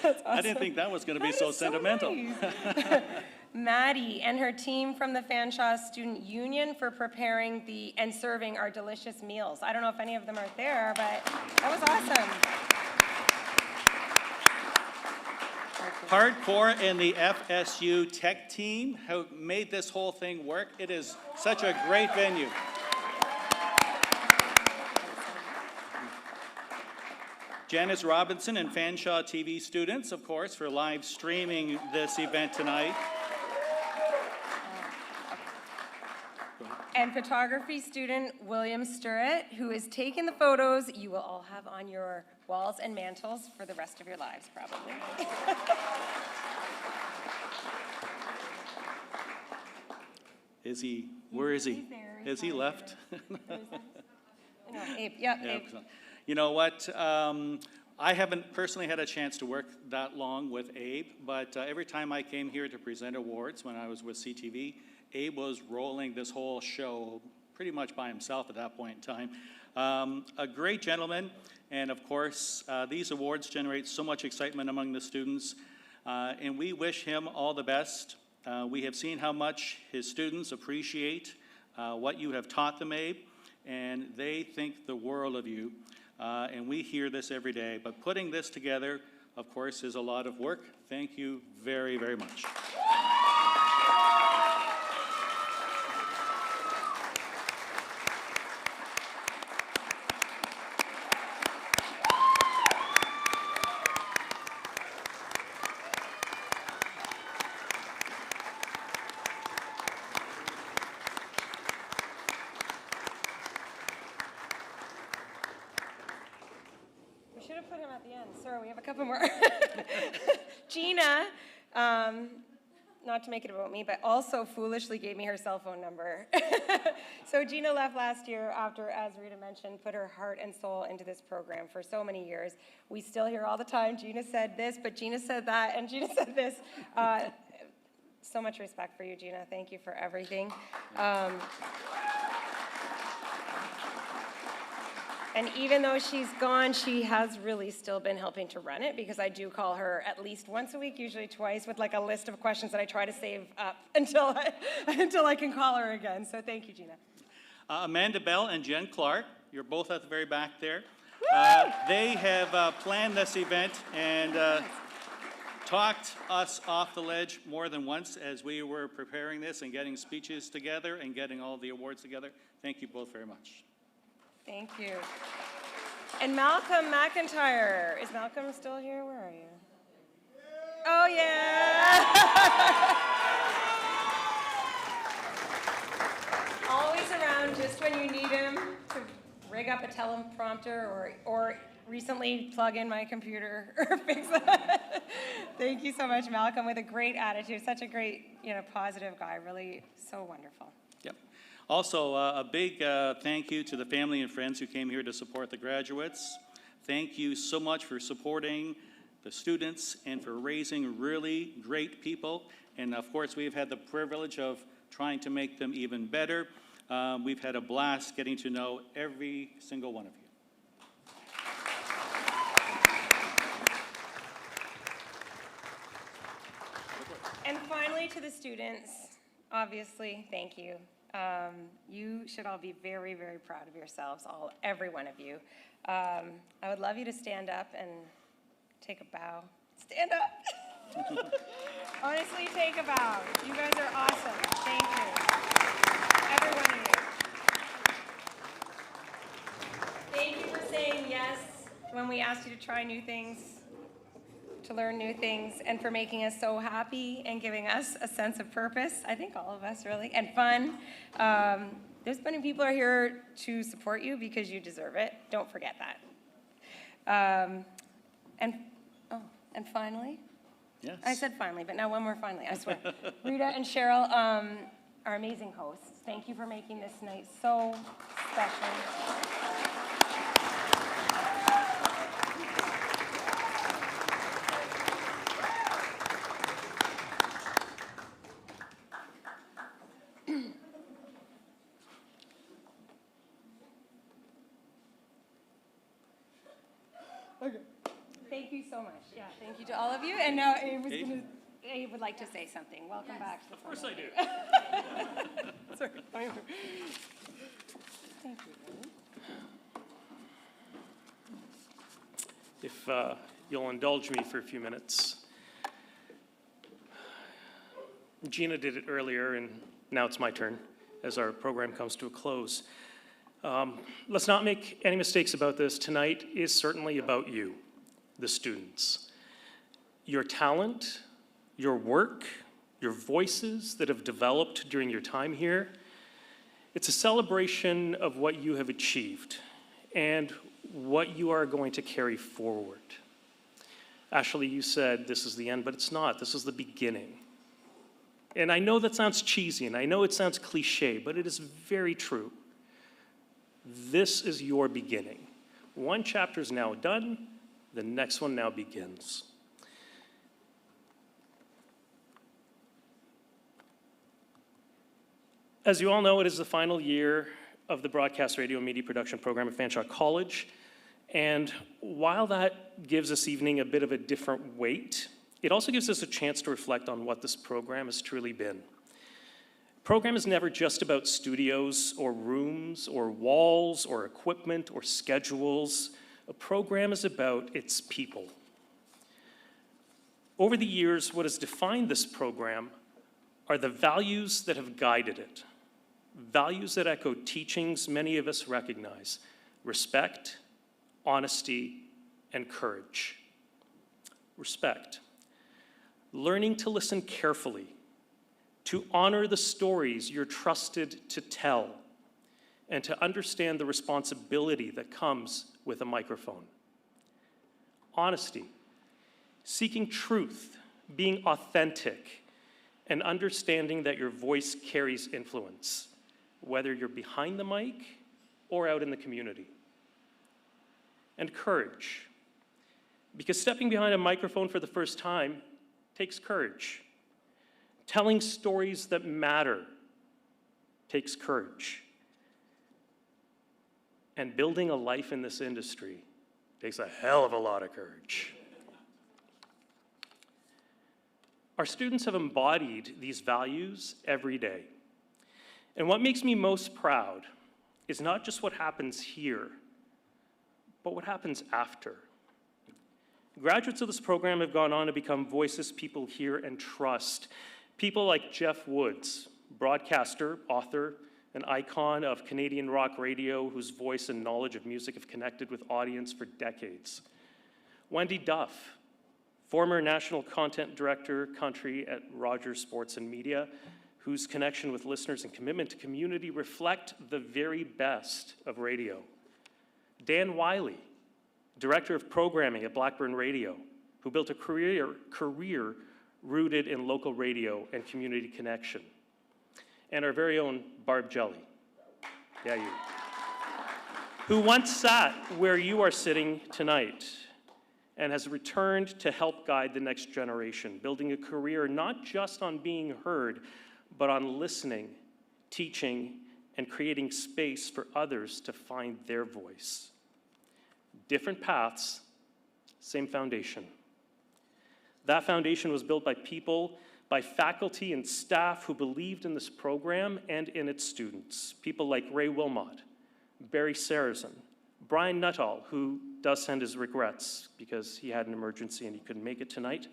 That's awesome. I didn't think that was going to be so sentimental. Nice. Maddie and her team from the Fanshawe Student Union for preparing and serving our delicious meals. I don't know if any of them are there, but that was awesome. Hardcore and the FSU tech team have made this whole thing work. It is such a great venue. Janice Robinson and Fanshawe TV students, of course, for live streaming this event tonight. And photography student William Sturrett, who is taking the photos you will all have on your walls and mantles for the rest of your lives, probably. Is he, where is he? Has he left? No, Abe, yep, Abe. You know what? I haven't personally had a chance to work that long with Abe, but every time I came here to present awards when I was with CTV, Abe was rolling this whole show pretty much by himself at that point in time. A great gentleman, and of course, these awards generate so much excitement among the students, and we wish him all the best. We have seen how much his students appreciate what you have taught them, Abe, and they think the world of you. And we hear this every day, but putting this together, of course, is a lot of work. Thank you very, very much. We should have put him at the end. Sorry, we have a couple more. Gina, not to make it about me, but also foolishly gave me her cell phone number. So Gina left last year after, as Rita mentioned, put her heart and soul into this program for so many years. We still hear all the time, Gina said this, but Gina said that, and Gina said this. So much respect for you, Gina. Thank you for everything. And even though she's gone, she has really still been helping to run it, because I do call her at least once a week, usually twice, with like a list of questions that I try to save up until I can call her again. So thank you, Gina. Amanda Bell and Jen Clark, you're both at the very back there. They have planned this event and talked us off the ledge more than once as we were preparing this and getting speeches together and getting all the awards together. Thank you both very much. Thank you. And Malcolm McIntyre. Is Malcolm still here? Where are you? Oh, yeah. Always around just when you need him to rig up a teleprompter or recently plug in my computer or fix that. Thank you so much, Malcolm, with a great attitude. Such a great, positive guy. Really so wonderful. Yep. Also, a big thank you to the family and friends who came here to support the graduates. Thank you so much for supporting the students and for raising really great people. And of course, we've had the privilege of trying to make them even better. We've had a blast getting to know every single one of you. And finally, to the students, obviously, thank you. You should all be very, very proud of yourselves, every one of you. I would love you to stand up and take a bow. Stand up. Honestly, take a bow. You guys are awesome. Thank you. Every one of you. Thank you for saying yes when we asked you to try new things, to learn new things, and for making us so happy and giving us a sense of purpose. I think all of us, really, and fun. There's many people are here to support you because you deserve it. Don't forget that. And finally, yes. I said finally, but now one more finally, I swear. Rita and Cheryl, our amazing hosts. Thank you for making this night so special. Thank you so much. Yeah, thank you to all of you. And now Abe would like to say something. Welcome back to the Of course I do. Sorry. Thank you. If you'll indulge me for a few minutes. Gina did it earlier, and now it's my turn as our program comes to a close. Let's not make any mistakes about this. Tonight is certainly about you, the students. Your talent, your work, your voices that have developed during your time here. It's a celebration of what you have achieved and what you are going to carry forward. Ashley, you said this is the end, but it's not. This is the beginning. And I know that sounds cheesy, and I know it sounds cliche, but it is very true. This is your beginning. One chapter is now done. The next one now begins. As you all know, it is the final year of the Broadcast Radio and Media Production program at Fanshawe College. And while that gives this evening a bit of a different weight, it also gives us a chance to reflect on what this program has truly been. The program is never just about studios or rooms or walls or equipment or schedules. A program is about its people. Over the years, what has defined this program are the values that have guided it. Values that echo teachings many of us recognize: respect, honesty, and courage. Respect. Learning to listen carefully, to honor the stories you're trusted to tell, and to understand the responsibility that comes with a microphone. Honesty. Seeking truth, being authentic, and understanding that your voice carries influence, whether you're behind the mic or out in the community. And courage, because stepping behind a microphone for the first time takes courage. Telling stories that matter takes courage. And building a life in this industry takes a hell of a lot of courage. Our students have embodied these values every day. And what makes me most proud is not just what happens here, but what happens after. Graduates of this program have gone on to become voices people hear and trust. People like Jeff Woods, broadcaster, author, an icon of Canadian rock radio whose voice and knowledge of music have connected with audience for decades. Wendy Duff, former national content director, country at Rogers Sports and Media, whose connection with listeners and commitment to community reflect the very best of radio. Dan Wiley, director of programming at Blackburn Radio, who built a career rooted in local radio and community connection. And our very own Barb Jelly, yeah, you, who once sat where you are sitting tonight and has returned to help guide the next generation, building a career not just on being heard, but on listening, teaching, and creating space for others to find their voice. Different paths, same foundation. That foundation was built by people, by faculty and staff who believed in this program and in its students. People like Ray Wilmot, Barry Sarrazin, Brian Nuttall, who does send his regrets because he had an emergency and he couldn't make it tonight,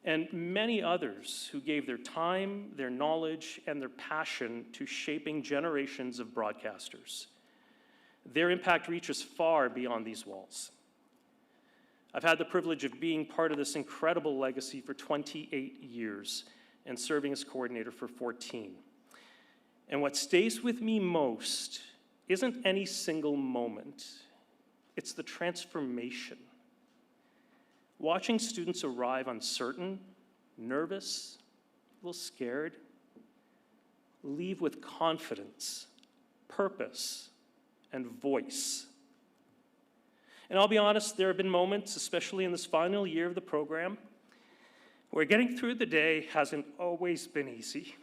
and many others who gave their time, their knowledge, and their passion to shaping generations of broadcasters. Their impact reaches far beyond these walls. I've had the privilege of being part of this incredible legacy for 28 years and serving as coordinator for 14. And what stays with me most isn't any single moment, it's the transformation. Watching students arrive uncertain, nervous, a little scared, leave with confidence, purpose, and voice. And I'll be honest, there have been moments, especially in this final year of the program, where getting through the day hasn't always been easy.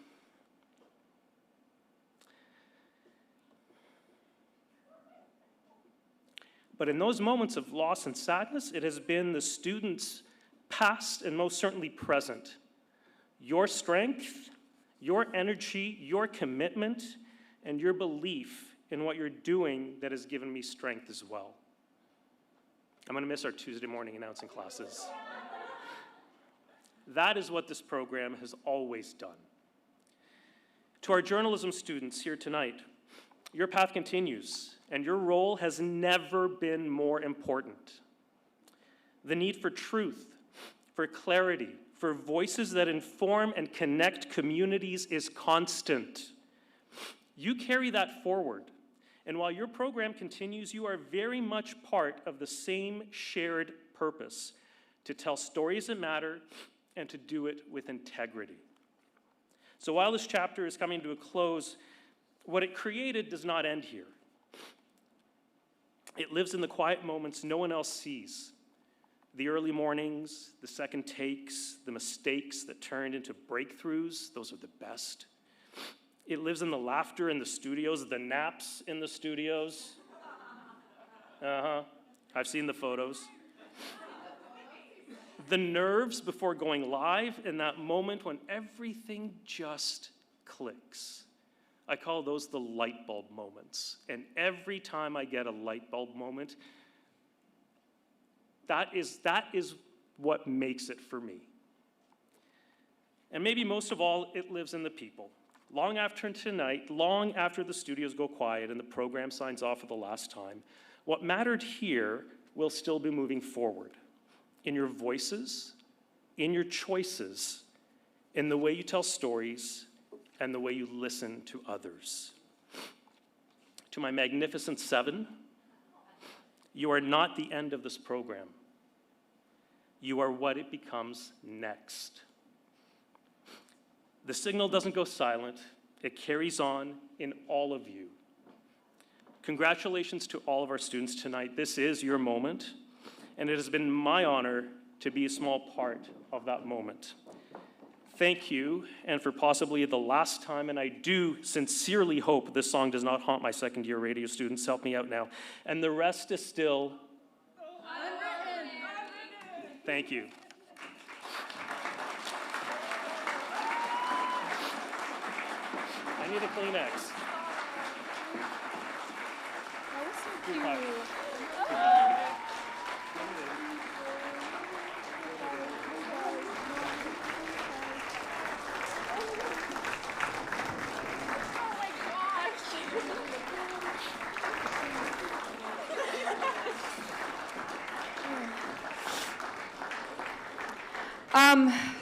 But in those moments of loss and sadness, it has been the students, past and most certainly present, your strength, your energy, your commitment, and your belief in what you're doing that has given me strength as well. I'm going to miss our Tuesday morning announcing classes. That is what this program has always done. To our journalism students here tonight, your path continues, and your role has never been more important. The need for truth, for clarity, for voices that inform and connect communities is constant. You carry that forward. And while your program continues, you are very much part of the same shared purpose, to tell stories that matter and to do it with integrity. So while this chapter is coming to a close, what it created does not end here. It lives in the quiet moments no one else sees. The early mornings, the second takes, the mistakes that turned into breakthroughs, those are the best. It lives in the laughter in the studios, the naps in the studios. I've seen the photos. The nerves before going live, and that moment when everything just clicks. I call those the light bulb moments. And every time I get a light bulb moment, that is what makes it for me. And maybe most of all, it lives in the people. Long after tonight, long after the studios go quiet and the program signs off for the last time, what mattered here will still be moving forward. In your voices, in your choices, in the way you tell stories, and the way you listen to others. To my magnificent 7, you are not the end of this program. You are what it becomes next. The signal doesn't go silent. It carries on in all of you. Congratulations to all of our students tonight. This is your moment, and it has been my honor to be a small part of that moment. thank you, and for possibly the last time, and I do sincerely hope this song does not haunt my second-year radio students. Help me out now. And the rest is still unwritten. Thank you. I need a Kleenex. That was so Group hug.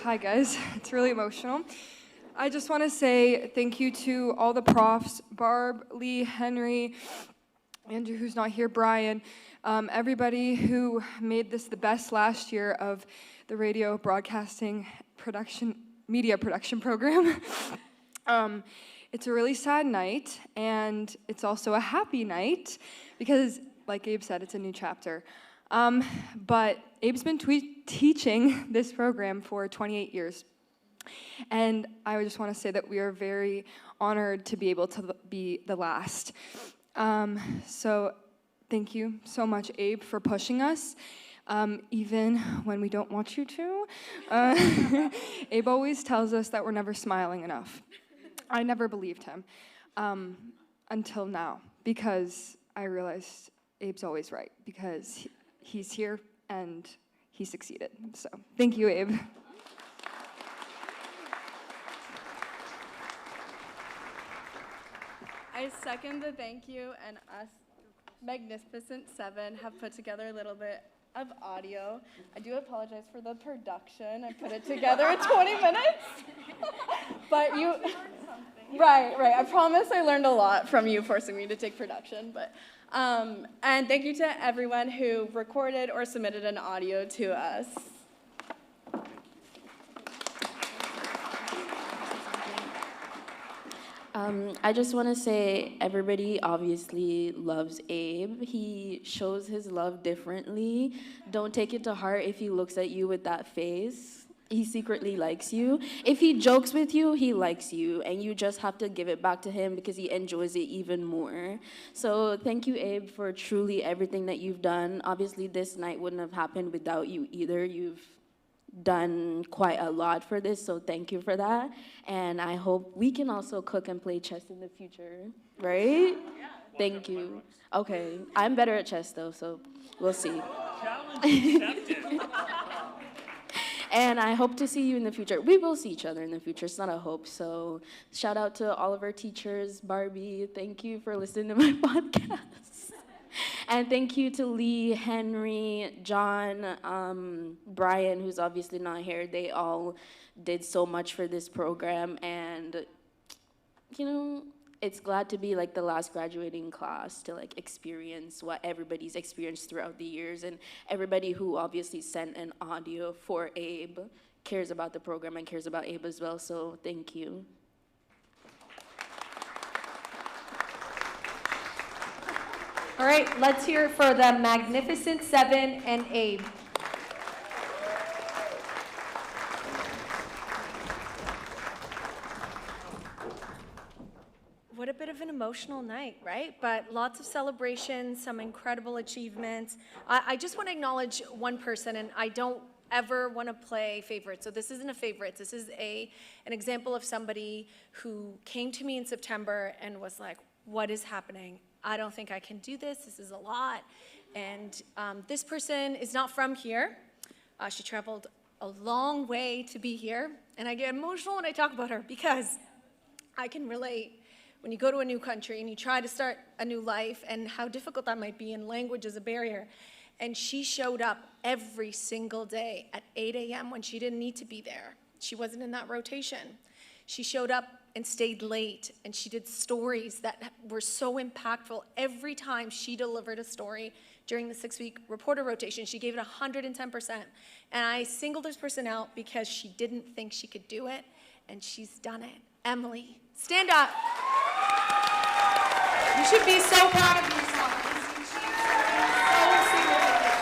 Hi guys, it's really emotional. I just want to say thank you to all the profs, Barb, Lee, Henry, Andrew who's not here, Brian, everybody who made this the best last year of the radio broadcasting media production program. It's a really sad night, and it's also a happy night, because like Abe said, it's a new chapter. But Abe's been teaching this program for 28 years. And I just want to say that we are very honored to be able to be the last. So thank you so much, Abe, for pushing us, even when we don't want you to. Abe always tells us that we're never smiling enough. I never believed him until now, because I realized Abe's always right, because he's here and he succeeded. So thank you, Abe. I second the thank you, and us Magnificent Seven have put together a little bit of audio. I do apologize for the production. I put it together in 20 minutes. But you, right. I promise I learned a lot from you forcing me to take production. But and thank you to everyone who recorded or submitted an audio to us. I just want to say everybody obviously loves Abe. He shows his love differently. Don't take it to heart if he looks at you with that face. He secretly likes you. If he jokes with you, he likes you, and you just have to give it back to him because he enjoys it even more. So thank you, Abe, for truly everything that you've done. Obviously, this night wouldn't have happened without you either. You've done quite a lot for this, so thank you for that. And I hope we can also cook and play chess in the future, right? Yeah. Thank you. Okay, I'm better at chess though, so we'll see. Challenge accepted. And I hope to see you in the future. We will see each other in the future. It's not a hope. So shout out to all of our teachers. Barbie, thank you for listening to my podcast. And thank you to Lee, Henry, John, Brian, who's obviously not here. They all did so much for this program. And, you know, it's glad to be like the last graduating class to like experience what everybody's experienced throughout the years. And everybody who obviously sent an audio for Abe cares about the program and cares about Abe as well. So thank you. All right, let's hear it for the Magnificent Seven and Abe. What a bit of an emotional night, right? But lots of celebrations, some incredible achievements. I just want to acknowledge one person, and I don't ever want to play favorites. So this isn't a favorite. This is an example of somebody who came to me in September and was like, what is happening? I don't think I can do this. This is a lot. And this person is not from here. She traveled a long way to be here. And I get emotional when I talk about her because I can relate when you go to a new country and you try to start a new life and how difficult that might be, and language is a barrier. And she showed up every single day at 8 a.m. when she didn't need to be there. She wasn't in that rotation. She showed up and stayed late, and she did stories that were so impactful. Every time she delivered a story during the 6-week reporter rotation, she gave it 110%. And I singled this person out because she didn't think she could do it, and she's done it. Emily, stand up. You should be so proud of yourself. So significant.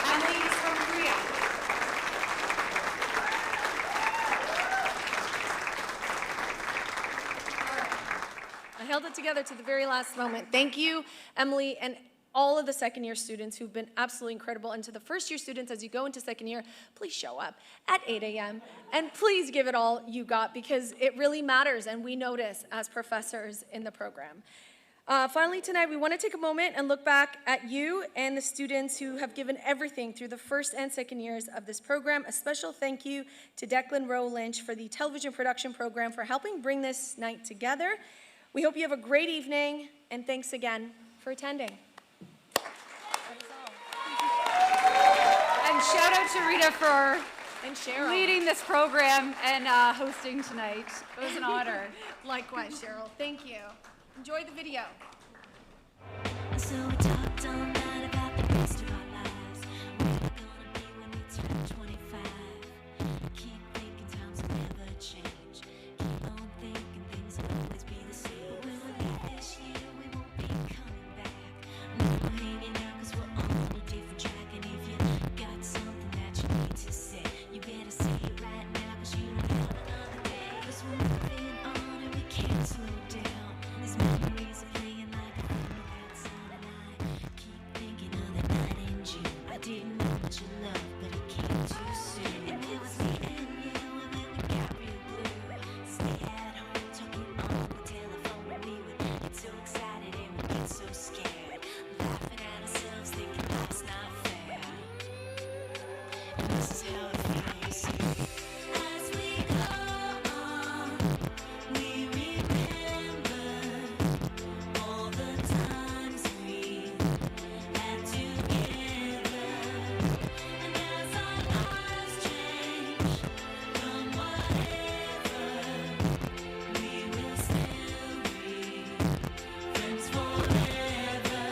Emily is from Korea. held it together to the very last moment. Thank you, Emily, and all of the second year students who've been absolutely incredible. And to the first year students, as you go into second year, please show up at 8 a.m. and please give it all you got, because it really matters and we notice as professors in the program. Finally tonight, we want to take a moment and look back at you and the students who have given everything through the first and second years of this program. A special thank you to Declan Rowe Lynch for the television production program for helping bring this night together. We hope you have a great evening, and thanks again for attending. And shout out to Rita for and Cheryl leading this program and hosting tonight. It was an honor. Likewise, Cheryl. Thank you. Enjoy the video. So we talked all night about the rest of our lives. Where we're gonna be when we turn 25. Keep thinking times will never change. Keep on thinking things will always be the same. But when we leave this year, we won't be coming back. No more hanging out 'cause we're on a different track. And if you got something that you need to say, you better say it right now, 'cause you don't have another day. 'Cause we're moving on and we can't slow down. These memories are playing like a film outside, and I keep thinking of that night in June. I didn't know what you loved, but it came too soon. And it was me and you, and when we got real blue, stay at home talking on the telephone, and we would get so excited and we'd get so scared, laughing at ourselves, thinking life's not fair. And this is how it feels. As we go on, we remember all the times we had together. And as our lives change from whatever, we will still be friends forever.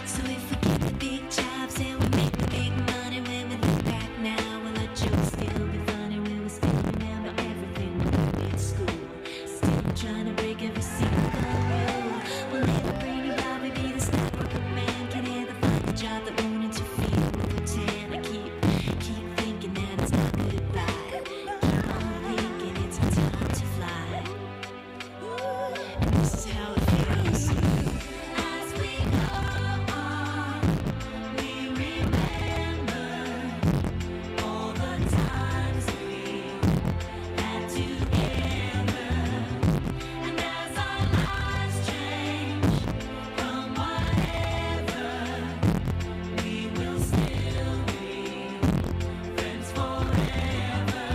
So if we get the big jobs and we make the big money, when we look back now, will our jokes still be funny? We will still remember everything we learned in school. Still trying to break every single rule. We'll never bring you by, we be the stockbroker man. Can ever find a job that won't interfere with pretend. I keep thinking that it's not goodbye. Keep on thinking it's our time to fly. And this is how it feels. As we go on, we remember all the times we had together. And as our lives change from whatever, we will still be friends forever.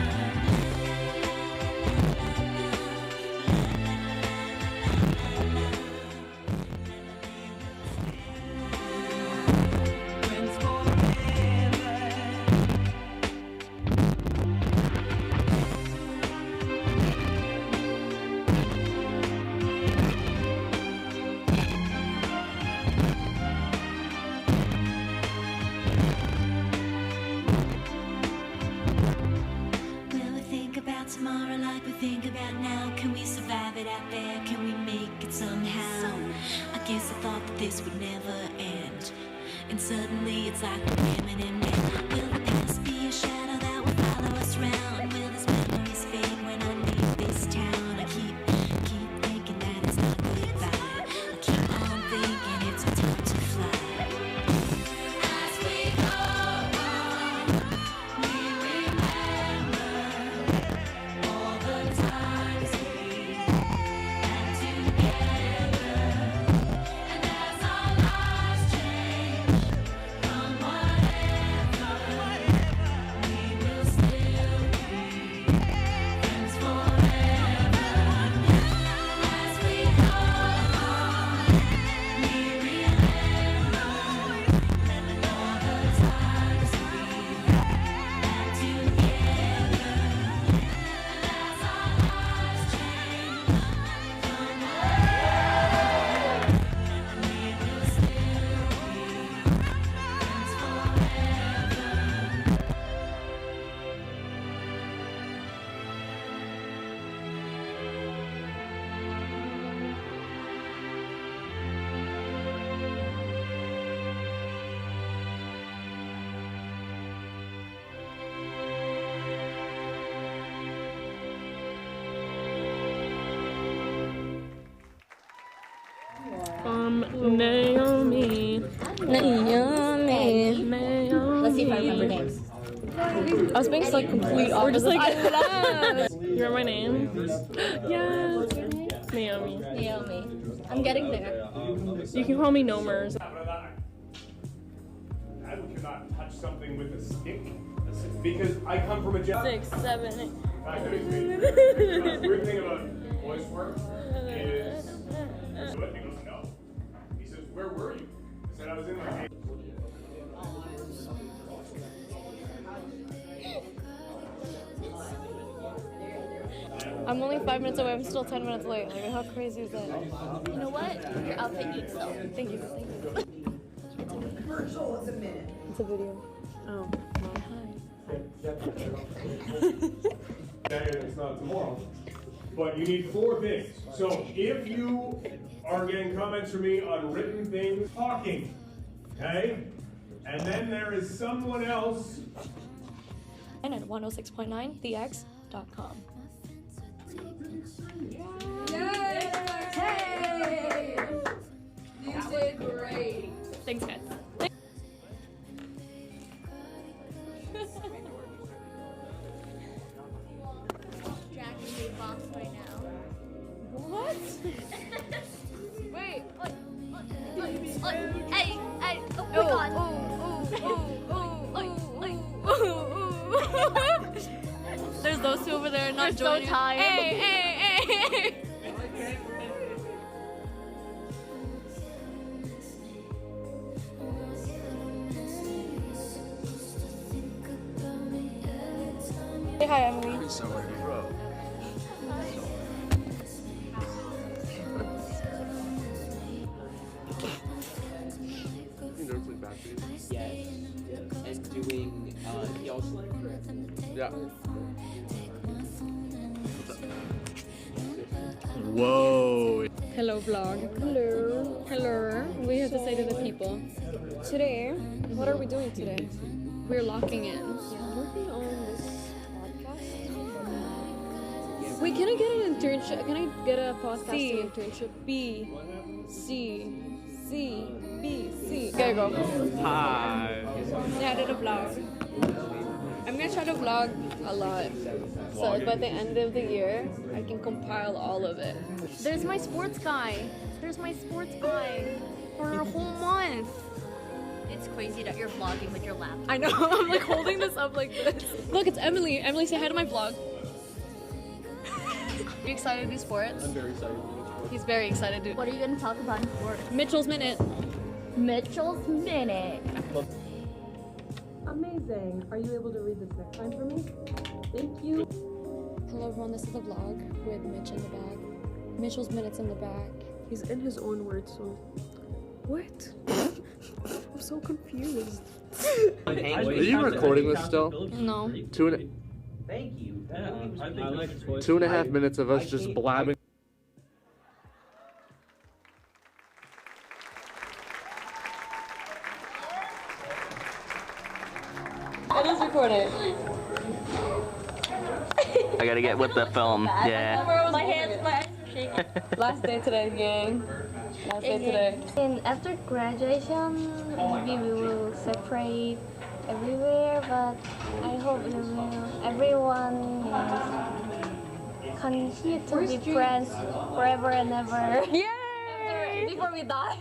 Friends forever. Will we think about tomorrow like we think about now? Can we survive it out there? Can we make it somehow? I guess I thought that this would never end, and suddenly it's like we're women and men. Will the past be a shadow that will follow us round? Will these memories fade when I leave this town? I keep thinking that it's not goodbye. I keep on thinking it's our time to fly. As we go on, we remember all the times we had together. And as our lives change from whatever, we will still be friends forever. As we go Naomi. Naomi. Let's see if I remember names. I was being like complete opposite. We're just like, You remember my name? Yes. Naomi. Naomi. I'm getting there. You can call me Nomers. I cannot touch something with a stick because I come from a 6, 7, 8. The weird thing about voice work is, he goes, no. He says, where were you? I said, I was in my I'm only 5 minutes away. I'm still 10 minutes late. Like, how crazy is that? You know what? Your outfit eats though. Thank you. Thank you. Commercial is a minute. It's a video. Oh. It's not tomorrow. But you need 4 things. So if you are getting comments from me on written things, talking, okay? And then there is someone else. And at 106.9thex.com. Yay! You did great. Thanks, guys. What? Wait. Hey, hey, oh my god. There's those two over there not They're joining. so tired. Hey. Say hi, Emily. Yes. And doing also. Yeah. Whoa. Hello, vlog. Hello. Hello. We have to say to the people. Today, what are we doing today? We're locking in. Working on this podcast. Wait, can I get an internship? Can I get a podcasting internship? B, C, C, B, C. Okay, go. Hi. Yeah, I did a vlog. I'm gonna try to vlog a lot. So by the end of the year, I can compile all of it. There's my sports guy. There's my sports guy for a whole month. It's crazy that you're vlogging with your laptop. I know. I'm like holding this up like this. Look, it's Emily. Emily, say hi to my vlog. Are you excited to do sports? I'm very excited. He's very excited to. What are you gonna talk about in sports? Mitchell's Minute. Mitchell's Minute. Amazing. Are you able to read this next time for me? Thank you. Hello everyone, this is a vlog with Mitch in the back. Mitchell's Minute's in the back. He's in his own words, so... What? I'm so confused. Are you recording this still? No. Thank you. I like 2.5 minutes of us just blabbing. It is recording. I gotta get with the film. Yeah. My eyes are shaking. Last day today, gang. Last day today. And after graduation, maybe we will separate everywhere, but I hope everyone continue to be friends forever and ever. Yay! Before we die.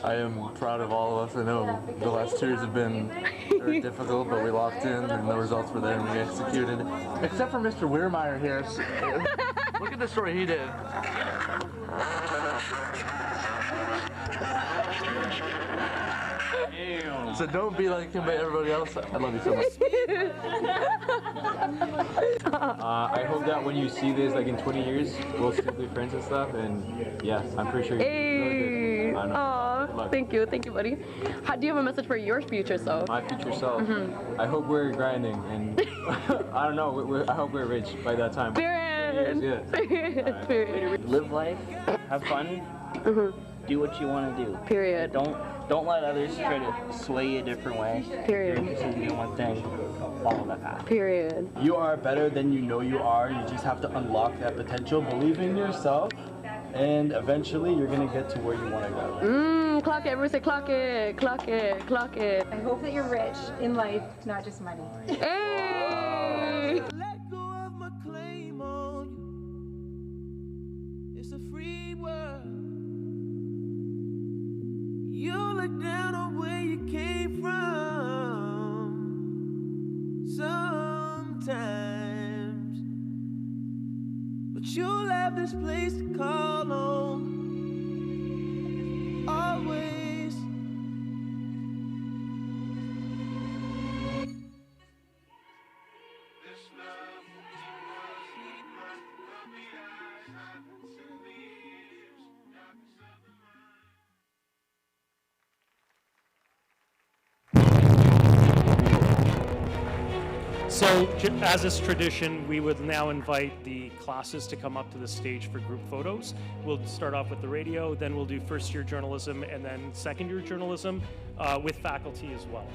I am proud of all of us. I know the last 2 years have been very difficult, but we locked in and the results were there and we executed. Except for Mr. Weirmeyer here. Look at the story he did. So don't be like him, but everybody else. I love you so much. I hope that when you see this, like in 20 years, we'll still be friends and stuff. And yeah, I'm pretty sure you're really good. I know. Aw, thank you, buddy. How, do you have a message for your future self? My future self. I hope we're grinding, and I don't know. I hope we're rich by that time. Period. Yeah. Period. Live life, have fun, do what you want to do. Period. Don't let others try to sway you a different way. Period. You're interested in doing one thing, follow that path. Period. You are better than you know you are. You just have to unlock that potential. Believe in yourself and eventually you're gonna get to where you wanna go. Clock it. Everyone say clock it, clock it, clock it. I hope that you're rich in life, not just money. Hey! Let go of my claim on you. It's a free world. You look down on where you came from sometimes, but you'll have this place to call home always. So, as is tradition, we would now invite the classes to come up to the stage for group photos. We'll start off with the radio, then we'll do first year journalism, and then second year journalism with faculty as well.